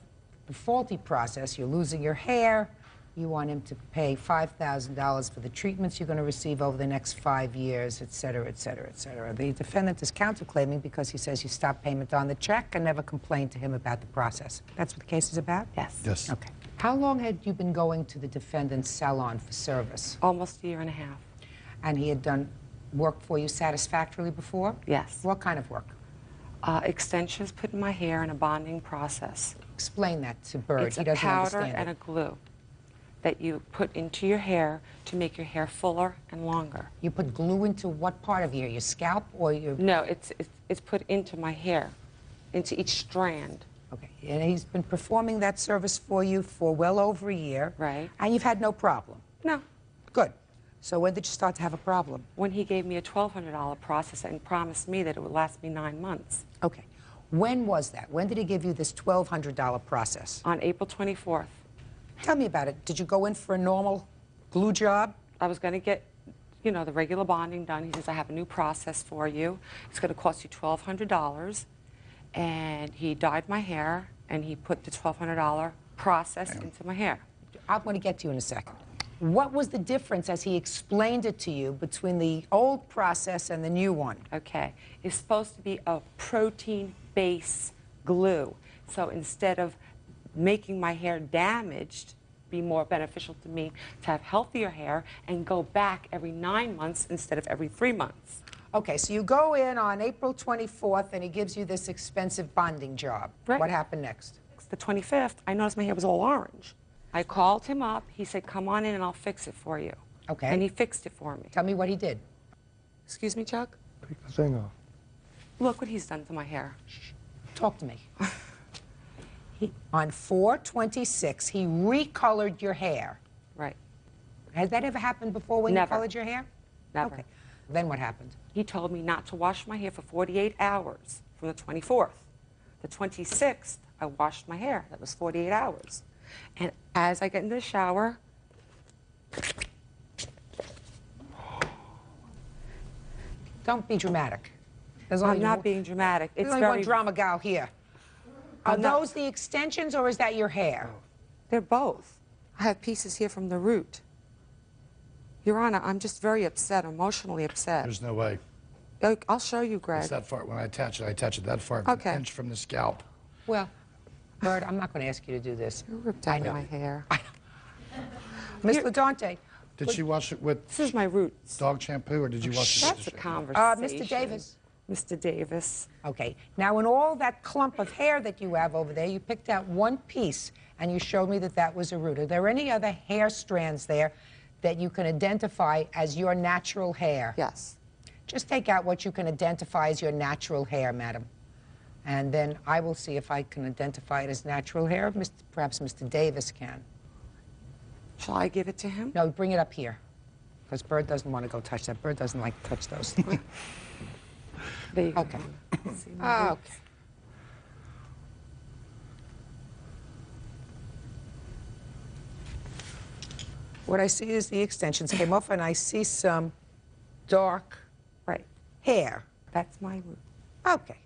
[SPEAKER 2] the faulty process, you're losing your hair. You want him to pay $5,000 for the treatments you're going to receive over the next 5 years, et cetera, et cetera, et cetera. The defendant is counterclaiming because he says you stopped payment on the check and never complained to him about the process. That's what the case is about?
[SPEAKER 19] Yes.
[SPEAKER 4] Yes.
[SPEAKER 2] Okay. How long had you been going to the defendant's salon for service?
[SPEAKER 19] Almost a year and a half.
[SPEAKER 2] And he had done work for you satisfactorily before?
[SPEAKER 19] Yes.
[SPEAKER 2] What kind of work?
[SPEAKER 19] Extensions put in my hair in a bonding process.
[SPEAKER 2] Explain that to Bird.
[SPEAKER 19] It's
[SPEAKER 2] He
[SPEAKER 19] a
[SPEAKER 2] doesn't
[SPEAKER 19] powder
[SPEAKER 2] understand
[SPEAKER 19] and
[SPEAKER 2] it.
[SPEAKER 19] a glue that you put into your hair to make your hair fuller and longer.
[SPEAKER 2] You put glue into what part of your hair? Your scalp or your...
[SPEAKER 19] No, it's put into my hair, into each strand.
[SPEAKER 2] Okay, and he's been performing that service for you for well over a year.
[SPEAKER 19] Right.
[SPEAKER 2] And you've had no problem?
[SPEAKER 19] No.
[SPEAKER 2] Good. So when did you start to have a problem?
[SPEAKER 19] When he gave me a $1,200 process and promised me that it would last me 9 months.
[SPEAKER 2] Okay. When was that? When did he give you this $1,200 process?
[SPEAKER 19] On April 24th.
[SPEAKER 2] Tell me about it. Did you go in for a normal glue job?
[SPEAKER 19] I was going to get, you know, the regular bonding done. He says, I have a new process for you. It's going to cost you $1,200. And he dyed my hair, and he put the $1,200 process into my hair.
[SPEAKER 2] I'm going to get to you in a second. What was the difference, as he explained it to you, between the old process and the new one?
[SPEAKER 19] Okay. It's supposed to be a protein-based glue. So instead of making my hair damaged, be more beneficial to me to have healthier hair and go back every 9 months instead of every 3 months.
[SPEAKER 2] Okay, so you go in on April 24th, and he gives you this expensive bonding job.
[SPEAKER 19] Right.
[SPEAKER 2] What happened next?
[SPEAKER 19] The 25th, I noticed my hair was all orange. I called him up. He said, come on in and I'll fix it for you.
[SPEAKER 2] Okay.
[SPEAKER 19] And he fixed it for me.
[SPEAKER 2] Tell me what he did.
[SPEAKER 19] Excuse me, Chuck?
[SPEAKER 8] Take the thing off.
[SPEAKER 19] Look what he's done to my hair.
[SPEAKER 2] Talk to me. On 4/26, he recolored your hair.
[SPEAKER 19] Right.
[SPEAKER 2] Has that ever happened before when
[SPEAKER 19] Never.
[SPEAKER 2] you colored your hair?
[SPEAKER 19] Never.
[SPEAKER 2] Okay. Then what happened?
[SPEAKER 19] He told me not to wash my hair for 48 hours from the 24th. The 26th, I washed my hair. That was 48 hours. And as I get into the shower,
[SPEAKER 2] Don't be dramatic. There's
[SPEAKER 19] I'm
[SPEAKER 2] only
[SPEAKER 19] not being dramatic.
[SPEAKER 2] There's
[SPEAKER 19] It's
[SPEAKER 2] only
[SPEAKER 19] very
[SPEAKER 2] one drama gal here. Are
[SPEAKER 19] I'm not-
[SPEAKER 2] those the extensions, or is that your hair?
[SPEAKER 19] They're both. I have pieces here from the root. Your Honor, I'm just very upset, emotionally upset.
[SPEAKER 20] There's no way.
[SPEAKER 19] I'll show you, Greg.
[SPEAKER 20] It's that far. When I attach it that far,
[SPEAKER 19] Okay.
[SPEAKER 20] an inch from the scalp.
[SPEAKER 2] Well, Bird, I'm not going to ask you to do this.
[SPEAKER 19] You ripped out my hair.
[SPEAKER 2] Miss LaDante.
[SPEAKER 20] Did she wash it with
[SPEAKER 19] This is my roots.
[SPEAKER 20] dog shampoo, or did you wash it with
[SPEAKER 19] That's
[SPEAKER 20] the
[SPEAKER 19] a
[SPEAKER 20] shampoo?
[SPEAKER 19] conversation.
[SPEAKER 2] Mr. Davis.
[SPEAKER 19] Mr. Davis.
[SPEAKER 2] Okay. Now, in all that clump of hair that you have over there, you picked out one piece, and you showed me that that was a root. Are there any other hair strands there that you can identify as your natural hair?
[SPEAKER 19] Yes.
[SPEAKER 2] Just take out what you can identify as your natural hair, madam. And then I will see if I can identify it as natural hair. Perhaps Mr. Davis can.
[SPEAKER 19] Shall I give it to him?
[SPEAKER 2] No, bring it up here. Because Bird doesn't want to go touch that. Bird doesn't like to touch those things.
[SPEAKER 19] There you go.
[SPEAKER 2] Okay.
[SPEAKER 19] See my
[SPEAKER 2] Okay.
[SPEAKER 19] roots?
[SPEAKER 2] What I see is the extensions came off, and I see some dark hair.
[SPEAKER 19] That's my root.
[SPEAKER 2] Okay.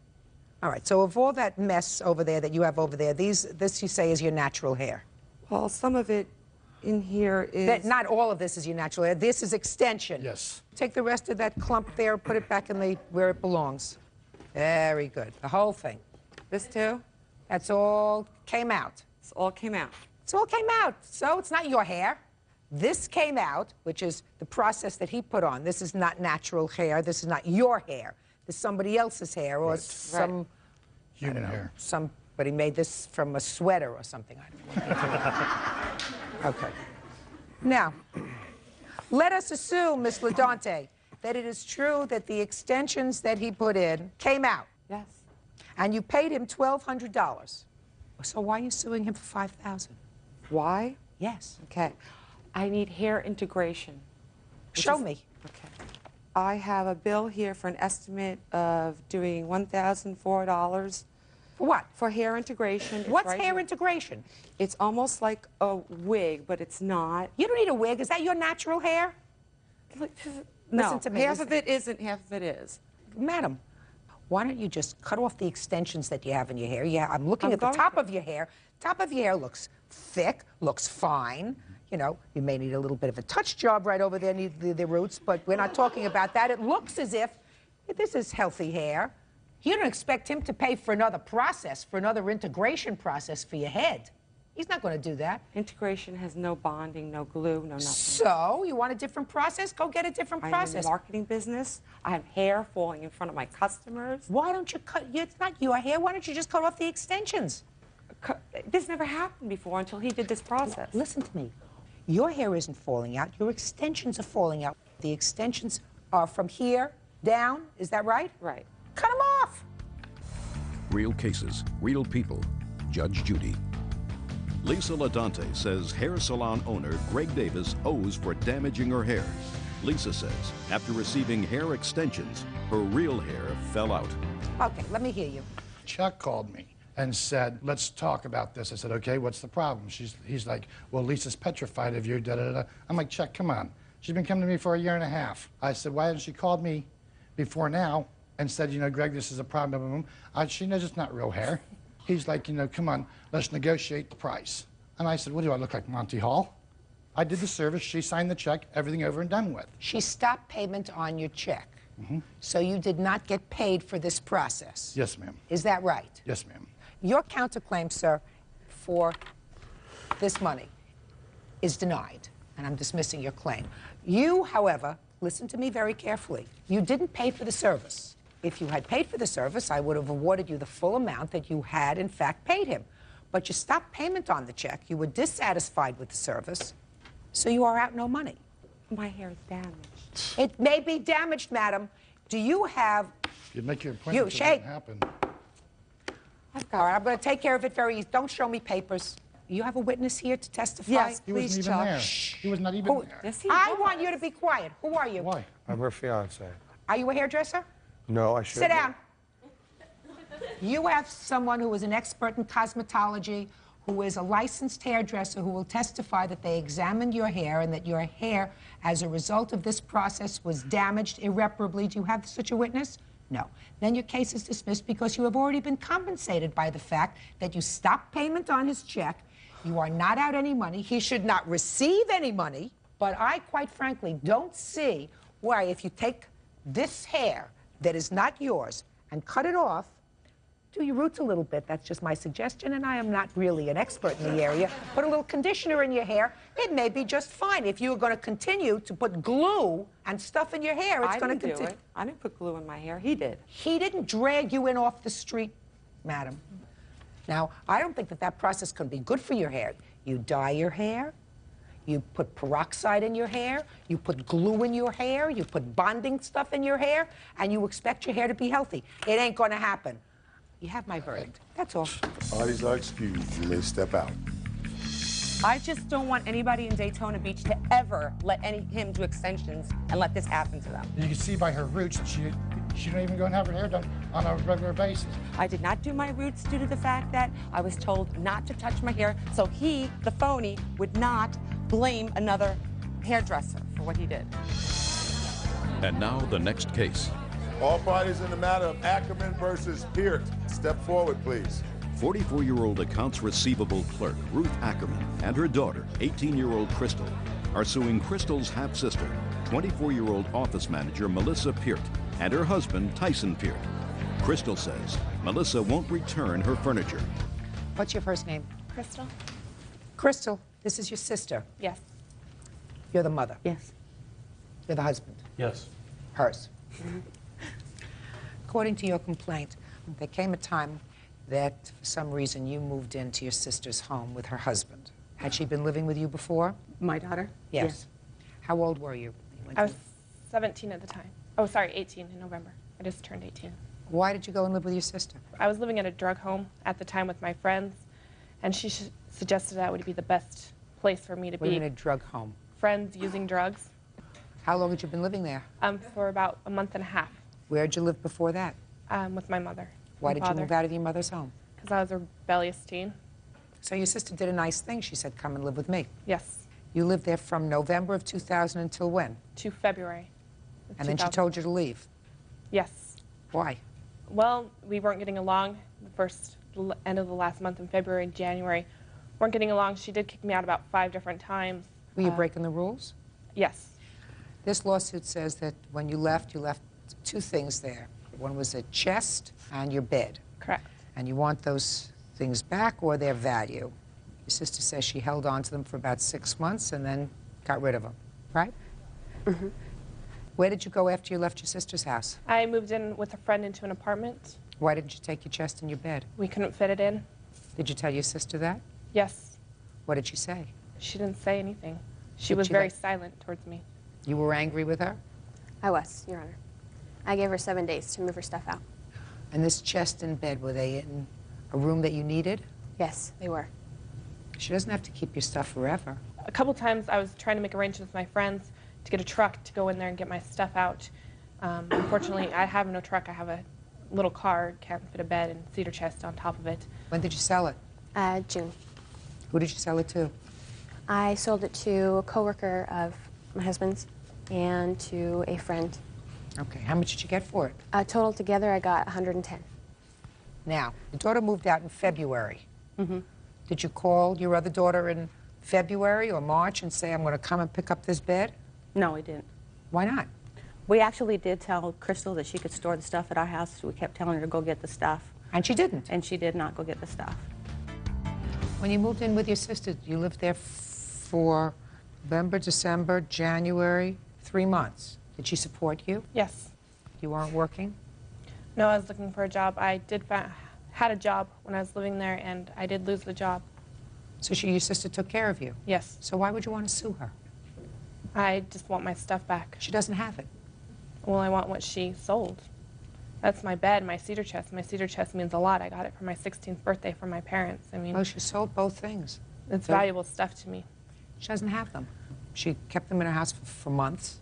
[SPEAKER 2] All right. So of all that mess over there that you have over there, this you say is your natural hair.
[SPEAKER 19] Well, some of it in here is...
[SPEAKER 2] Not all of this is your natural hair. This is extension.
[SPEAKER 20] Yes.
[SPEAKER 2] Take the rest of that clump there, put it back in where it belongs. Very good. The whole thing.
[SPEAKER 19] This too?
[SPEAKER 2] That's all came out.
[SPEAKER 19] This all came out.
[SPEAKER 2] It's all came out. So it's not your hair. This came out, which is the process that he put on. This is not natural hair. This is not your hair. This is somebody else's hair, or some
[SPEAKER 20] Human hair.
[SPEAKER 2] Somebody made this from a sweater or something. I don't know. Okay. Now, let us assume, Miss LaDante, that it is true that the extensions that he put in came out.
[SPEAKER 19] Yes.
[SPEAKER 2] And you paid him $1,200. So why are you suing him for $5,000?
[SPEAKER 19] Why?
[SPEAKER 2] Yes.
[SPEAKER 19] Okay. I need hair integration.
[SPEAKER 2] Show me.
[SPEAKER 19] Okay. I have a bill here for an estimate of doing $1,004.
[SPEAKER 2] For what?
[SPEAKER 19] For hair integration. It's
[SPEAKER 2] What's
[SPEAKER 19] right
[SPEAKER 2] hair
[SPEAKER 19] here.
[SPEAKER 2] integration?
[SPEAKER 19] It's almost like a wig, but it's not.
[SPEAKER 2] You don't need a wig. Is that your natural hair?
[SPEAKER 19] No,
[SPEAKER 2] Listen to me.
[SPEAKER 19] half of it isn't, half of it is.
[SPEAKER 2] Madam, why don't you just cut off the extensions that you have in your hair? Yeah, I'm looking at the
[SPEAKER 19] going
[SPEAKER 2] top of your hair. Top of your hair looks thick, looks fine. You know, you may need a little bit of a touch job right over there near the roots, but we're not talking about that. It looks as if this is healthy hair. You don't expect him to pay for another process, for another integration process for your head. He's not going to do that.
[SPEAKER 19] Integration has no bonding, no glue, no nothing.
[SPEAKER 2] So, you want a different process? Go get a different process.
[SPEAKER 19] I'm in the marketing business. I have hair falling in front of my customers.
[SPEAKER 2] Why don't you cut, it's not your hair, why don't you just cut off the extensions?
[SPEAKER 19] This never happened before until he did this process.
[SPEAKER 2] Listen to me. Your hair isn't falling out, your extensions are falling out. The extensions are from here down, is that right?
[SPEAKER 19] Right.
[SPEAKER 2] Cut them off.
[SPEAKER 1] Real cases, real people. Judge Judy. Lisa LaDante says hair salon owner Greg Davis owes for damaging her hair. Lisa says after receiving hair extensions, her real hair fell out.
[SPEAKER 2] Okay, let me hear you.
[SPEAKER 20] Chuck called me and said, let's talk about this. I said, okay, what's the problem? He's like, well, Lisa's petrified of you, da-da-da. I'm like, Chuck, come on. She's been coming to me for a year and a half. I said, why hasn't she called me before now and said, you know, Greg, this is a problem. She knows it's not real hair. He's like, you know, come on, let's negotiate the price. And I said, what do I look like, Monty Hall? I did the service, she signed the check, everything over and done with.
[SPEAKER 2] She stopped payment on your check. So you did not get paid for this process?
[SPEAKER 20] Yes, ma'am.
[SPEAKER 2] Is that right?
[SPEAKER 20] Yes, ma'am.
[SPEAKER 2] Your counterclaim, sir, for this money is denied, and I'm dismissing your claim. You, however, listen to me very carefully. You didn't pay for the service. If you had paid for the service, I would have awarded you the full amount that you had, in fact, paid him. But you stopped payment on the check. You were dissatisfied with the service, so you are out no money.
[SPEAKER 19] My hair is damaged.
[SPEAKER 2] It may be damaged, madam. Do you have...
[SPEAKER 20] You make your appointment, it
[SPEAKER 2] Shade.
[SPEAKER 20] doesn't happen.
[SPEAKER 2] All right, I'm going to take care of it very easy. Don't show me papers. You have a witness here to testify?
[SPEAKER 19] Yes,
[SPEAKER 20] He wasn't even there. He was not even there.
[SPEAKER 19] Yes, he
[SPEAKER 2] I
[SPEAKER 19] was.
[SPEAKER 2] want you to be quiet. Who are you?
[SPEAKER 20] Why?
[SPEAKER 21] I'm her fiance.
[SPEAKER 2] Are you a hairdresser?
[SPEAKER 21] No, I should.
[SPEAKER 2] Sit down. You have someone who is an expert in cosmetology, who is a licensed hairdresser, who will testify that they examined your hair and that your hair, as a result of this process, was damaged irreparably. Do you have such a witness? No. Then your case is dismissed because you have already been compensated by the fact that you stopped payment on his check. You are not out any money. He should not receive any money. But I, quite frankly, don't see why, if you take this hair that is not yours and cut it off, do your roots a little bit. That's just my suggestion, and I am not really an expert in the area. Put a little conditioner in your hair. It may be just fine. If you are going to continue to put glue and stuff in your hair, it's going to continue.
[SPEAKER 19] I didn't put glue in my hair. He did.
[SPEAKER 2] He didn't drag you in off the street, madam. Now, I don't think that that process can be good for your hair. You dye your hair. You put peroxide in your hair, you put glue in your hair, you put bonding stuff in your hair, and you expect your hair to be healthy. It ain't going to happen. You have my verdict. That's all.
[SPEAKER 11] Parties are excused. You may step out.
[SPEAKER 22] I just don't want anybody in Daytona Beach to ever let him do extensions and let this happen to them.
[SPEAKER 20] You can see by her roots that she don't even go and have her hair done on a regular basis.
[SPEAKER 19] I did not do my roots due to the fact that I was told not to touch my hair, so he, the phony, would not blame another hairdresser for what he did.
[SPEAKER 1] And now the next case.
[SPEAKER 14] All parties in the matter of Ackerman versus Peart. Step forward, please.
[SPEAKER 1] 44-year-old accounts receivable clerk Ruth Ackerman and her daughter, 18-year-old Crystal, are suing Crystal's half-sister, 24-year-old office manager Melissa Peart, and her husband, Tyson Peart. Crystal says Melissa won't return her furniture.
[SPEAKER 2] What's your first name?
[SPEAKER 5] Crystal?
[SPEAKER 2] Crystal, this is your sister.
[SPEAKER 5] Yes.
[SPEAKER 2] You're the mother.
[SPEAKER 19] Yes.
[SPEAKER 2] You're the husband.
[SPEAKER 21] Yes.
[SPEAKER 2] Hers. According to your complaint, there came a time that, for some reason, you moved into your sister's home with her husband. Had she been living with you before?
[SPEAKER 22] My daughter?
[SPEAKER 2] Yes. How old were you?
[SPEAKER 5] I was 17 at the time. Oh, sorry, 18 in November. I just turned 18.
[SPEAKER 2] Why did you go and live with your sister?
[SPEAKER 5] I was living at a drug home at the time with my friends, and she suggested that would be the best place for me to
[SPEAKER 2] What do
[SPEAKER 5] be.
[SPEAKER 2] you mean a drug home?
[SPEAKER 5] Friends using drugs.
[SPEAKER 2] How long had you been living there?
[SPEAKER 5] For about a month and a half.
[SPEAKER 2] Where did you live before that?
[SPEAKER 5] With my mother.
[SPEAKER 2] Why did you move out of your mother's home?
[SPEAKER 5] Because I was a rebellious teen.
[SPEAKER 2] So your sister did a nice thing. She said, come and live with me.
[SPEAKER 5] Yes.
[SPEAKER 2] You lived there from November of 2000 until when?
[SPEAKER 5] To February.
[SPEAKER 2] And then she told you to leave.
[SPEAKER 5] Yes.
[SPEAKER 2] Why?
[SPEAKER 5] Well, we weren't getting along the end of the last month in February and January. Weren't getting along. She did kick me out about 5 different times.
[SPEAKER 2] Were you breaking the rules?
[SPEAKER 5] Yes.
[SPEAKER 2] This lawsuit says that when you left 2 things there. One was a chest and your bed.
[SPEAKER 5] Correct.
[SPEAKER 2] And you want those things back or their value. Your sister says she held on to them for about 6 months and then got rid of them, right?
[SPEAKER 3] Mm-hmm.
[SPEAKER 2] Where did you go after you left your sister's house?
[SPEAKER 3] I moved in with a friend into an apartment.
[SPEAKER 2] Why didn't you take your chest in your bed?
[SPEAKER 3] We couldn't fit it in.
[SPEAKER 2] Did you tell your sister that?
[SPEAKER 3] Yes.
[SPEAKER 2] What did she say?
[SPEAKER 3] She didn't say anything. She
[SPEAKER 2] Did
[SPEAKER 3] was
[SPEAKER 2] she
[SPEAKER 3] very
[SPEAKER 2] let-
[SPEAKER 3] silent towards me.
[SPEAKER 2] You were angry with her?
[SPEAKER 21] I was, Your Honor. I gave her 7 days to move her stuff out.
[SPEAKER 2] And this chest and bed, were they in a room that you needed?
[SPEAKER 21] Yes, they were.
[SPEAKER 2] She doesn't have to keep your stuff forever.
[SPEAKER 3] A couple times I was trying to make arrangements with my friends to get a truck to go in there and get my stuff out. Unfortunately, I have no truck. I have a little car, can't fit a bed and cedar chest on top of it.
[SPEAKER 2] When did you sell it?
[SPEAKER 21] June.
[SPEAKER 2] Who did you sell it to?
[SPEAKER 21] I sold it to a coworker of my husband's and to a friend.
[SPEAKER 2] Okay, how much did you get for it?
[SPEAKER 21] Total together, I got 110.
[SPEAKER 2] Now, your daughter moved out in February.
[SPEAKER 21] Mm-hmm.
[SPEAKER 2] Did you call your other daughter in February or March and say, I'm going to come and pick up this bed?
[SPEAKER 23] No, we didn't.
[SPEAKER 2] Why not?
[SPEAKER 23] We actually did tell Crystal that she could store the stuff at our house. We kept telling her to go get the stuff.
[SPEAKER 2] And she didn't?
[SPEAKER 23] And she did not go get the stuff.
[SPEAKER 2] When you moved in with your sister, you lived there for November, December, January, 3 months. Did she support you?
[SPEAKER 3] Yes.
[SPEAKER 2] You weren't working?
[SPEAKER 3] No, I was looking for a job. I had a job when I was living there, and I did lose the job.
[SPEAKER 2] So your sister took care of you?
[SPEAKER 3] Yes.
[SPEAKER 2] So why would you want to sue her?
[SPEAKER 3] I just want my stuff back.
[SPEAKER 2] She doesn't have it.
[SPEAKER 3] Well, I want what she sold. That's my bed, my cedar chest. My cedar chest means a lot. I got it for my 16th birthday from my parents. I mean,
[SPEAKER 2] Oh, she sold both things.
[SPEAKER 3] it's
[SPEAKER 2] So-
[SPEAKER 3] valuable stuff to me.
[SPEAKER 2] She doesn't have them. She kept them in her house for months.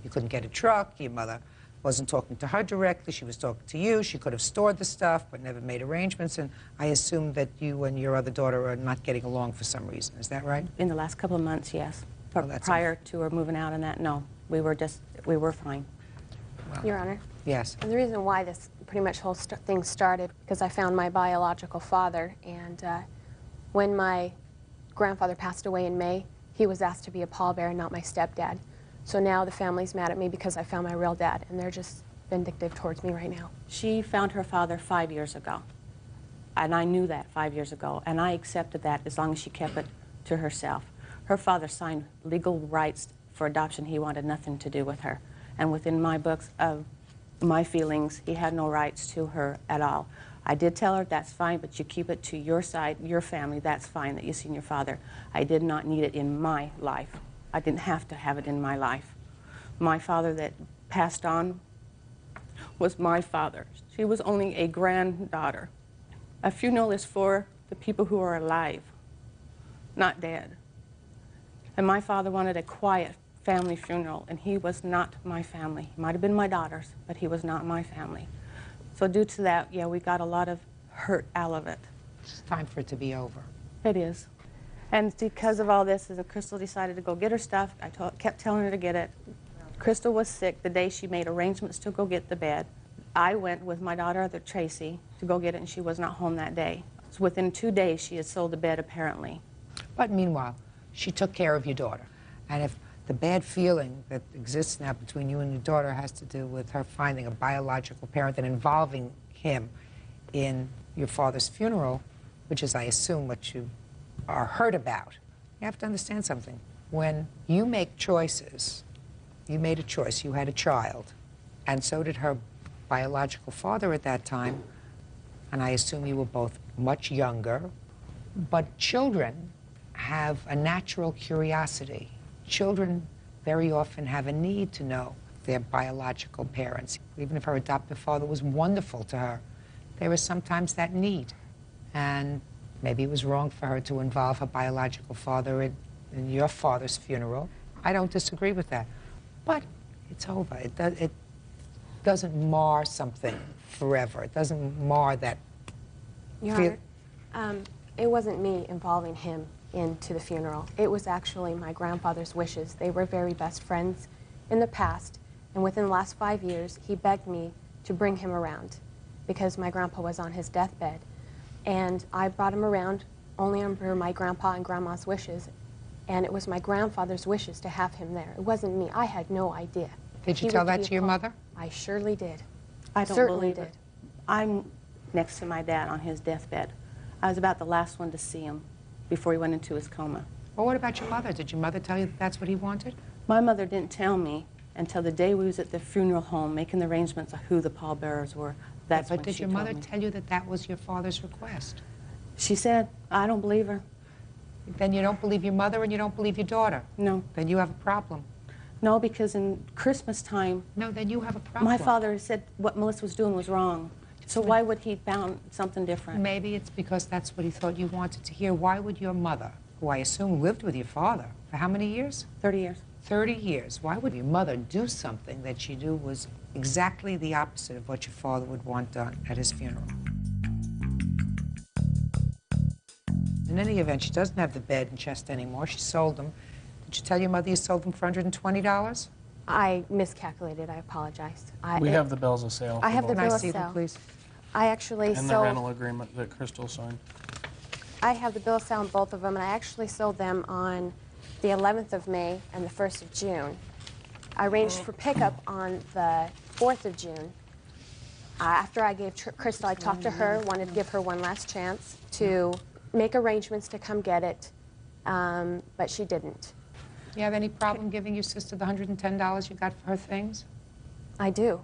[SPEAKER 2] You couldn't get a truck. Your mother wasn't talking to her directly. She was talking to you. She could have stored the stuff but never made arrangements. And I assume that you and your other daughter are not getting along for some reason. Is that right?
[SPEAKER 23] In the last couple of months, yes. But
[SPEAKER 2] that's
[SPEAKER 23] prior to her moving out and that, no. We were fine.
[SPEAKER 21] Your Honor.
[SPEAKER 2] Yes.
[SPEAKER 21] And the reason why this pretty much whole thing started, because I found my biological father, and when my grandfather passed away in May, he was asked to be a pallbearer, not my stepdad. So now the family's mad at me because I found my real dad, and they're just vindictive towards me right now.
[SPEAKER 23] She found her father 5 years ago. And I knew that 5 years ago, and I accepted that as long as she kept it to herself. Her father signed legal rights for adoption. He wanted nothing to do with her. And within my books of my feelings, he had no rights to her at all. I did tell her, that's fine, but you keep it to your side, your family, that's fine that you've seen your father. I did not need it in my life. I didn't have to have it in my life. My father that passed on was my father. She was only a granddaughter. A funeral is for the people who are alive, not dead. And my father wanted a quiet family funeral, and he was not my family. He might have been my daughter's, but he was not my family. So due to that, yeah, we got a lot of hurt out of it.
[SPEAKER 2] It's time for it to be over.
[SPEAKER 23] It is. And because of all this, Crystal decided to go get her stuff. I kept telling her to get it. Crystal was sick the day she made arrangements to go get the bed. I went with my daughter, Tracy, to go get it, and she was not home that day. So within 2 days, she had sold the bed, apparently.
[SPEAKER 2] But meanwhile, she took care of your daughter. And if the bad feeling that exists now between you and your daughter has to do with her finding a biological parent and involving him in your father's funeral, which is, I assume, what you are hurt about, you have to understand something. When you make choices, you made a choice, you had a child, and so did her biological father at that time, and I assume you were both much younger, but children have a natural curiosity. Children very often have a need to know their biological parents. Even if her adoptive father was wonderful to her, there is sometimes that need. And maybe it was wrong for her to involve her biological father in your father's funeral. I don't disagree with that. But it's over. It doesn't mar something forever. It doesn't mar that.
[SPEAKER 21] Your Honor, it wasn't me involving him into the funeral. It was actually my grandfather's wishes. They were very best friends in the past, and within the last 5 years, he begged me to bring him around because my grandpa was on his deathbed. And I brought him around only under my grandpa and grandma's wishes, and it was my grandfather's wishes to have him there. It wasn't me. I had no idea.
[SPEAKER 2] Did you tell that to your mother?
[SPEAKER 21] I surely did.
[SPEAKER 23] I don't
[SPEAKER 21] Certainly
[SPEAKER 23] believe
[SPEAKER 21] did.
[SPEAKER 23] it. I'm next to my dad on his deathbed. I was about the last one to see him before he went into his coma.
[SPEAKER 2] Well, what about your mother? Did your mother tell you that that's what he wanted?
[SPEAKER 23] My mother didn't tell me until the day we was at the funeral home making the arrangements of who the pallbearers were. That's
[SPEAKER 2] but
[SPEAKER 23] when
[SPEAKER 2] did
[SPEAKER 23] she
[SPEAKER 2] your
[SPEAKER 23] told
[SPEAKER 2] mother
[SPEAKER 23] me.
[SPEAKER 2] tell you that that was your father's request?
[SPEAKER 23] She said, I don't believe her.
[SPEAKER 2] Then you don't believe your mother and you don't believe your daughter?
[SPEAKER 23] No.
[SPEAKER 2] Then you have a problem.
[SPEAKER 23] No, because in Christmas time...
[SPEAKER 2] No, then you have a problem.
[SPEAKER 23] My father said what Melissa was doing was wrong. So why would he found something different?
[SPEAKER 2] Maybe it's because that's what he thought you wanted to hear. Why would your mother, who I assume lived with your father for how many years?
[SPEAKER 23] 30 years.
[SPEAKER 2] 30 years. Why would your mother do something that she knew was exactly the opposite of what your father would want done at his funeral? In any event, she doesn't have the bed and chest anymore. She sold them. Did you tell your mother you sold them for $120?
[SPEAKER 21] I miscalculated. I apologize.
[SPEAKER 7] We have the bills of sale.
[SPEAKER 21] I have the
[SPEAKER 2] Can I
[SPEAKER 21] bill of
[SPEAKER 2] see them,
[SPEAKER 21] sale.
[SPEAKER 2] please?
[SPEAKER 21] I actually
[SPEAKER 7] And the
[SPEAKER 21] sold.
[SPEAKER 7] rental agreement that Crystal signed.
[SPEAKER 21] I have the bill of sale on both of them, and I actually sold them on the 11th of May and the 1st of June. I arranged for pickup on the 4th of June. After I gave Crystal, I talked to her, wanted to give her one last chance to make arrangements to come get it, but she didn't.
[SPEAKER 2] You have any problem giving your sister the $110 you got for her things?
[SPEAKER 21] I do.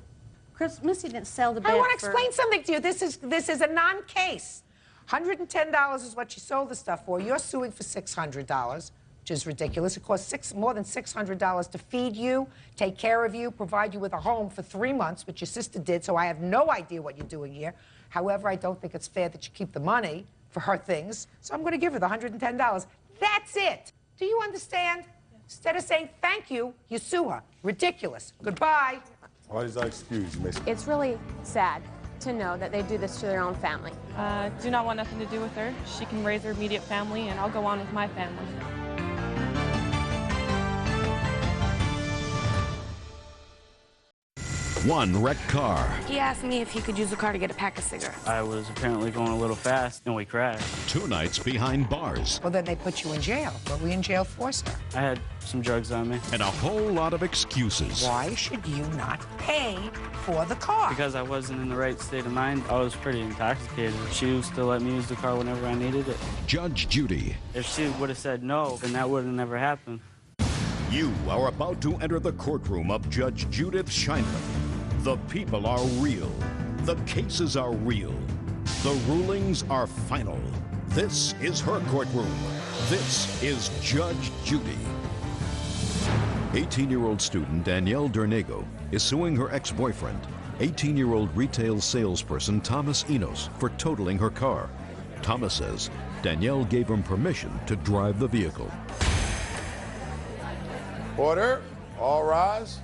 [SPEAKER 23] Chris, Missy didn't sell the bed
[SPEAKER 2] I want to
[SPEAKER 23] for...
[SPEAKER 2] explain something to you. This is a non-case. $110 is what she sold the stuff for. You're suing for $600, which is ridiculous. It costs more than $600 to feed you, take care of you, provide you with a home for 3 months, which your sister did, so I have no idea what you're doing here. However, I don't think it's fair that you keep the money for her things, so I'm going to give her the $110. That's it. Do you understand? Instead of saying thank you, you sue her. Ridiculous. Goodbye.
[SPEAKER 4] Why is that excuse? You may...
[SPEAKER 21] It's really sad to know that they do this to their own family.
[SPEAKER 3] Do not want nothing to do with her. She can raise her immediate family, and I'll go on with my family.
[SPEAKER 1] One wrecked car.
[SPEAKER 22] He asked me if he could use the car to get a pack of cigarettes.
[SPEAKER 15] I was apparently going a little fast, and we crashed.
[SPEAKER 1] 2 nights behind bars.
[SPEAKER 2] Well, then they put you in jail. What were you in jail for, sir?
[SPEAKER 15] I had some drugs on me.
[SPEAKER 1] And a whole lot of excuses.
[SPEAKER 2] Why should you not pay for the car?
[SPEAKER 15] Because I wasn't in the right state of mind. I was pretty intoxicated. She used to let me use the car whenever I needed it.
[SPEAKER 1] Judge Judy.
[SPEAKER 15] If she would have said no, then that would have never happened.
[SPEAKER 1] You are about to enter the courtroom of Judge Judith Scheinman. The people are real. The cases are real. The rulings are final. This is her courtroom. This is Judge Judy. 18-year-old student Danielle Dernego is suing her ex-boyfriend, 18-year-old retail salesperson Thomas Enos, for totaling her car. Thomas says Danielle gave him permission to drive the vehicle.
[SPEAKER 14] Order. All rise.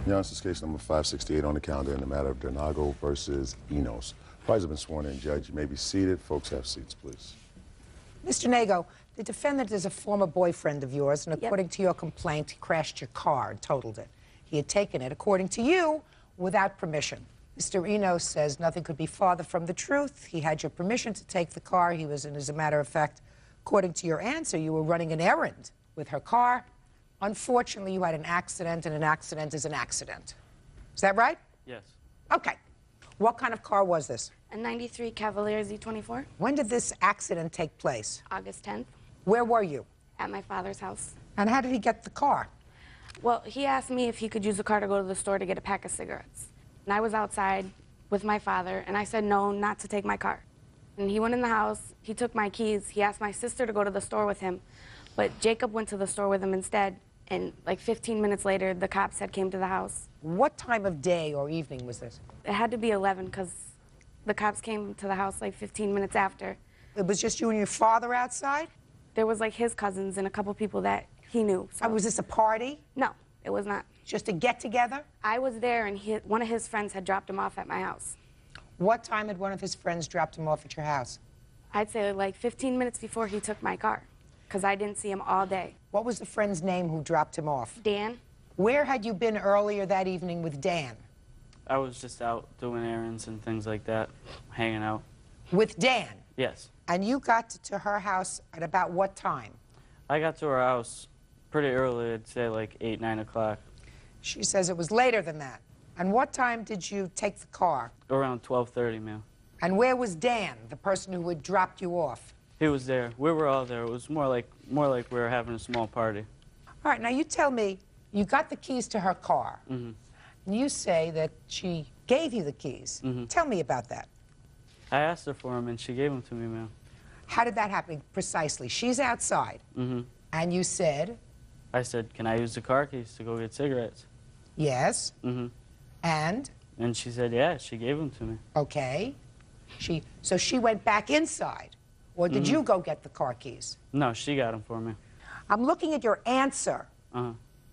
[SPEAKER 4] Your Honor, this is case number 568 on the calendar in the matter of Dernego versus Enos. Parties have been sworn in, Judge. You may be seated. Folks, have seats, please.
[SPEAKER 2] Mr. Nago, the defendant is a former boyfriend of yours, and according to your complaint, he crashed your car and totaled it. He had taken it, according to you, without permission. Mr. Enos says nothing could be farther from the truth. He had your permission to take the car. He was, and as a matter of fact, according to your answer, you were running an errand with her car. Unfortunately, you had an accident, and an accident is an accident. Is that right?
[SPEAKER 15] Yes.
[SPEAKER 2] Okay. What kind of car was this?
[SPEAKER 22] A 93 Cavalier Z24,
[SPEAKER 2] When did this accident take place?
[SPEAKER 22] August 10th,
[SPEAKER 2] Where were you?
[SPEAKER 22] at my father's house.
[SPEAKER 2] And how did he get the car?
[SPEAKER 22] Well, he asked me if he could use the car to go to the store to get a pack of cigarettes. And I was outside with my father, and I said no, not to take my car. And he went in the house, he took my keys, he asked my sister to go to the store with him, but Jacob went to the store with him instead. And like 15 minutes later, the cops had came to the house.
[SPEAKER 2] What time of day or evening was this?
[SPEAKER 22] It had to be 11 because the cops came to the house like 15 minutes after.
[SPEAKER 2] It was just you and your father outside?
[SPEAKER 22] There was like his cousins and a couple people that he knew. So.
[SPEAKER 2] Was this a party?
[SPEAKER 22] No, it was not.
[SPEAKER 2] Just a get-together?
[SPEAKER 22] I was there, and one of his friends had dropped him off at my house.
[SPEAKER 2] What time had one of his friends dropped him off at your house?
[SPEAKER 22] I'd say like 15 minutes before he took my car, because I didn't see him all day.
[SPEAKER 2] What was the friend's name who dropped him off?
[SPEAKER 22] Dan.
[SPEAKER 2] Where had you been earlier that evening with Dan?
[SPEAKER 15] I was just out doing errands and things like that, hanging out.
[SPEAKER 2] With Dan?
[SPEAKER 15] Yes.
[SPEAKER 2] And you got to her house at about what time?
[SPEAKER 15] I got to her house pretty early, I'd say like 8, 9 o'clock.
[SPEAKER 2] She says it was later than that. And what time did you take the car?
[SPEAKER 15] Around 12:30, ma'am.
[SPEAKER 2] And where was Dan, the person who had dropped you off?
[SPEAKER 15] He was there. We were all there. It was more like we were having a small party.
[SPEAKER 2] All right, now you tell me, you got the keys to her car.
[SPEAKER 15] Mm-hmm.
[SPEAKER 2] And you say that she gave you the keys.
[SPEAKER 15] Mm-hmm.
[SPEAKER 2] Tell me about that.
[SPEAKER 15] I asked her for them, and she gave them to me, ma'am.
[SPEAKER 2] How did that happen precisely? She's outside,
[SPEAKER 15] Mm-hmm.
[SPEAKER 2] and you said?
[SPEAKER 15] I said, can I use the car keys to go get cigarettes?
[SPEAKER 2] Yes.
[SPEAKER 15] Mm-hmm.
[SPEAKER 2] And?
[SPEAKER 15] And she said, yeah, she gave them to me.
[SPEAKER 2] Okay. So she went back inside, or did you go get the car keys?
[SPEAKER 15] No, she got them for me.
[SPEAKER 2] I'm looking at your answer,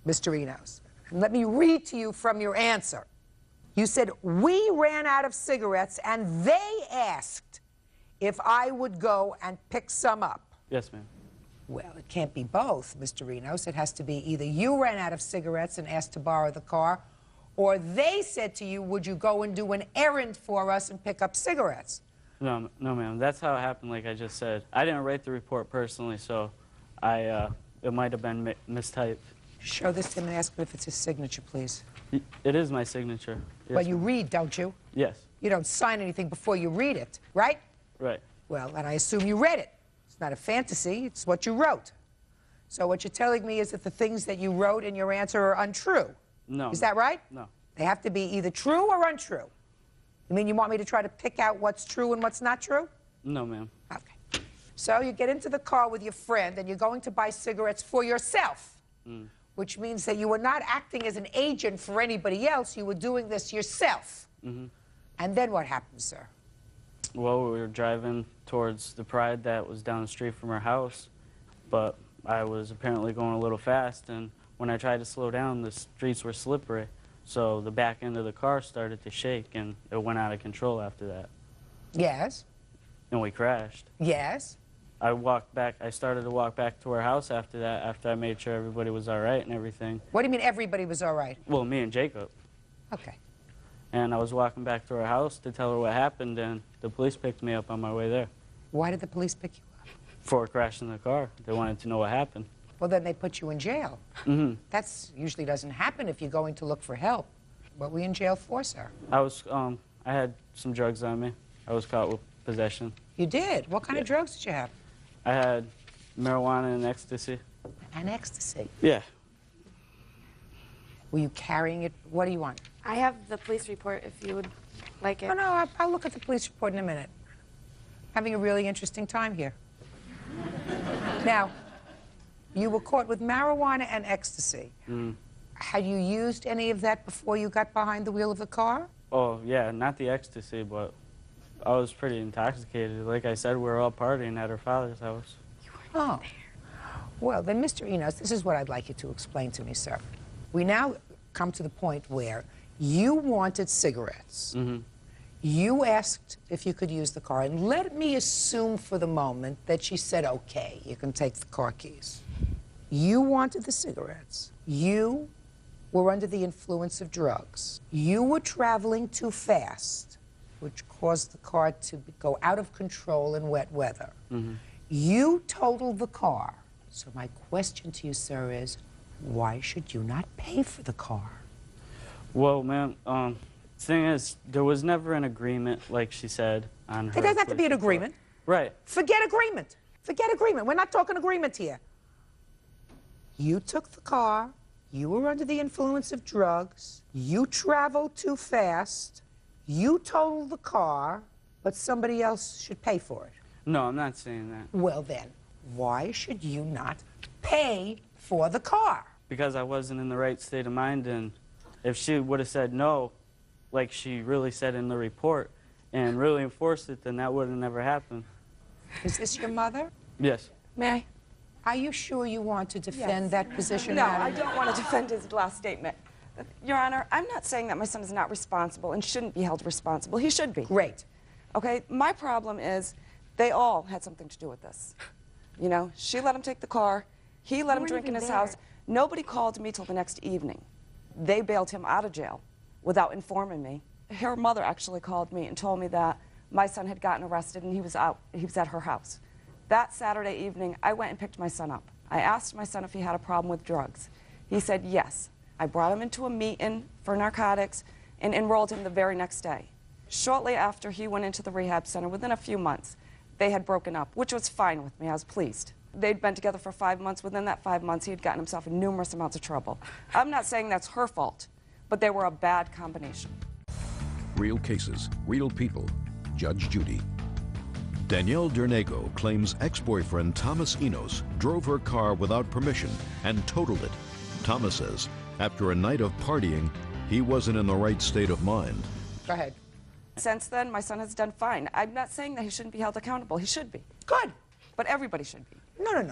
[SPEAKER 2] Mr. Enos. And let me read to you from your answer. You said, we ran out of cigarettes, and they asked if I would go and pick some up.
[SPEAKER 15] Yes, ma'am.
[SPEAKER 2] Well, it can't be both, Mr. Enos. It has to be either you ran out of cigarettes and asked to borrow the car, or they said to you, would you go and do an errand for us and pick up cigarettes?
[SPEAKER 15] No, ma'am. That's how it happened, like I just said. I didn't write the report personally, so it might have been mistyped.
[SPEAKER 2] Show this to him and ask him if it's his signature, please.
[SPEAKER 15] It is my signature. Yes,
[SPEAKER 2] Well, you read, don't you?
[SPEAKER 15] Yes.
[SPEAKER 2] You don't sign anything before you read it, right?
[SPEAKER 15] Right.
[SPEAKER 2] Well, and I assume you read it. It's not a fantasy, it's what you wrote. So what you're telling me is that the things that you wrote in your answer are untrue.
[SPEAKER 15] No.
[SPEAKER 2] Is that right?
[SPEAKER 15] No.
[SPEAKER 2] They have to be either true or untrue. You mean you want me to try to pick out what's true and what's not true?
[SPEAKER 15] No, ma'am.
[SPEAKER 2] Okay. So you get into the car with your friend and you're going to buy cigarettes for yourself, which means that you were not acting as an agent for anybody else. You were doing this yourself.
[SPEAKER 15] Mm-hmm.
[SPEAKER 2] And then what happened, sir?
[SPEAKER 15] Well, we were driving towards the Pride that was down the street from our house, but I was apparently going a little fast, and when I tried to slow down, the streets were slippery, so the back end of the car started to shake, and it went out of control after that.
[SPEAKER 2] Yes.
[SPEAKER 15] And we crashed.
[SPEAKER 2] Yes.
[SPEAKER 15] I started to walk back to our house after that, after I made sure everybody was all right and everything.
[SPEAKER 2] What do you mean everybody was all right?
[SPEAKER 15] Well, me and Jacob.
[SPEAKER 2] Okay.
[SPEAKER 15] And I was walking back to our house to tell her what happened, and the police picked me up on my way there.
[SPEAKER 2] Why did the police pick you up?
[SPEAKER 15] For crashing the car. They wanted to know what happened.
[SPEAKER 2] Well, then they put you in jail.
[SPEAKER 15] Mm-hmm.
[SPEAKER 2] That usually doesn't happen if you're going to look for help. What were you in jail for, sir?
[SPEAKER 15] I had some drugs on me. I was caught with possession.
[SPEAKER 2] You did? What kind of drugs did you have?
[SPEAKER 15] I had marijuana and ecstasy.
[SPEAKER 2] And ecstasy?
[SPEAKER 15] Yeah.
[SPEAKER 2] Were you carrying it? What do you want?
[SPEAKER 22] I have the police report if you would like it.
[SPEAKER 2] Oh, no, I'll look at the police report in a minute. Having a really interesting time here. Now, you were caught with marijuana and ecstasy. Had you used any of that before you got behind the wheel of the car?
[SPEAKER 15] Oh, yeah, not the ecstasy, but I was pretty intoxicated. Like I said, we were all partying at her father's house.
[SPEAKER 2] Oh. Well, then, Mr. Enos, this is what I'd like you to explain to me, sir. We now come to the point where you wanted cigarettes.
[SPEAKER 15] Mm-hmm.
[SPEAKER 2] You asked if you could use the car, and let me assume for the moment that she said, okay, you can take the car keys. You wanted the cigarettes. You were under the influence of drugs. You were traveling too fast, which caused the car to go out of control in wet weather.
[SPEAKER 15] Mm-hmm.
[SPEAKER 2] You totaled the car. So my question to you, sir, is why should you not pay for the car?
[SPEAKER 15] Well, ma'am, thing is, there was never an agreement, like she said, on her.
[SPEAKER 2] There doesn't have to be an agreement.
[SPEAKER 15] Right.
[SPEAKER 2] Forget agreement. Forget agreement. We're not talking agreement here. You took the car. You were under the influence of drugs. You traveled too fast. You totaled the car, but somebody else should pay for it.
[SPEAKER 15] No, I'm not saying that.
[SPEAKER 2] Well, then, why should you not pay for the car?
[SPEAKER 15] Because I wasn't in the right state of mind, and if she would have said no, like she really said in the report, and really enforced it, then that would have never happened.
[SPEAKER 2] Is this your mother?
[SPEAKER 15] Yes.
[SPEAKER 23] May I?
[SPEAKER 2] Are you sure you want to defend
[SPEAKER 23] Yes.
[SPEAKER 2] that position,
[SPEAKER 23] No,
[SPEAKER 2] Madam?
[SPEAKER 23] I don't want to defend his last statement. Your Honor, I'm not saying that my son is not responsible and shouldn't be held responsible. He should be.
[SPEAKER 2] Great.
[SPEAKER 23] Okay, my problem is they all had something to do with this. You know, she let him take the car. He let him drink in his house. Nobody called me till the next evening. They bailed him out of jail without informing me. Her mother actually called me and told me that my son had gotten arrested and he was at her house. That Saturday evening, I went and picked my son up. I asked my son if he had a problem with drugs. He said yes. I brought him into a meeting for narcotics and enrolled him the very next day.
[SPEAKER 9] Shortly after he went into the rehab center, within a few months, they had broken up, which was fine with me. I was pleased. They'd been together for 5 months. Within that 5 months, he had gotten himself in numerous amounts of trouble. I'm not saying that's her fault, but they were a bad combination.
[SPEAKER 1] Real cases, real people. Judge Judy. Danielle Dernego claims ex-boyfriend Thomas Enos drove her car without permission and totaled it. Thomas says after a night of partying, he wasn't in the right state of mind.
[SPEAKER 2] Go ahead.
[SPEAKER 9] Since then, my son has done fine. I'm not saying that he shouldn't be held accountable. He should be.
[SPEAKER 2] Good.
[SPEAKER 9] But everybody should be.
[SPEAKER 2] No.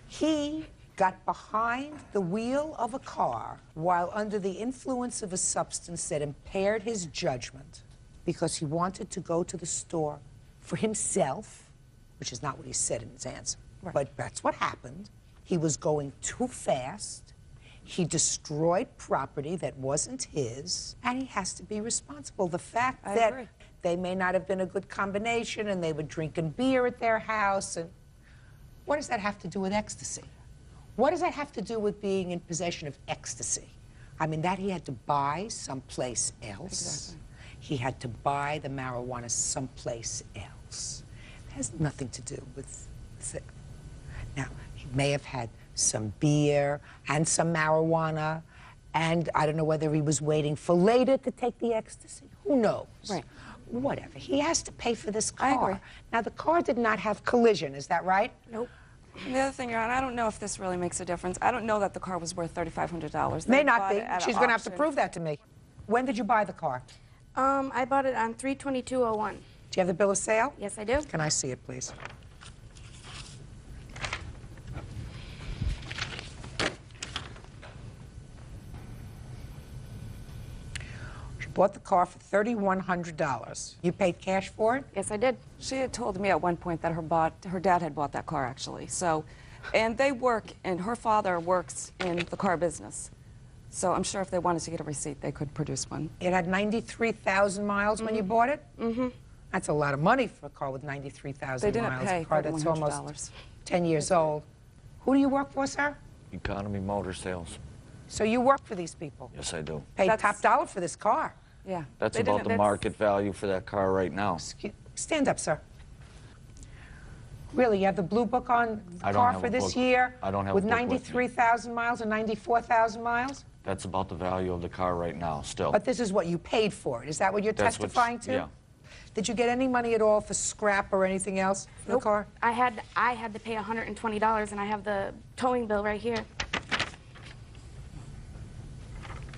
[SPEAKER 2] He got behind the wheel of a car while under the influence of a substance that impaired his judgment because he wanted to go to the store for himself, which is not what he said in his answer, but that's what happened. He was going too fast. He destroyed property that wasn't his, and he has to be responsible. The fact that they may not have been a good combination and they were drinking beer at their house, and what does that have to do with ecstasy? What does that have to do with being in possession of ecstasy? I mean, that he had to buy someplace else.
[SPEAKER 9] Exactly.
[SPEAKER 2] He had to buy the marijuana someplace else. It has nothing to do with it. Now, he may have had some beer and some marijuana, and I don't know whether he was waiting for later to take the ecstasy. Who knows?
[SPEAKER 9] Right.
[SPEAKER 2] Whatever. He has to pay for this car.
[SPEAKER 9] I agree.
[SPEAKER 2] Now, the car did not have collision. Is that right?
[SPEAKER 9] Nope. And the other thing, Your Honor, I don't know if this really makes a difference. I don't know that the car was worth $3,500.
[SPEAKER 2] May not be. She's going to have to prove that to me. When did you buy the car?
[SPEAKER 21] I bought it on 3/22/01.
[SPEAKER 2] Do you have the bill of sale?
[SPEAKER 21] Yes, I do.
[SPEAKER 2] Can I see it, please? She bought the car for $3,100. You paid cash for it?
[SPEAKER 21] Yes, I did.
[SPEAKER 9] She had told me at one point that her dad had bought that car, actually. So, and they work, and her father works in the car business. So I'm sure if they wanted to get a receipt, they could produce one.
[SPEAKER 2] It had 93,000 miles when you bought it? Mm-hmm. That's a lot of money for a car with 93,000 miles.
[SPEAKER 9] They didn't pay
[SPEAKER 2] a car that's almost
[SPEAKER 9] $3,100.
[SPEAKER 2] 10 years old. Who do you work for, sir?
[SPEAKER 10] Economy Motor Sales.
[SPEAKER 2] So you work for these people?
[SPEAKER 10] Yes, I do.
[SPEAKER 2] Paid top dollar for this car?
[SPEAKER 9] Yeah.
[SPEAKER 10] That's about the market value for that car right now.
[SPEAKER 2] Stand up, sir. Really, you have the blue book on the
[SPEAKER 10] I don't
[SPEAKER 2] car
[SPEAKER 10] have
[SPEAKER 2] for
[SPEAKER 10] a
[SPEAKER 2] this
[SPEAKER 10] book.
[SPEAKER 2] year?
[SPEAKER 10] I don't have
[SPEAKER 2] with
[SPEAKER 10] a book with me.
[SPEAKER 2] 93,000 miles and 94,000 miles?
[SPEAKER 10] That's about the value of the car right now, still.
[SPEAKER 2] But this is what you paid for it. Is that what you're
[SPEAKER 10] That's what's-
[SPEAKER 2] testifying to?
[SPEAKER 10] yeah.
[SPEAKER 2] Did you get any money at all for scrap or anything else for the car?
[SPEAKER 21] I had to pay $120, and I have the towing bill right here.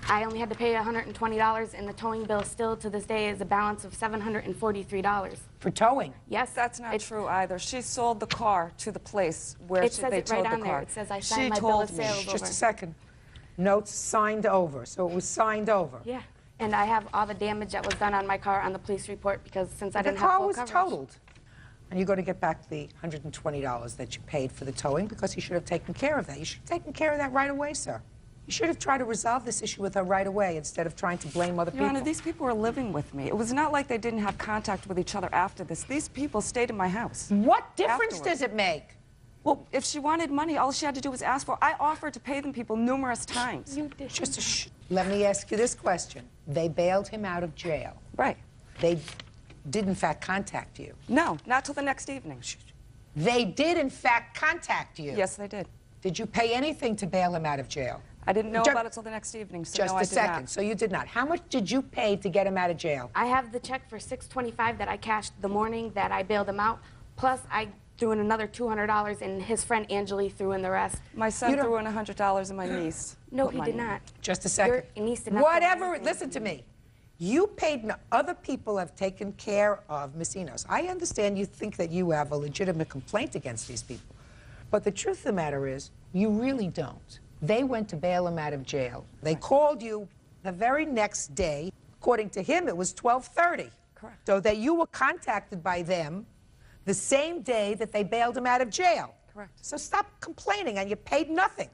[SPEAKER 21] I only had to pay $120, and the towing bill still to this day is a balance of $743.
[SPEAKER 2] For towing?
[SPEAKER 21] Yes.
[SPEAKER 9] That's not true either. She sold the car to the place where
[SPEAKER 21] It says
[SPEAKER 9] they
[SPEAKER 21] it right
[SPEAKER 9] towed
[SPEAKER 21] on
[SPEAKER 9] the
[SPEAKER 21] there.
[SPEAKER 9] car.
[SPEAKER 21] It says I
[SPEAKER 9] She
[SPEAKER 21] signed my bill
[SPEAKER 9] told
[SPEAKER 21] of
[SPEAKER 9] me.
[SPEAKER 21] sales
[SPEAKER 2] Just
[SPEAKER 21] over.
[SPEAKER 2] a second. Notes signed over. So it was signed over.
[SPEAKER 21] Yeah. And I have all the damage that was done on my car on the police report because since I
[SPEAKER 2] The
[SPEAKER 21] didn't have
[SPEAKER 2] car
[SPEAKER 21] full
[SPEAKER 2] was
[SPEAKER 21] coverage.
[SPEAKER 2] totaled. And you're going to get back the $120 that you paid for the towing because you should have taken care of that. You should have taken care of that right away, sir. You should have tried to resolve this issue with her right away instead of trying to blame other
[SPEAKER 9] Your
[SPEAKER 2] people.
[SPEAKER 9] Honor, these people were living with me. It was not like they didn't have contact with each other after this. These people stayed in my house.
[SPEAKER 2] What difference does it make?
[SPEAKER 9] Well, if she wanted money, all she had to do was ask for it. I offered to pay them people numerous times.
[SPEAKER 21] You did.
[SPEAKER 2] Just let me ask you this question. They bailed him out of jail.
[SPEAKER 9] Right.
[SPEAKER 2] They did, in fact, contact you.
[SPEAKER 9] No, not till the next evening.
[SPEAKER 2] They did, in fact, contact you.
[SPEAKER 9] Yes, they did.
[SPEAKER 2] Did you pay anything to bail him out of jail?
[SPEAKER 9] I didn't know
[SPEAKER 2] Ju-
[SPEAKER 9] about it till the next evening, so
[SPEAKER 2] Just
[SPEAKER 9] no,
[SPEAKER 2] a
[SPEAKER 9] I did
[SPEAKER 2] second.
[SPEAKER 9] not.
[SPEAKER 2] So you did not. How much did you pay to get him out of jail?
[SPEAKER 21] I have the check for $625 that I cashed the morning that I bailed him out. Plus, I threw in another $200, and his friend Angeli threw in the rest.
[SPEAKER 9] My son threw in $100, and my niece.
[SPEAKER 21] No,
[SPEAKER 9] put
[SPEAKER 21] he
[SPEAKER 9] money
[SPEAKER 21] did
[SPEAKER 9] in.
[SPEAKER 21] not.
[SPEAKER 2] Just a second.
[SPEAKER 21] Your niece did not. put
[SPEAKER 2] Whatever.
[SPEAKER 21] anything.
[SPEAKER 2] Listen to me. You paid. Other people have taken care of Miss Enos. I understand you think that you have a legitimate complaint against these people, but the truth of the matter is, you really don't. They went to bail him out of jail. They called you the very next day. According to him, it was 12:30.
[SPEAKER 9] Correct.
[SPEAKER 2] So that you were contacted by them the same day that they bailed him out of jail.
[SPEAKER 9] Correct.
[SPEAKER 2] So stop complaining, and you paid nothing.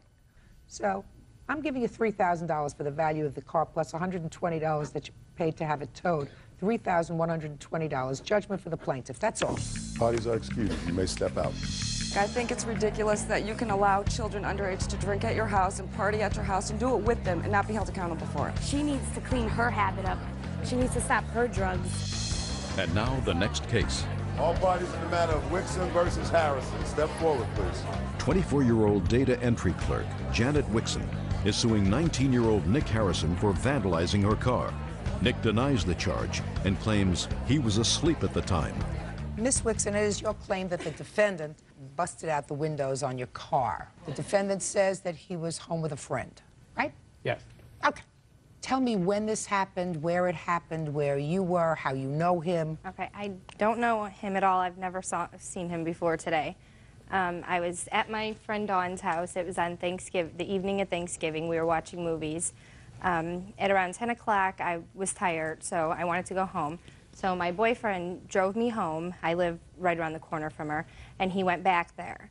[SPEAKER 2] So I'm giving you $3,000 for the value of the car plus $120 that you paid to have it towed. $3,120. Judgment for the plaintiff. That's all.
[SPEAKER 4] Parties are excused. You may step out.
[SPEAKER 9] I think it's ridiculous that you can allow children underage to drink at your house and party at your house and do it with them and not be held accountable for it.
[SPEAKER 21] She needs to clean her habit up.
[SPEAKER 6] She needs to stop her drugs.
[SPEAKER 1] And now the next case.
[SPEAKER 14] All parties in the matter of Wixon versus Harrison. Step forward, please.
[SPEAKER 1] 24-year-old data entry clerk Janet Wixon is suing 19-year-old Nick Harrison for vandalizing her car. Nick denies the charge and claims he was asleep at the time.
[SPEAKER 2] Miss Wixon, it is your claim that the defendant busted out the windows on your car. The defendant says that he was home with a friend, right?
[SPEAKER 16] Yes.
[SPEAKER 2] Okay. Tell me when this happened, where it happened, where you were, how you know him.
[SPEAKER 6] Okay, I don't know him at all. I've never seen him before today. I was at my friend Dawn's house. It was on Thanksgiving, the evening of Thanksgiving. We were watching movies. At around 10 o'clock, I was tired, so I wanted to go home. So my boyfriend drove me home. I live right around the corner from her, and he went back there.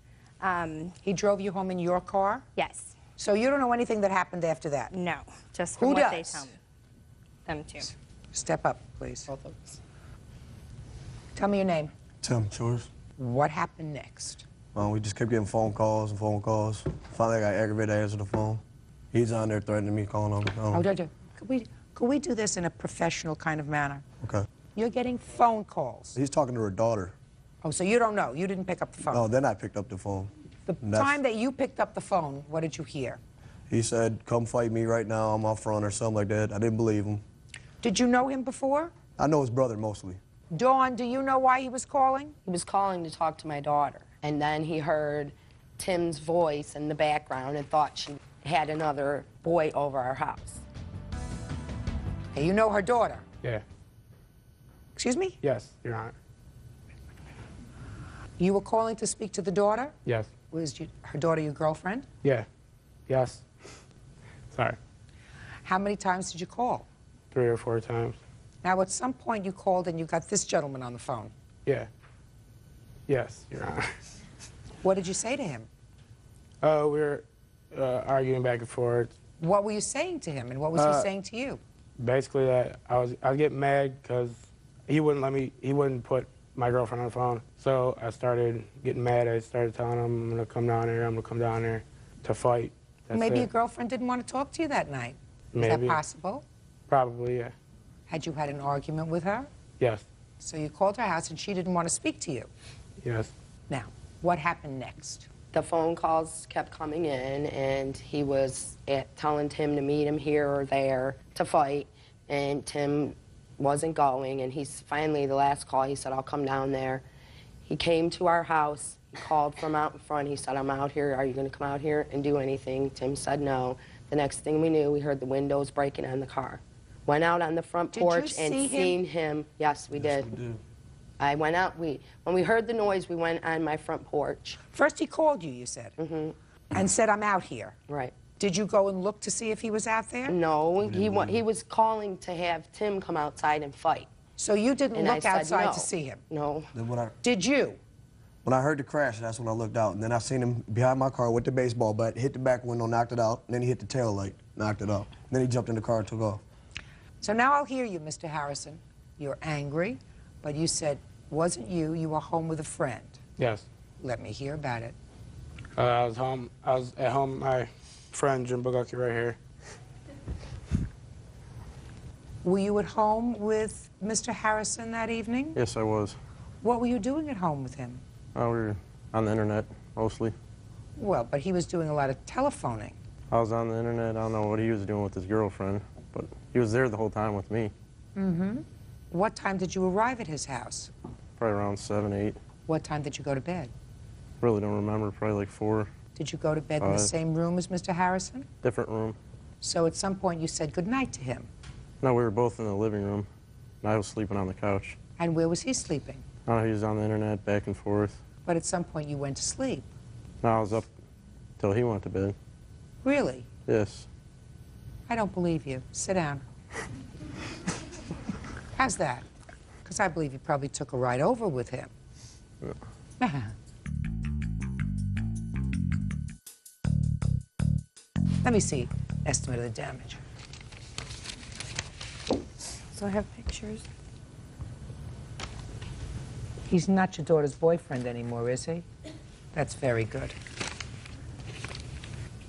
[SPEAKER 2] He drove you home in your car?
[SPEAKER 6] Yes.
[SPEAKER 2] So you don't know anything that happened after that?
[SPEAKER 6] No, just from what they tell me. Them two.
[SPEAKER 2] Step up, please. Both of us. Tell me your name.
[SPEAKER 12] Tim, yours?
[SPEAKER 2] What happened next?
[SPEAKER 12] Well, we just kept getting phone calls and phone calls. Finally, I got aggravated to answer the phone. He's on there threatening me, calling on me.
[SPEAKER 2] Could we do this in a professional kind of manner?
[SPEAKER 12] Okay.
[SPEAKER 2] You're getting phone calls.
[SPEAKER 12] He's talking to her daughter.
[SPEAKER 2] Oh, so you don't know. You didn't pick up the phone.
[SPEAKER 12] No, then I picked up the phone.
[SPEAKER 2] The time that you picked up the phone, what did you hear?
[SPEAKER 12] He said, come fight me right now, I'm out front, or something like that. I didn't believe him.
[SPEAKER 2] Did you know him before?
[SPEAKER 12] I know his brother mostly.
[SPEAKER 2] Dawn, do you know why he was calling?
[SPEAKER 13] He was calling to talk to my daughter. And then he heard Tim's voice in the background and thought she had another boy over our house.
[SPEAKER 2] Hey, you know her daughter?
[SPEAKER 16] Yeah.
[SPEAKER 2] Excuse me?
[SPEAKER 16] Yes, Your Honor.
[SPEAKER 2] You were calling to speak to the daughter?
[SPEAKER 16] Yes.
[SPEAKER 2] Was her daughter your girlfriend?
[SPEAKER 16] Yeah. Yes. Sorry.
[SPEAKER 2] How many times did you call?
[SPEAKER 16] 3 or 4 times.
[SPEAKER 2] Now, at some point you called and you got this gentleman on the phone.
[SPEAKER 16] Yeah. Yes, Your Honor.
[SPEAKER 2] What did you say to him?
[SPEAKER 16] We were arguing back and forth.
[SPEAKER 2] What were you saying to him, and what was he saying to you?
[SPEAKER 16] Basically that I was getting mad because he wouldn't put my girlfriend on the phone. So I started getting mad. I started telling him, I'm going to come down here, I'm going to come down here to fight. That's
[SPEAKER 2] Maybe
[SPEAKER 16] it.
[SPEAKER 2] your girlfriend didn't want to talk to you that night.
[SPEAKER 16] Maybe.
[SPEAKER 2] Is that possible?
[SPEAKER 16] Probably, yeah.
[SPEAKER 2] Had you had an argument with her?
[SPEAKER 16] Yes.
[SPEAKER 2] So you called her house and she didn't want to speak to you?
[SPEAKER 16] Yes.
[SPEAKER 2] Now, what happened next?
[SPEAKER 13] The phone calls kept coming in, and he was telling Tim to meet him here or there to fight, and Tim wasn't going, and he's finally, the last call, he said, I'll come down there. He came to our house, he called from out in front, he said, I'm out here, are you going to come out here and do anything? Tim said no. The next thing we knew, we heard the windows breaking on the car. Went out on the front porch and seen him. Yes, we did. I went out, when we heard the noise, we went on my front porch.
[SPEAKER 2] First he called you, you said? Mm-hmm. And said, I'm out here.
[SPEAKER 13] Right.
[SPEAKER 2] Did you go and look to see if he was out there?
[SPEAKER 13] No, he was calling to have Tim come outside and fight.
[SPEAKER 2] So you didn't look outside
[SPEAKER 13] no.
[SPEAKER 2] to see him?
[SPEAKER 13] No.
[SPEAKER 12] Then
[SPEAKER 2] Did you?
[SPEAKER 12] When I heard the crash, that's when I looked out. And then I seen him behind my car with the baseball bat, hit the back window, knocked it out. And then he hit the tail light, knocked it off. And then he jumped in the car and took off.
[SPEAKER 2] So now I'll hear you, Mr. Harrison. You're angry, but you said, wasn't you, you were home with a friend.
[SPEAKER 16] Yes.
[SPEAKER 2] Let me hear about it.
[SPEAKER 16] I was at home with my friend, Jim Bugaki, right here.
[SPEAKER 2] Were you at home with Mr. Harrison that evening?
[SPEAKER 12] Yes, I was.
[SPEAKER 2] What were you doing at home with him?
[SPEAKER 12] We were on the internet, mostly.
[SPEAKER 2] Well, but he was doing a lot of telephoning.
[SPEAKER 12] I was on the internet. I don't know what he was doing with his girlfriend, but he was there the whole time with me.
[SPEAKER 2] Mm-hmm. What time did you arrive at his house?
[SPEAKER 12] Probably around 7, 8.
[SPEAKER 2] What time did you go to bed?
[SPEAKER 12] Really don't remember, probably like 4.
[SPEAKER 2] Did you go to bed in the same room as Mr. Harrison?
[SPEAKER 12] Different room.
[SPEAKER 2] So at some point you said goodnight to him.
[SPEAKER 12] No, we were both in the living room, and I was sleeping on the couch.
[SPEAKER 2] And where was he sleeping?
[SPEAKER 12] I don't know, he was on the internet, back and forth.
[SPEAKER 2] But at some point you went to sleep.
[SPEAKER 12] No, I was up till he went to bed.
[SPEAKER 2] Really?
[SPEAKER 12] Yes.
[SPEAKER 2] I don't believe you. Sit down. How's that? Because I believe you probably took a ride over with him. Yeah. Let me see. Estimate of the damage.
[SPEAKER 6] So I have pictures.
[SPEAKER 2] He's not your daughter's boyfriend anymore, is he? That's very good.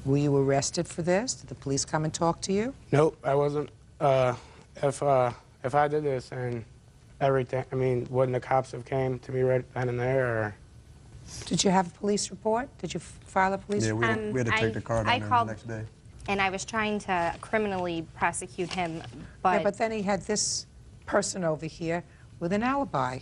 [SPEAKER 2] Were you arrested for this? Did the police come and talk to you?
[SPEAKER 16] Nope, I wasn't. If If I did this and everything, I mean, wouldn't the cops have came to me right then and there, or?
[SPEAKER 2] Did you have a police report? Did you file a police report?
[SPEAKER 12] Yeah, we had to take the car down there the next day.
[SPEAKER 6] And I was trying to criminally prosecute him, but...
[SPEAKER 2] Yeah, but then he had this person over here with an alibi.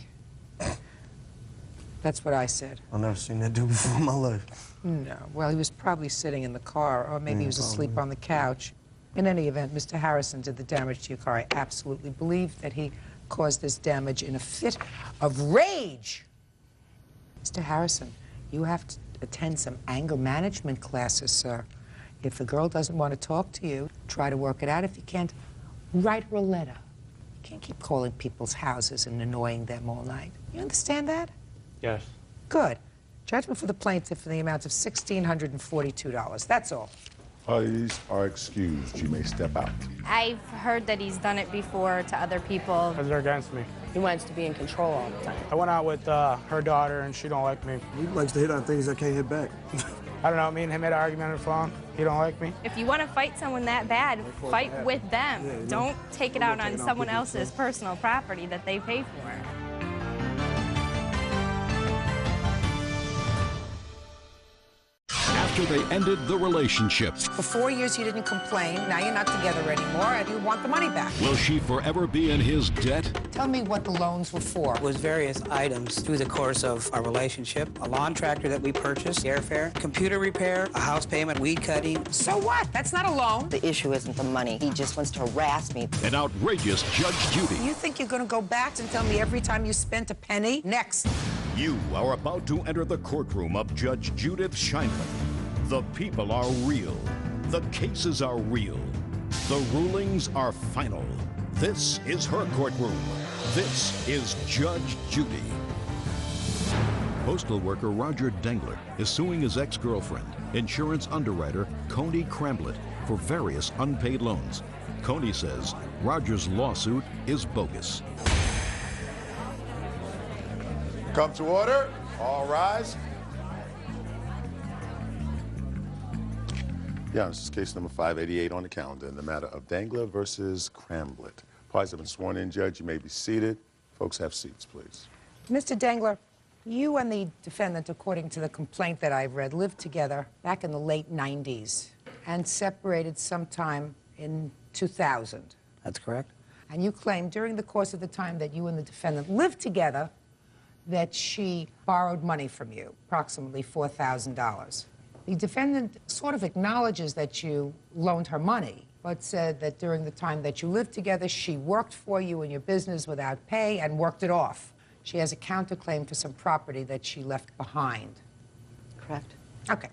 [SPEAKER 2] That's what I said.
[SPEAKER 12] I've never seen that dude before in my life.
[SPEAKER 2] No. Well, he was probably sitting in the car, or maybe he was asleep on the couch. In any event, Mr. Harrison did the damage to your car. I absolutely believe that he caused this damage in a fit of rage. Mr. Harrison, you have to attend some anger management classes, sir. If a girl doesn't want to talk to you, try to work it out. If you can't, write her a letter. You can't keep calling people's houses and annoying them all night. You understand that?
[SPEAKER 16] Yes.
[SPEAKER 2] Good. Judgment for the plaintiff in the amount of $1,642. That's all.
[SPEAKER 4] Parties are excused. You may step out.
[SPEAKER 6] I've heard that he's done it before to other people.
[SPEAKER 16] Because they're against me.
[SPEAKER 13] He wants to be in control all the time.
[SPEAKER 16] I went out with her daughter, and she don't like me.
[SPEAKER 12] He likes to hit on things I can't hit back.
[SPEAKER 16] I don't know, me and him had an argument on the phone. He don't like me.
[SPEAKER 6] If you want to fight someone that bad, fight with them.
[SPEAKER 12] Yeah,
[SPEAKER 6] Don't take it out on someone
[SPEAKER 12] people,
[SPEAKER 6] else's personal property that they pay for.
[SPEAKER 1] After they ended the relationship,
[SPEAKER 2] For 4 years, you didn't complain. Now you're not together anymore, and you want the money back.
[SPEAKER 1] will she forever be in his debt?
[SPEAKER 2] Tell me what the loans were for.
[SPEAKER 8] It was various items through the course of our relationship. A lawn tractor that we purchased, airfare, computer repair, a house payment, weed cutting.
[SPEAKER 2] So what? That's not a loan.
[SPEAKER 17] The issue isn't the money. He just wants to harass me.
[SPEAKER 1] An outrageous Judge Judy.
[SPEAKER 2] You think you're going to go back and tell me every time you spent a penny? Next.
[SPEAKER 1] You are about to enter the courtroom of Judge Judith Scheinman. The people are real. The cases are real. The rulings are final. This is her courtroom. This is Judge Judy. Postal worker Roger Dengler is suing his ex-girlfriend, insurance underwriter Coney Cramblett, for various unpaid loans. Coney says Roger's lawsuit is bogus.
[SPEAKER 14] Come to order. All rise.
[SPEAKER 4] Yeah, this is case number 588 on the calendar in the matter of Dangler versus Cramblett. Parties have been sworn in, Judge. You may be seated. Folks, have seats, please.
[SPEAKER 2] Mr. Dengler, you and the defendant, according to the complaint that I've read, lived together back in the late 90s and separated sometime in 2000.
[SPEAKER 8] That's correct.
[SPEAKER 2] And you claim during the course of the time that you and the defendant lived together that she borrowed money from you, approximately $4,000. The defendant sort of acknowledges that you loaned her money, but said that during the time that you lived together, she worked for you in your business without pay and worked it off. She has a counterclaim for some property that she left behind.
[SPEAKER 17] Correct.
[SPEAKER 2] Okay.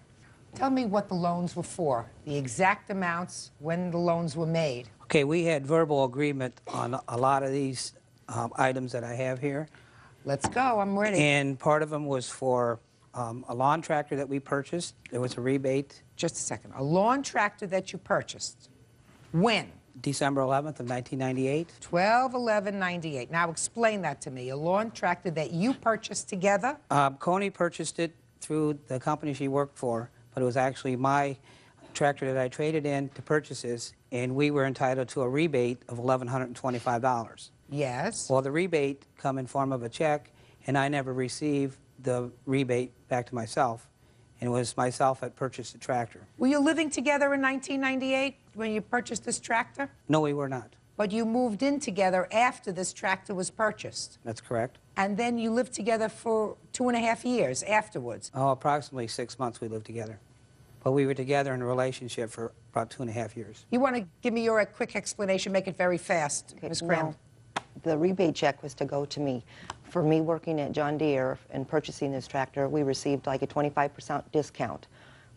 [SPEAKER 2] Tell me what the loans were for, the exact amounts, when the loans were made.
[SPEAKER 8] Okay, we had verbal agreement on a lot of these items that I have here.
[SPEAKER 2] Let's go, I'm ready.
[SPEAKER 8] And part of them was for a lawn tractor that we purchased. There was a rebate.
[SPEAKER 2] Just a second. A lawn tractor that you purchased. When?
[SPEAKER 8] December 11th of 1998.
[SPEAKER 2] 12/11/98. Now explain that to me. A lawn tractor that you purchased together?
[SPEAKER 8] Coney purchased it through the company she worked for, but it was actually my tractor that I traded in to purchase this, and we were entitled to a rebate of $1,125.
[SPEAKER 2] Yes.
[SPEAKER 8] Well, the rebate come in form of a check, and I never received the rebate back to myself, and it was myself that purchased the tractor.
[SPEAKER 2] Were you living together in 1998 when you purchased this tractor?
[SPEAKER 8] No, we were not.
[SPEAKER 2] But you moved in together after this tractor was purchased.
[SPEAKER 8] That's correct.
[SPEAKER 2] And then you lived together for 2.5 years afterwards.
[SPEAKER 8] Oh, approximately 6 months we lived together. But we were together in a relationship for about 2.5 years.
[SPEAKER 2] You want to give me your quick explanation, make it very fast, Ms. Graham.
[SPEAKER 17] No, the rebate check was to go to me. For me working at John Deere and purchasing this tractor, we received like a 25% discount,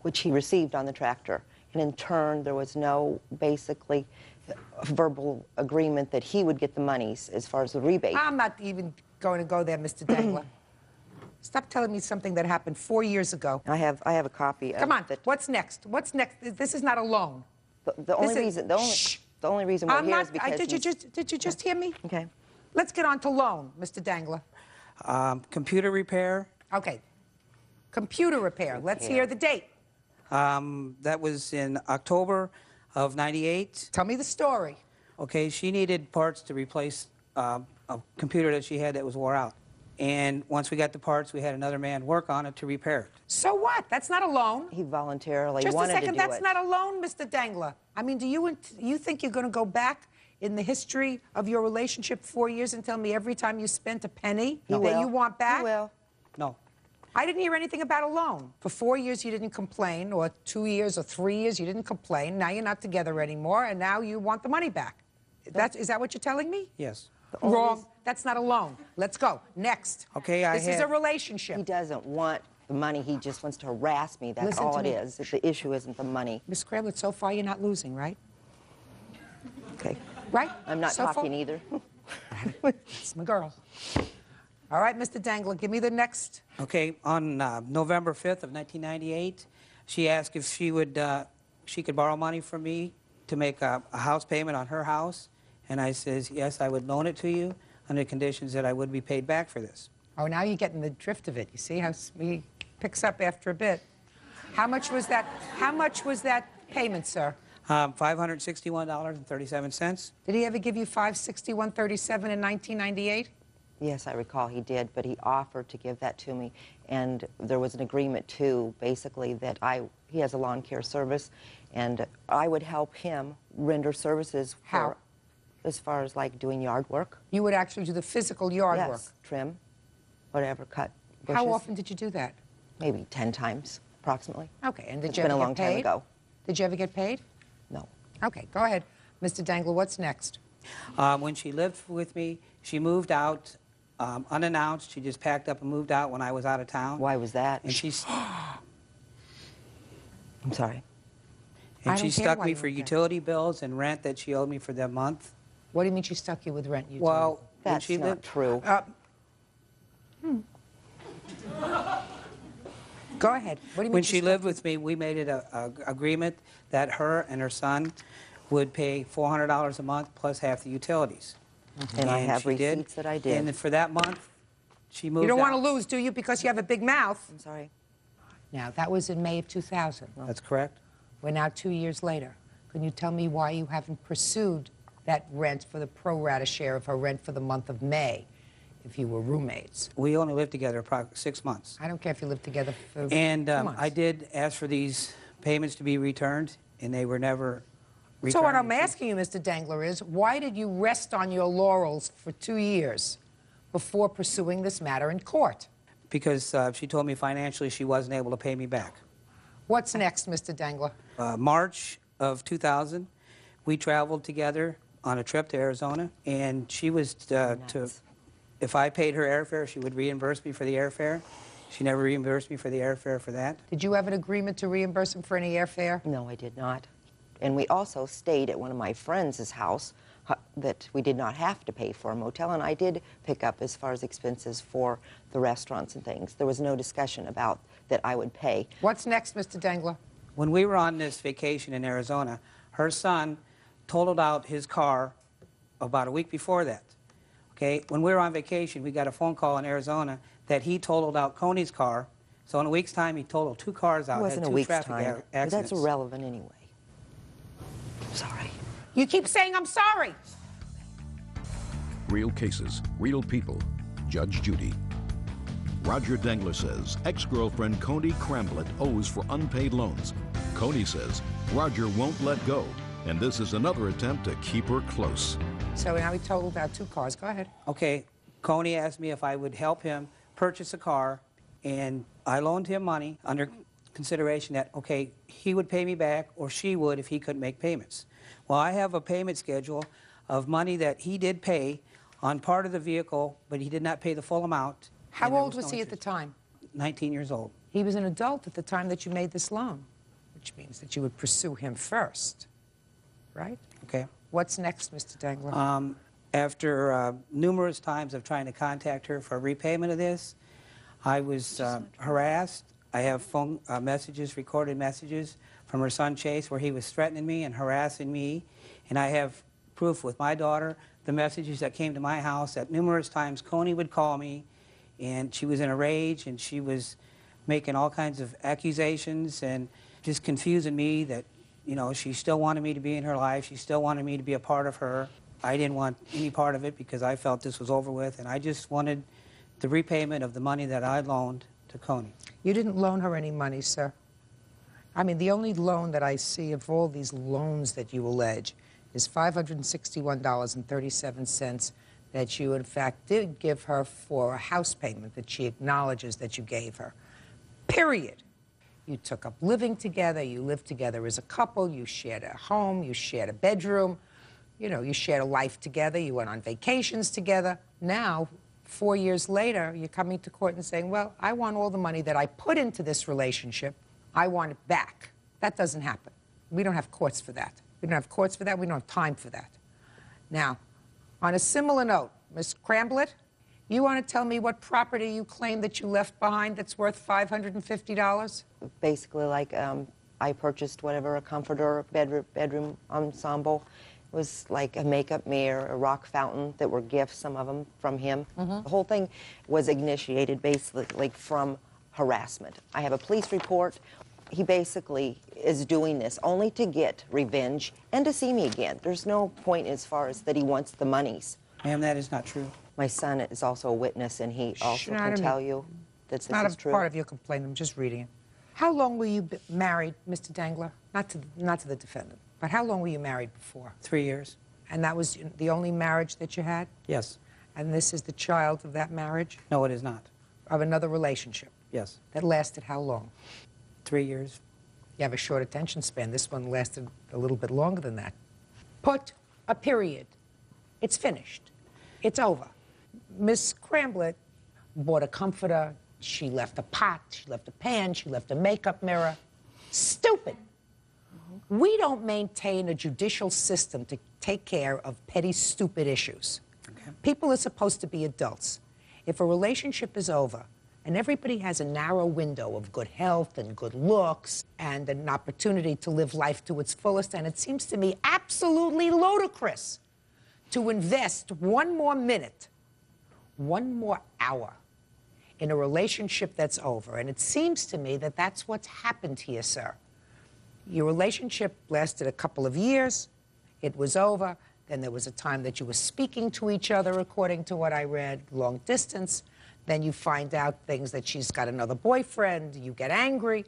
[SPEAKER 17] which he received on the tractor. And in turn, there was no basically verbal agreement that he would get the monies as far as the rebate.
[SPEAKER 2] I'm not even going to go there, Mr. Dengler. Stop telling me something that happened 4 years ago.
[SPEAKER 17] I have a copy of
[SPEAKER 2] Come on,
[SPEAKER 17] it.
[SPEAKER 2] what's next? What's next? This is not a loan.
[SPEAKER 17] The only reason we're here is because...
[SPEAKER 2] Did you just hear me?
[SPEAKER 17] Okay.
[SPEAKER 2] Let's get on to loan, Mr. Dengler.
[SPEAKER 8] Computer repair.
[SPEAKER 2] Okay. Computer repair. Let's hear the date.
[SPEAKER 8] That was in October of '98.
[SPEAKER 2] Tell me the story.
[SPEAKER 8] Okay, she needed parts to replace a computer that she had that was wore out. And once we got the parts, we had another man work on it to repair it.
[SPEAKER 2] So what? That's not a loan.
[SPEAKER 17] He voluntarily
[SPEAKER 2] Just a
[SPEAKER 17] wanted
[SPEAKER 2] second,
[SPEAKER 17] to do
[SPEAKER 2] that's
[SPEAKER 17] it.
[SPEAKER 2] not a loan, Mr. Dangler. I mean, do you think you're going to go back in the history of your relationship 4 years and tell me every time you spent a penny
[SPEAKER 17] He
[SPEAKER 2] that
[SPEAKER 17] will.
[SPEAKER 2] you want back?
[SPEAKER 17] He will.
[SPEAKER 8] No.
[SPEAKER 2] I didn't hear anything about a loan. For 4 years, you didn't complain, or 2 years or 3 years, you didn't complain. Now you're not together anymore, and now you want the money back. Is that what you're telling me?
[SPEAKER 8] Yes.
[SPEAKER 2] Wrong. That's not a loan. Let's go. Next.
[SPEAKER 8] Okay,
[SPEAKER 2] This is a relationship.
[SPEAKER 17] He doesn't want the money. He just wants to harass me. That's
[SPEAKER 2] Listen
[SPEAKER 17] all
[SPEAKER 2] to
[SPEAKER 17] it
[SPEAKER 2] me.
[SPEAKER 17] is. The issue isn't the money.
[SPEAKER 2] Ms. Kramlett, so far you're not losing, right?
[SPEAKER 17] Okay.
[SPEAKER 2] Right?
[SPEAKER 17] I'm not
[SPEAKER 2] So far-
[SPEAKER 17] talking either.
[SPEAKER 2] It's my girl. All right, Mr. Dangler, give me the next.
[SPEAKER 8] Okay, on November 5th of 1998, she asked if she could borrow money from me to make a house payment on her house. And I says, yes, I would loan it to you under conditions that I would be paid back for this.
[SPEAKER 2] Oh, now you're getting the drift of it. You see how he picks up after a bit. How much was that? How much was that payment, sir?
[SPEAKER 8] $561.37.
[SPEAKER 2] Did he ever give you $561.37 in 1998?
[SPEAKER 17] Yes, I recall he did, but he offered to give that to me. And there was an agreement, too, basically, that he has a lawn care service, and I would help him render services for,
[SPEAKER 2] How?
[SPEAKER 17] as far as, like, doing yard work.
[SPEAKER 2] You would actually do the physical yard
[SPEAKER 17] Yes,
[SPEAKER 2] work?
[SPEAKER 17] trim, whatever, cut bushes.
[SPEAKER 2] How often did you do that?
[SPEAKER 17] Maybe 10 times, approximately.
[SPEAKER 2] Okay, and did
[SPEAKER 17] It's
[SPEAKER 2] you
[SPEAKER 17] been
[SPEAKER 2] ever
[SPEAKER 17] a long
[SPEAKER 2] get paid?
[SPEAKER 17] time ago.
[SPEAKER 2] Did you ever get paid?
[SPEAKER 17] No.
[SPEAKER 2] Okay, go ahead. Mr. Dangler, what's next?
[SPEAKER 8] When she lived with me, she moved out unannounced. She just packed up and moved out when I was out of town.
[SPEAKER 17] Why was that?
[SPEAKER 8] And she's...
[SPEAKER 17] I'm sorry.
[SPEAKER 2] I
[SPEAKER 8] And she
[SPEAKER 2] don't care
[SPEAKER 8] stuck
[SPEAKER 2] why
[SPEAKER 8] me
[SPEAKER 2] you
[SPEAKER 8] for
[SPEAKER 2] went there.
[SPEAKER 8] utility bills and rent that she owed me for that month.
[SPEAKER 2] What do you mean she stuck you with rent? You
[SPEAKER 8] Well, when
[SPEAKER 17] That's
[SPEAKER 8] she
[SPEAKER 17] not
[SPEAKER 8] lived...
[SPEAKER 17] true.
[SPEAKER 2] Go ahead. What do you mean
[SPEAKER 8] When
[SPEAKER 2] she
[SPEAKER 8] she
[SPEAKER 2] stuck
[SPEAKER 8] lived with me, we made it a agreement that her and her son would pay $400 a month plus half the utilities.
[SPEAKER 17] And I have
[SPEAKER 8] she did.
[SPEAKER 17] receipts that I did.
[SPEAKER 8] And for that month, she moved
[SPEAKER 2] You don't want to
[SPEAKER 8] out.
[SPEAKER 2] lose, do you? Because you have a big mouth.
[SPEAKER 17] I'm sorry.
[SPEAKER 2] Now, that was in May of 2000.
[SPEAKER 8] That's correct.
[SPEAKER 2] We're now 2 years later. Can you tell me why you haven't pursued that rent for the pro rata share of her rent for the month of May if you were roommates?
[SPEAKER 8] We only lived together 6 months.
[SPEAKER 2] I don't care if you lived together for
[SPEAKER 8] And
[SPEAKER 2] 2 months.
[SPEAKER 8] I did ask for these payments to be returned, and they were never returned.
[SPEAKER 2] So what I'm asking you, Mr. Dangler, is why did you rest on your laurels for 2 years before pursuing this matter in court?
[SPEAKER 8] Because she told me financially she wasn't able to pay me back.
[SPEAKER 2] What's next, Mr. Dangler?
[SPEAKER 8] March of 2000, we traveled together on a trip to Arizona, and she was if I paid her airfare, she would reimburse me for the airfare. She never reimbursed me for the airfare for that.
[SPEAKER 2] Did you have an agreement to reimburse him for any airfare?
[SPEAKER 17] No, I did not. And we also stayed at one of my friends' house that we did not have to pay for a motel, and I did pick up as far as expenses for the restaurants and things. There was no discussion about that I would pay.
[SPEAKER 2] What's next, Mr. Dangler?
[SPEAKER 8] When we were on this vacation in Arizona, her son totaled out his car about a week before that. Okay, when we were on vacation, we got a phone call in Arizona that he totaled out Coney's car. So in a week's time, he totaled 2 cars out.
[SPEAKER 17] It wasn't
[SPEAKER 8] had
[SPEAKER 17] a
[SPEAKER 8] 2
[SPEAKER 17] week's
[SPEAKER 8] traffic
[SPEAKER 17] time. But
[SPEAKER 8] accidents.
[SPEAKER 17] that's irrelevant anyway. Sorry.
[SPEAKER 2] You keep saying I'm sorry.
[SPEAKER 1] Real cases, real people. Judge Judy. Roger Dangler says ex-girlfriend Coney Kramblett owes for unpaid loans. Coney says Roger won't let go, and this is another attempt to keep her close.
[SPEAKER 2] So now he totaled out 2 cars. Go ahead.
[SPEAKER 8] Okay, Coney asked me if I would help him purchase a car, and I loaned him money under consideration that, okay, he would pay me back or she would if he couldn't make payments. Well, I have a payment schedule of money that he did pay on part of the vehicle, but he did not pay the full amount.
[SPEAKER 2] How
[SPEAKER 8] and there
[SPEAKER 2] old was
[SPEAKER 8] no
[SPEAKER 2] he at the
[SPEAKER 8] interest.
[SPEAKER 2] time?
[SPEAKER 8] 19 years old.
[SPEAKER 2] He was an adult at the time that you made this loan, which means that you would pursue him first, right?
[SPEAKER 8] Okay.
[SPEAKER 2] What's next, Mr. Dangler?
[SPEAKER 8] After numerous times of trying to contact her for repayment of this, I was harassed. I have phone messages, recorded messages from her son Chase where he was threatening me and harassing me. And I have proof with my daughter, the messages that came to my house that numerous times Coney would call me and she was in a rage and she was making all kinds of accusations and just confusing me that you know, she still wanted me to be in her life. She still wanted me to be a part of her. I didn't want any part of it because I felt this was over with, and I just wanted the repayment of the money that I loaned to Coney.
[SPEAKER 2] You didn't loan her any money, sir. I mean, the only loan that I see of all these loans that you allege is $561.37 that you, in fact, did give her for a house payment that she acknowledges that you gave her. Period. You took up living together. You lived together as a couple. You shared a home. You shared a bedroom. You know, you shared a life together. You went on vacations together. Now, 4 years later, you're coming to court and saying, well, I want all the money that I put into this relationship. I want it back. That doesn't happen. We don't have courts for that. We don't have courts for that. We don't have time for that. Now, on a similar note, Ms. Cramblett, you want to tell me what property you claim that you left behind that's worth $550?
[SPEAKER 17] Basically, like, I purchased whatever, a comforter, bedroom ensemble. It was like a makeup mirror, a rock fountain that were gifts, some of them from him. The whole thing was initiated basically like from harassment. I have a police report. He basically is doing this only to get revenge and to see me again. There's no point as far as that he wants the monies.
[SPEAKER 8] Ma'am, that is not true.
[SPEAKER 17] My son is also a witness, and he also can tell you that this is true.
[SPEAKER 2] It's not a part of your complaint. I'm just reading it. How long were you married, Mr. Dangler? Not to the defendant, but how long were you married before?
[SPEAKER 8] 3 years.
[SPEAKER 2] And that was the only marriage that you had?
[SPEAKER 8] Yes.
[SPEAKER 2] And this is the child of that marriage?
[SPEAKER 8] No, it is not.
[SPEAKER 2] Of another relationship?
[SPEAKER 8] Yes.
[SPEAKER 2] That lasted how long?
[SPEAKER 8] 3 years.
[SPEAKER 2] You have a short attention span. This one lasted a little bit longer than that. Put a period. It's finished. It's over. Miss Cramblett bought a comforter. She left a pot. She left a pan. She left a makeup mirror. Stupid. We don't maintain a judicial system to take care of petty, stupid issues. Okay. People are supposed to be adults. If a relationship is over, and everybody has a narrow window of good health and good looks and an opportunity to live life to its fullest, and it seems to me absolutely ludicrous to invest one more minute, one more hour in a relationship that's over. And it seems to me that that's what's happened here, sir. Your relationship lasted a couple of years. It was over. Then there was a time that you were speaking to each other, according to what I read, long distance. Then you find out things that she's got another boyfriend. You get angry.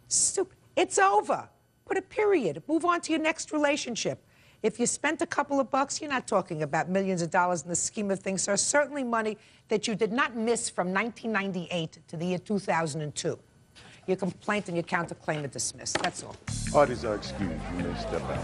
[SPEAKER 2] Stupid. It's over. Put a period. Move on to your next relationship. If you spent a couple of bucks, you're not talking about millions of dollars in the scheme of things, sir. Certainly money that you did not miss from 1998 to the year 2002. Your complaint and your counterclaim are dismissed. That's all.
[SPEAKER 4] Parties are excused. You may step out.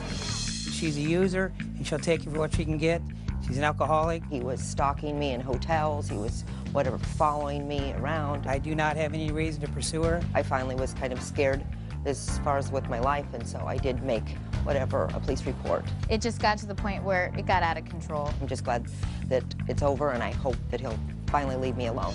[SPEAKER 8] She's a user, and she'll take you for what she can get. She's an alcoholic.
[SPEAKER 17] He was stalking me in hotels. He was, whatever, following me around.
[SPEAKER 8] I do not have any reason to pursue her.
[SPEAKER 17] I finally was kind of scared as far as with my life, and so I did make, whatever, a police report.
[SPEAKER 11] It just got to the point where it got out of control.
[SPEAKER 17] I'm just glad that it's over, and I hope that he'll finally leave me alone.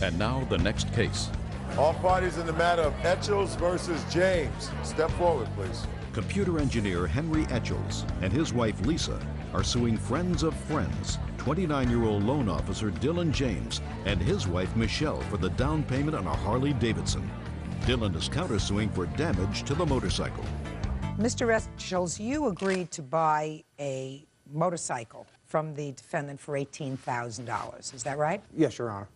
[SPEAKER 1] And now the next case.
[SPEAKER 14] All parties in the matter of Etchells versus James. Step forward, please.
[SPEAKER 1] Computer engineer Henry Etchells and his wife Lisa are suing friends of friends, 29-year-old loan officer Dylan James and his wife Michelle for the down payment on a Harley-Davidson. Dylan is countersuing for damage to the motorcycle.
[SPEAKER 2] Mr. Etchells, you agreed to buy a motorcycle from the defendant for $18,000. Is that right?
[SPEAKER 18] Yes, Your Honor.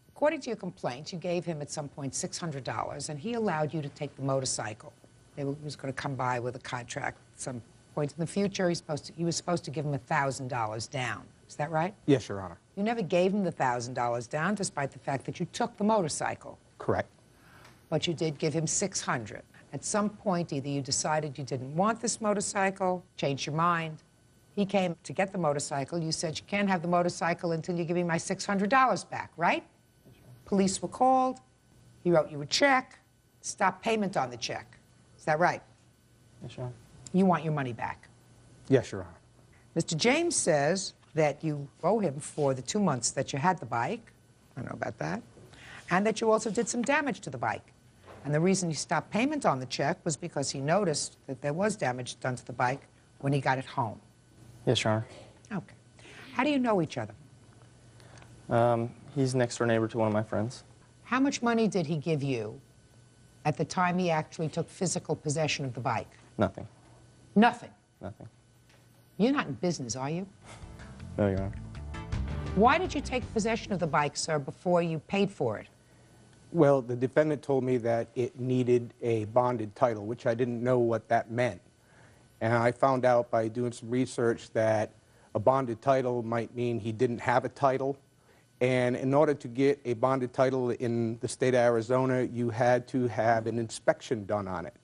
[SPEAKER 2] According to your complaint, you gave him at some point $600, and he allowed you to take the motorcycle. He was going to come by with a contract at some point in the future. He was supposed to give him $1,000 down. Is that right?
[SPEAKER 18] Yes, Your Honor.
[SPEAKER 2] You never gave him the $1,000 down, despite the fact that you took the motorcycle.
[SPEAKER 18] Correct.
[SPEAKER 2] But you did give him $600. At some point, either you decided you didn't want this motorcycle, changed your mind. He came to get the motorcycle. You said, you can't have the motorcycle until you give me my $600 back, right? Police were called. He wrote you a check. Stop payment on the check. Is that right?
[SPEAKER 18] Yes, Your Honor.
[SPEAKER 2] You want your money back.
[SPEAKER 18] Yes, Your Honor.
[SPEAKER 2] Mr. James says that you owe him for the 2 months that you had the bike. I don't know about that. And that you also did some damage to the bike. And the reason he stopped payment on the check was because he noticed that there was damage done to the bike when he got it home.
[SPEAKER 7] Yes, Your Honor.
[SPEAKER 2] Okay. How do you know each other?
[SPEAKER 7] He's next door neighbor to one of my friends.
[SPEAKER 2] How much money did he give you at the time he actually took physical possession of the bike?
[SPEAKER 7] Nothing.
[SPEAKER 2] Nothing.
[SPEAKER 7] Nothing.
[SPEAKER 2] You're not in business, are you?
[SPEAKER 7] No, Your Honor.
[SPEAKER 2] Why did you take possession of the bike, sir, before you paid for it?
[SPEAKER 18] Well, the defendant told me that it needed a bonded title, which I didn't know what that meant. And I found out by doing some research that a bonded title might mean he didn't have a title. And in order to get a bonded title in the state of Arizona, you had to have an inspection done on it,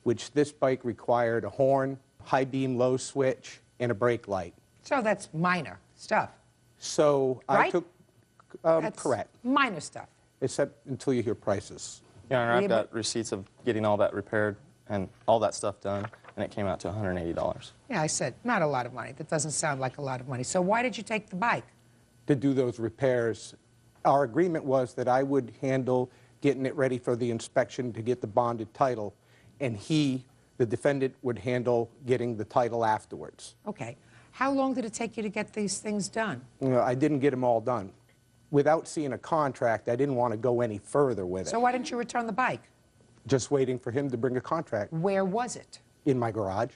[SPEAKER 18] which this bike required a horn, high beam low switch, and a brake light.
[SPEAKER 2] So that's minor stuff.
[SPEAKER 18] So
[SPEAKER 2] Right?
[SPEAKER 18] I took,
[SPEAKER 2] That's
[SPEAKER 18] correct,
[SPEAKER 2] minor stuff.
[SPEAKER 18] except until you hear prices.
[SPEAKER 7] Your Honor, I've
[SPEAKER 2] Yeah,
[SPEAKER 7] got receipts of getting all that repaired and all that stuff done, and it came out to $180.
[SPEAKER 2] Yeah, I said, not a lot of money. That doesn't sound like a lot of money. So why did you take the bike?
[SPEAKER 18] To do those repairs. Our agreement was that I would handle getting it ready for the inspection to get the bonded title, and he, the defendant, would handle getting the title afterwards.
[SPEAKER 2] Okay. How long did it take you to get these things done?
[SPEAKER 18] You know, I didn't get them all done. Without seeing a contract, I didn't want to go any further with it.
[SPEAKER 2] So why didn't you return the bike?
[SPEAKER 18] Just waiting for him to bring a contract.
[SPEAKER 2] Where was it?
[SPEAKER 18] In my garage.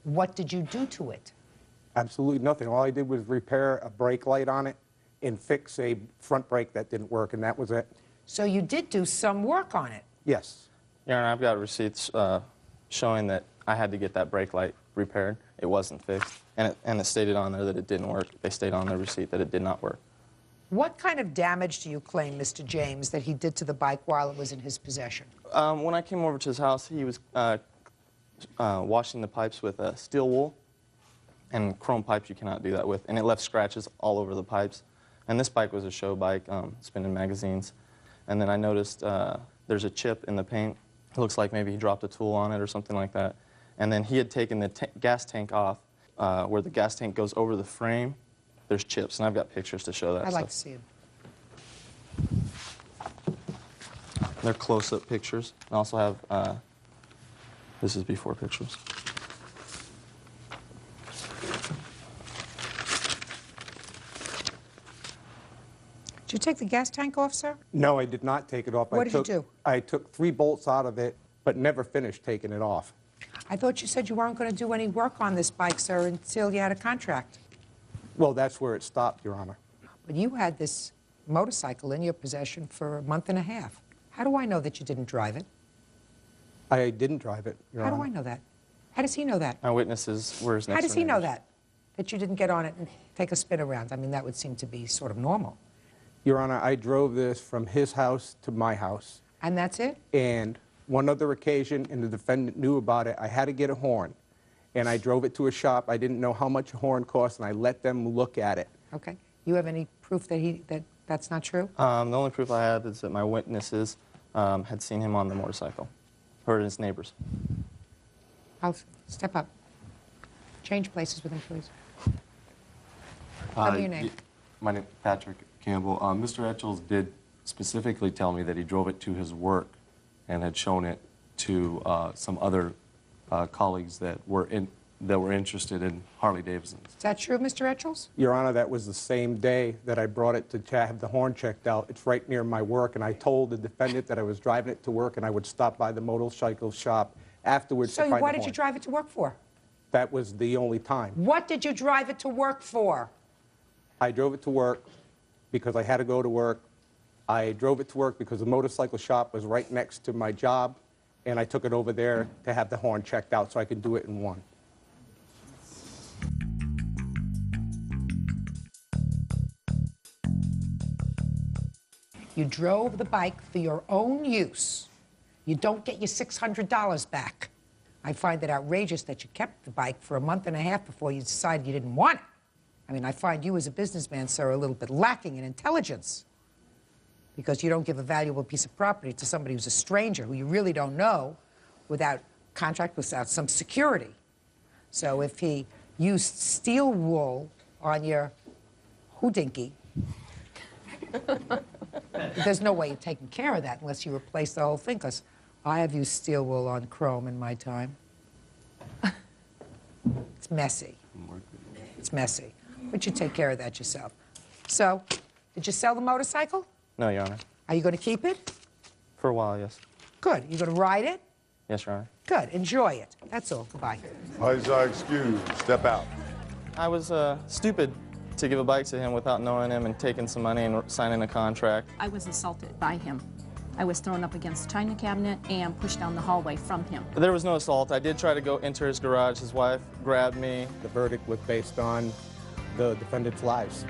[SPEAKER 2] What did you do to it?
[SPEAKER 18] Absolutely nothing. All I did was repair a brake light on it and fix a front brake that didn't work, and that was it.
[SPEAKER 2] So you did do some work on it.
[SPEAKER 18] Yes.
[SPEAKER 7] Your Honor, I've got receipts showing that I had to get that brake light repaired. It wasn't fixed, and it stated on there that it didn't work. They stated on the receipt that it did not work.
[SPEAKER 2] What kind of damage do you claim, Mr. James, that he did to the bike while it was in his possession?
[SPEAKER 7] When I came over to his house, he was washing the pipes with steel wool, and chrome pipes you cannot do that with, and it left scratches all over the pipes. And this bike was a show bike, spinning magazines. And then I noticed there's a chip in the paint. It looks like maybe he dropped a tool on it or something like that. And then he had taken the gas tank off, where the gas tank goes over the frame. There's chips, and I've got pictures to show that
[SPEAKER 2] I'd
[SPEAKER 7] stuff.
[SPEAKER 2] like to see them.
[SPEAKER 7] They're close-up pictures. I also have, this is before pictures.
[SPEAKER 2] Did you take the gas tank off, sir?
[SPEAKER 18] No, I did not take it off.
[SPEAKER 2] What did you do?
[SPEAKER 18] I took 3 bolts out of it, but never finished taking it off.
[SPEAKER 2] I thought you said you weren't going to do any work on this bike, sir, until you had a contract.
[SPEAKER 18] Well, that's where it stopped, Your Honor.
[SPEAKER 2] But you had this motorcycle in your possession for a month and a half. How do I know that you didn't drive it?
[SPEAKER 18] I didn't drive it, Your
[SPEAKER 2] How
[SPEAKER 18] Honor.
[SPEAKER 2] do I know that? How does he know that?
[SPEAKER 7] My witnesses were his next
[SPEAKER 2] How does he know
[SPEAKER 7] neighbors.
[SPEAKER 2] that you didn't get on it and take a spin around? I mean, that would seem to be sort of normal.
[SPEAKER 18] Your Honor, I drove this from his house to my house.
[SPEAKER 2] And that's it?
[SPEAKER 18] And one other occasion, and the defendant knew about it, I had to get a horn. And I drove it to a shop. I didn't know how much a horn cost, and I let them look at it.
[SPEAKER 2] Okay. You have any proof that that's not true?
[SPEAKER 7] The only proof I have is that my witnesses had seen him on the motorcycle, or his neighbors.
[SPEAKER 2] I'll step up. Change places with him, please. Tell me your name.
[SPEAKER 5] My name is Patrick Campbell. Mr. Etchells did specifically tell me that he drove it to his work and had shown it to some other colleagues that were interested in Harley Davidsons.
[SPEAKER 2] Is that true, Mr. Etchells?
[SPEAKER 18] Your Honor, that was the same day that I brought it to have the horn checked out. It's right near my work, and I told the defendant that I was driving it to work and I would stop by the motorcycle shop afterwards to
[SPEAKER 2] So
[SPEAKER 18] find the
[SPEAKER 2] why
[SPEAKER 18] horn.
[SPEAKER 2] did you drive it to work for?
[SPEAKER 18] That was the only time.
[SPEAKER 2] What did you drive it to work for?
[SPEAKER 18] I drove it to work because I had to go to work. I drove it to work because the motorcycle shop was right next to my job, and I took it over there to have the horn checked out so I could do it in one.
[SPEAKER 2] You drove the bike for your own use. You don't get your $600 back. I find it outrageous that you kept the bike for a month and a half before you decided you didn't want it. I mean, I find you as a businessman, sir, a little bit lacking in intelligence because you don't give a valuable piece of property to somebody who's a stranger who you really don't know without contract, without some security. So if he used steel wool on your hoodinky, there's no way you're taking care of that unless you replace the whole thing, because I have used steel wool on chrome in my time. It's messy. It's messy. But you take care of that yourself. So, did you sell the motorcycle?
[SPEAKER 7] No, Your Honor.
[SPEAKER 2] Are you going to keep it?
[SPEAKER 7] For a while, yes.
[SPEAKER 2] Good. You going to ride it?
[SPEAKER 7] Yes, Your Honor.
[SPEAKER 2] Good. Enjoy it. That's all. Goodbye.
[SPEAKER 14] Parties are excused. Step out.
[SPEAKER 7] I was stupid to give a bike to him without knowing him and taking some money and signing a contract.
[SPEAKER 3] I was assaulted by him. I was thrown up against the china cabinet and pushed down the hallway from him.
[SPEAKER 7] There was no assault. I did try to go enter his garage. His wife grabbed me.
[SPEAKER 18] The verdict was based on the defendant's lies.